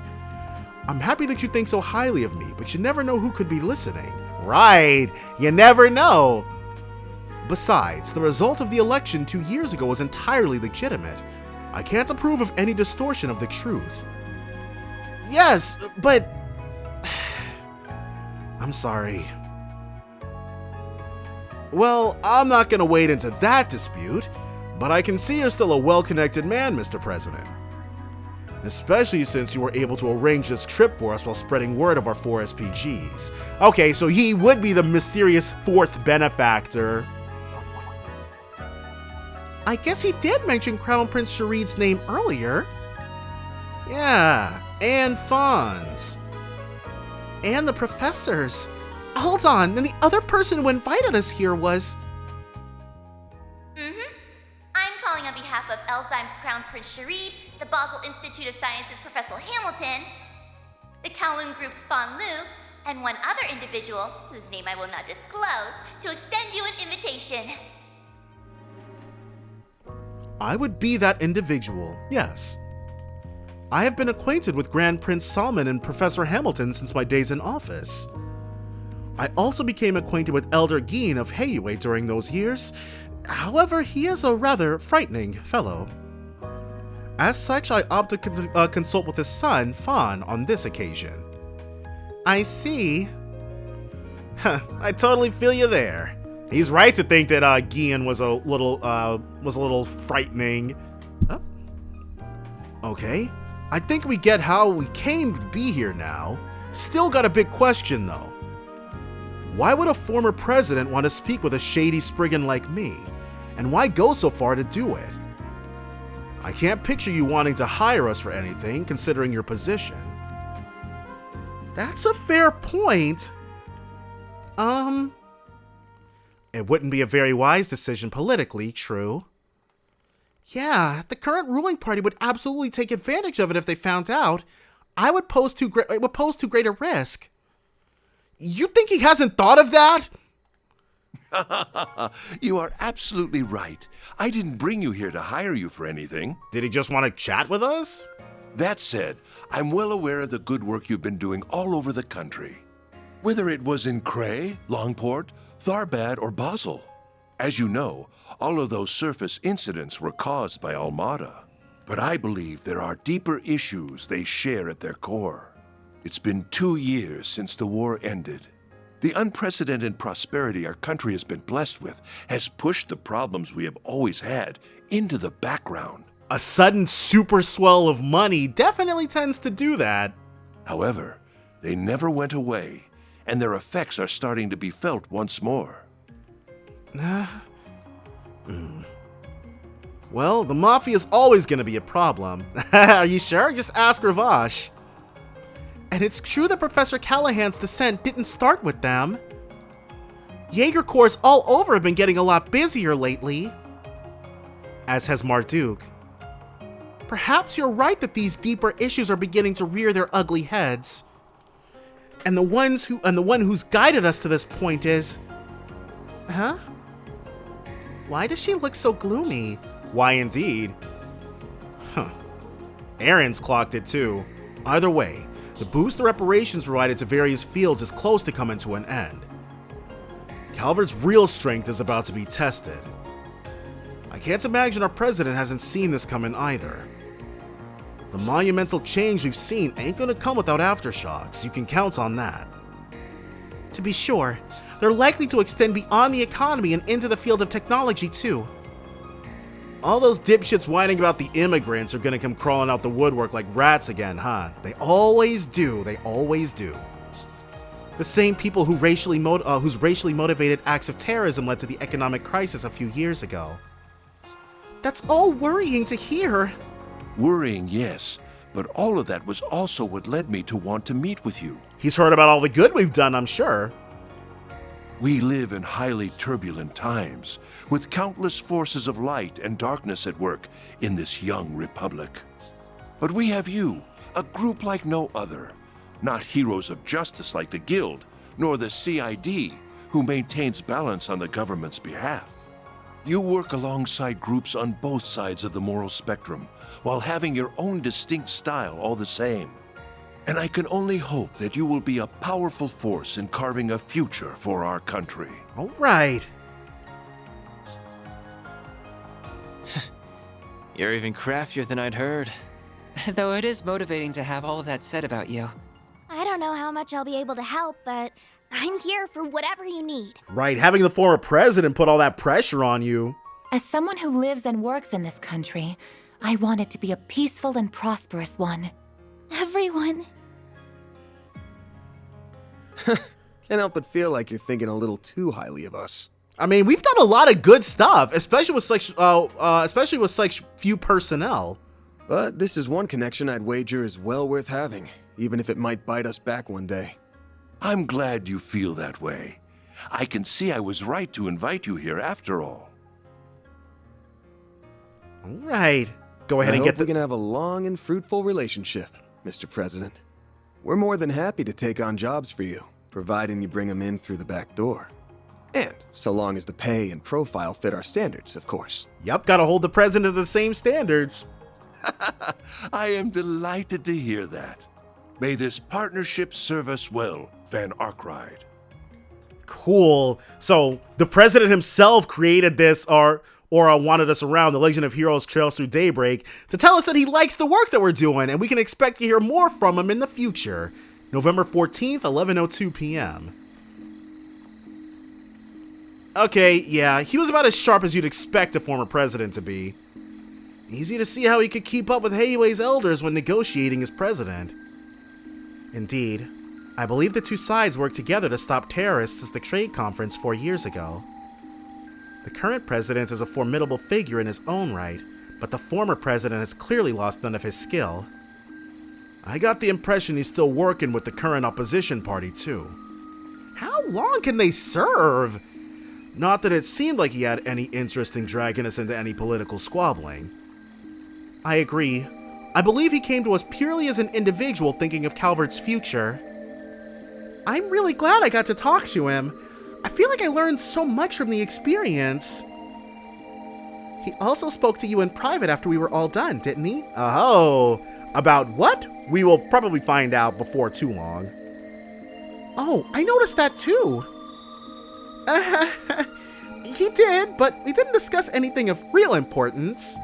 I'm happy that you think so highly of me, but you never know who could be listening. Right, you never know. Besides, the result of the election 2 years ago was entirely legitimate. I can't approve of any distortion of the truth. Yes, but... I'm sorry. Well, I'm not gonna wade into that dispute, but I can see you're still a well-connected man, Mr. President. Especially since you were able to arrange this trip for us while spreading word of our 4 SPGs. Okay, so he would be the mysterious 4th benefactor. I guess he did mention Crown Prince Shareed's name earlier. Yeah, and Fonz. And the professors. Hold on, then the other person who invited us here was... I'm calling on behalf of Elzheim's Crown Prince Shareed, the Basel Institute of Sciences Professor Hamilton, the Kowloon Group's Fan Lu, and one other individual, whose name I will not disclose, to extend you an invitation. I would be that individual, yes. I have been acquainted with Grand Prince Salman and Professor Hamilton since my days in office. I also became acquainted with Elder Geen of Heiyue during those years. However, he is a rather frightening fellow. As such, I opted to consult with his son, Fan, on this occasion. I see. I totally feel you there. He's right to think that Geen was a little frightening. Okay, I think we get how we came to be here now. Still got a big question though. Why would a former president want to speak with a shady Spriggan like me? And why go so far to do it? I can't picture you wanting to hire us for anything, considering your position. That's a fair point. It wouldn't be a very wise decision politically, true. Yeah, the current ruling party would absolutely take advantage of it if they found out. It would pose too great a risk. You think he hasn't thought of that? You are absolutely right. I didn't bring you here to hire you for anything. Did he just want to chat with us? That said, I'm well aware of the good work you've been doing all over the country. Whether it was in Cray, Longport, Tharbad, or Basel. As you know, all of those surface incidents were caused by Almada. But I believe there are deeper issues they share at their core. It's been 2 years since the war ended. The unprecedented prosperity our country has been blessed with has pushed the problems we have always had into the background. A sudden super swell of money definitely tends to do that. However, they never went away, and their effects are starting to be felt once more. Well, the Mafia is always going to be a problem. Are you sure? Just ask Ravash. And it's true that Professor Callahan's descent didn't start with them. Jaeger Corps all over have been getting a lot busier lately. As has Marduk. Perhaps you're right that these deeper issues are beginning to rear their ugly heads. And the one who's guided us to this point is... Huh? Why does she look so gloomy? Why indeed? Huh. Aaron's clocked it too. Either way, the boost the reparations provided to various fields is close to coming to an end. Calvert's real strength is about to be tested. I can't imagine our president hasn't seen this coming either. The monumental change we've seen ain't gonna come without aftershocks, you can count on that. To be sure, they're likely to extend beyond the economy and into the field of technology too. All those dipshits whining about the immigrants are gonna come crawling out the woodwork like rats again, huh? They always do, they always do. The same people whose racially motivated acts of terrorism led to the economic crisis a few years ago. That's all worrying to hear. Worrying, yes, but all of that was also what led me to want to meet with you. He's heard about all the good we've done, I'm sure. We live in highly turbulent times, with countless forces of light and darkness at work in this young republic. But we have you, a group like no other, not heroes of justice like the Guild, nor the CID, who maintains balance on the government's behalf. You work alongside groups on both sides of the moral spectrum, while having your own distinct style all the same. And I can only hope that you will be a powerful force in carving a future for our country. All right. You're even craftier than I'd heard. Though it is motivating to have all of that said about you. I don't know how much I'll be able to help, but I'm here for whatever you need. Right, having the former president put all that pressure on you. As someone who lives and works in this country, I want it to be a peaceful and prosperous one. Everyone. Can't help but feel like you're thinking a little too highly of us. I mean, we've done a lot of good stuff, especially with such few personnel. But this is one connection I'd wager is well worth having, even if it might bite us back one day. I'm glad you feel that way. I can see I was right to invite you here after all. All right. Go ahead and get we can have a long and fruitful relationship, Mr. President. We're more than happy to take on jobs for you, providing you bring them in through the back door. And so long as the pay and profile fit our standards, of course. Yep, gotta hold the president to the same standards. I am delighted to hear that. May this partnership serve us well, Van Arkride. Cool. So the president himself created this, or wanted us around the Legend of Heroes Trails Through Daybreak to tell us that he likes the work that we're doing, and we can expect to hear more from him in the future. November 14th, 11:02 p.m. Okay, yeah, he was about as sharp as you'd expect a former president to be. Easy to see how he could keep up with Heiwei's elders when negotiating as president. Indeed, I believe the two sides worked together to stop terrorists at the trade conference 4 years ago. The current president is a formidable figure in his own right, but the former president has clearly lost none of his skill. I got the impression he's still working with the current opposition party too. How long can they serve? Not that it seemed like he had any interest in dragging us into any political squabbling. I agree. I believe he came to us purely as an individual thinking of Calvert's future. I'm really glad I got to talk to him. I feel like I learned so much from the experience. He also spoke to you in private after we were all done, didn't he? Oh, about what? We will probably find out before too long. Oh, I noticed that too. He did, but we didn't discuss anything of real importance.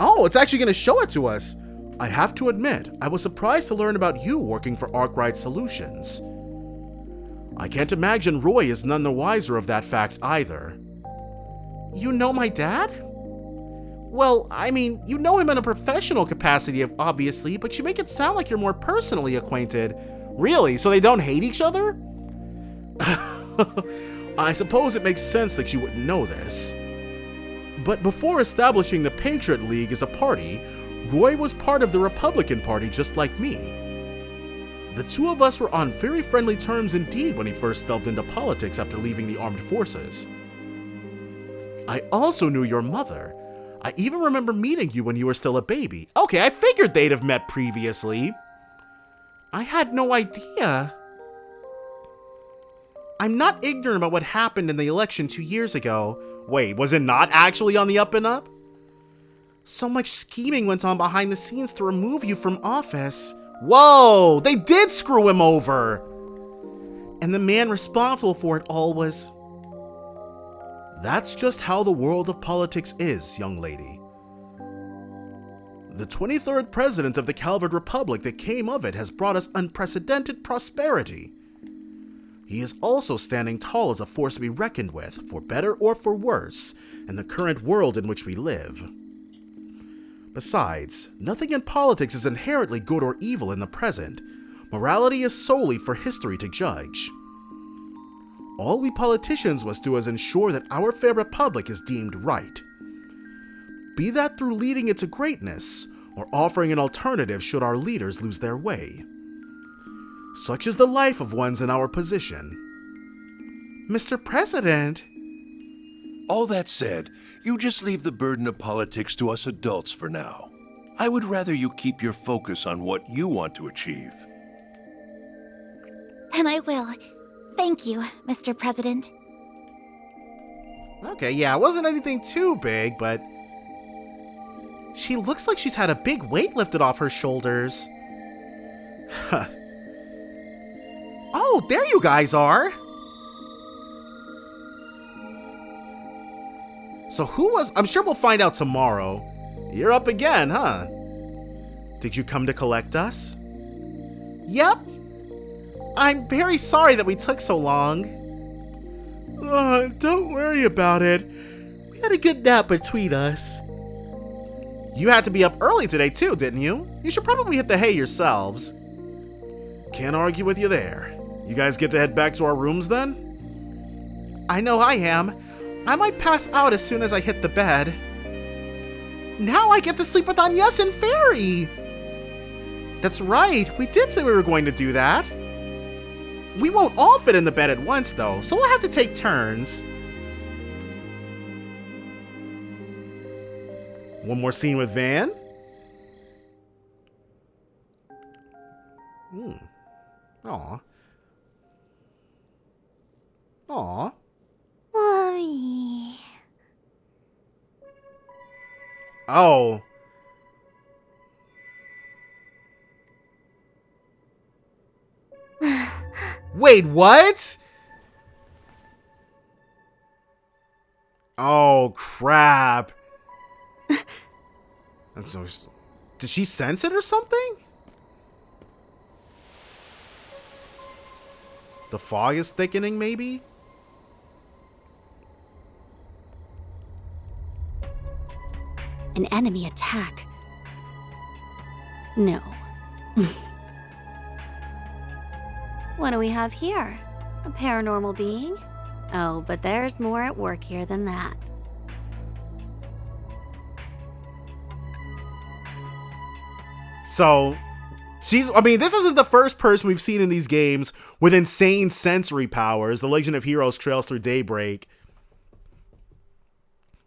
Oh, it's actually going to show it to us. I have to admit, I was surprised to learn about you working for Arkwright Solutions. I can't imagine Roy is none the wiser of that fact either. You know my dad? Well, I mean, you know him in a professional capacity, obviously, but you make it sound like you're more personally acquainted. Really? So they don't hate each other? I suppose it makes sense that you wouldn't know this. But before establishing the Patriot League as a party, Roy was part of the Republican Party just like me. The two of us were on very friendly terms indeed when he first delved into politics after leaving the armed forces. I also knew your mother. I even remember meeting you when you were still a baby. Okay, I figured they'd have met previously. I had no idea. I'm not ignorant about what happened in the election 2 years ago. Wait, was it not actually on the up and up? So much scheming went on behind the scenes to remove you from office. Whoa, they did screw him over. And the man responsible for it all was... That's just how the world of politics is, young lady. The 23rd president of the Calvard Republic that came of it has brought us unprecedented prosperity. He is also standing tall as a force to be reckoned with, for better or for worse, in the current world in which we live. Besides, nothing in politics is inherently good or evil in the present. Morality is solely for history to judge. All we politicians must do is ensure that our fair republic is deemed right. Be that through leading it to greatness, or offering an alternative should our leaders lose their way. Such is the life of ones in our position. Mr. President! All that said, you just leave the burden of politics to us adults for now. I would rather you keep your focus on what you want to achieve. Then I will. Thank you, Mr. President. Okay, yeah, it wasn't anything too big, but... She looks like she's had a big weight lifted off her shoulders. Huh. Oh, there you guys are! So who was... I'm sure we'll find out tomorrow. You're up again, huh? Did you come to collect us? Yep. I'm very sorry that we took so long. Don't worry about it. We had a good nap between us. You had to be up early today too, didn't you? You should probably hit the hay yourselves. Can't argue with you there. You guys get to head back to our rooms then? I know I am. I might pass out as soon as I hit the bed. Now I get to sleep with Agnes and Fairy! That's right, we did say we were going to do that. We won't all fit in the bed at once though, so we'll have to take turns. One more scene with Van. Aw. Aw. Mommy. Oh. Wait, what? Oh, crap. Did she sense it or something? The fog is thickening, maybe? An enemy attack. No. What do we have here? A paranormal being? Oh, but there's more at work here than that. So, I mean, this isn't the first person we've seen in these games with insane sensory powers. The Legend of Heroes trails through Daybreak.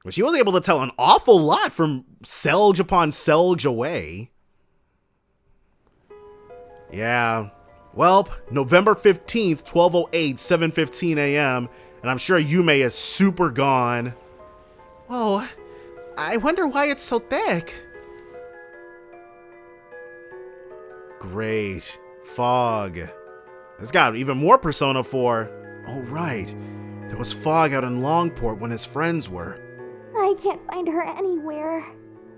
But she was able to tell an awful lot from Selge upon Selge away. Yeah. Well, November 15th, 12:08, 7:15 a.m., and I'm sure Yume is super gone. Whoa, I wonder why it's so thick. Great. Fog. It's got even more Persona 4. Oh, right. There was fog out in Longport when his friends were. I can't find her anywhere.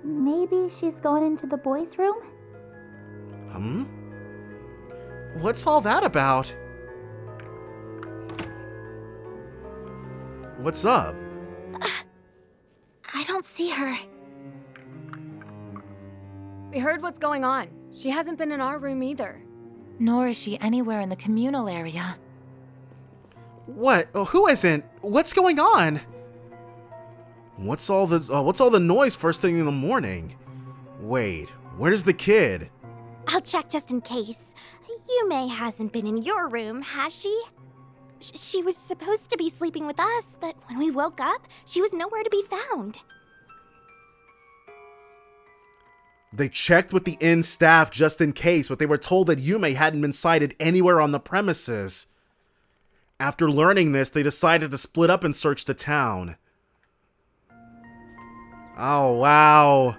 Maybe she's gone into the boys' room? What's all that about? What's up? I don't see her. We heard what's going on. She hasn't been in our room either. Nor is she anywhere in the communal area. What? Oh, who isn't? What's going on? What's all the noise first thing in the morning? Wait, where's the kid? I'll check just in case. Yume hasn't been in your room, has she? She was supposed to be sleeping with us, but when we woke up, she was nowhere to be found. They checked with the inn staff just in case, but they were told that Yume hadn't been sighted anywhere on the premises. After learning this, they decided to split up and search the town. Oh, wow.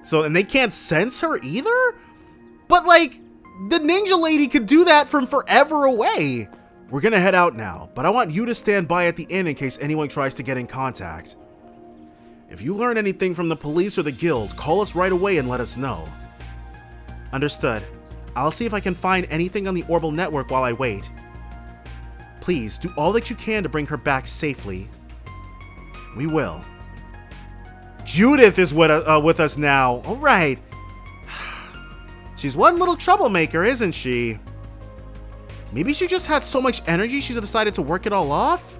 So, and they can't sense her either? But, like, the ninja lady could do that from forever away. We're gonna head out now, but I want you to stand by at the inn in case anyone tries to get in contact. If you learn anything from the police or the guild, call us right away and let us know. Understood. I'll see if I can find anything on the Orbital network while I wait. Please, do all that you can to bring her back safely. We will. Judith is with us now. All right. She's one little troublemaker, isn't she? Maybe she just had so much energy she decided to work it all off?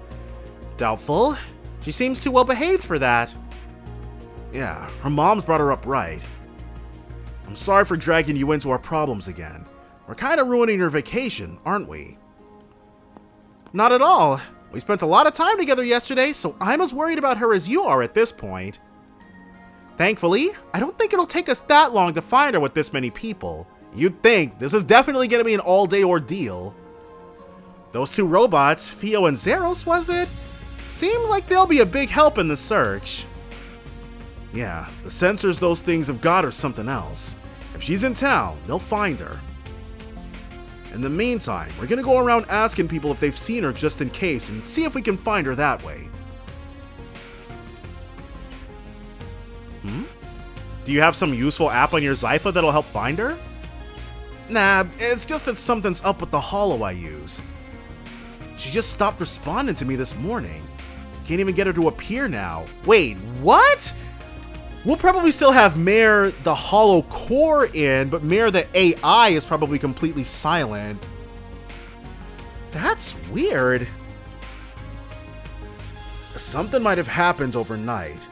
Doubtful. She seems too well behaved for that. Yeah, her mom's brought her up right. I'm sorry for dragging you into our problems again. We're kind of ruining your vacation, aren't we? Not at all. We spent a lot of time together yesterday, so I'm as worried about her as you are at this point. Thankfully, I don't think it'll take us that long to find her with this many people. You'd think this is definitely going to be an all-day ordeal. Those two robots, Fio and Zeros, was it? Seem like they'll be a big help in the search. Yeah, the sensors those things have got are something else. If she's in town, they'll find her. In the meantime, we're gonna go around asking people if they've seen her just in case and see if we can find her that way. Do you have some useful app on your Zypha that'll help find her? Nah, it's just that something's up with the holo I use. She just stopped responding to me this morning. Can't even get her to appear now. Wait, what? We'll probably still have Mare the holo core in, but Mare the AI is probably completely silent. That's weird. Something might have happened overnight.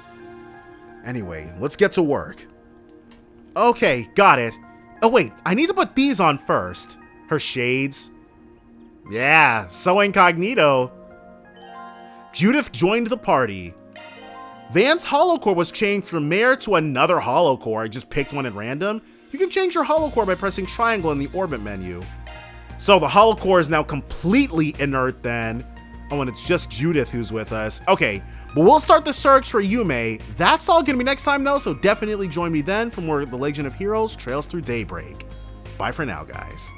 Anyway, let's get to work. Okay, got it. Oh wait, I need to put these on first. Her shades. Yeah, so incognito. Judith joined the party. Van's holocore was changed from Mare to another holocore. I just picked one at random. You can change your holocore by pressing triangle in the orbit menu. So the holocore is now completely inert then. Oh, and it's just Judith who's with us. Okay, but we'll start the search for Yume. That's all gonna be next time though, so definitely join me then for more of The Legend of Heroes Trails Through Daybreak. Bye for now, guys.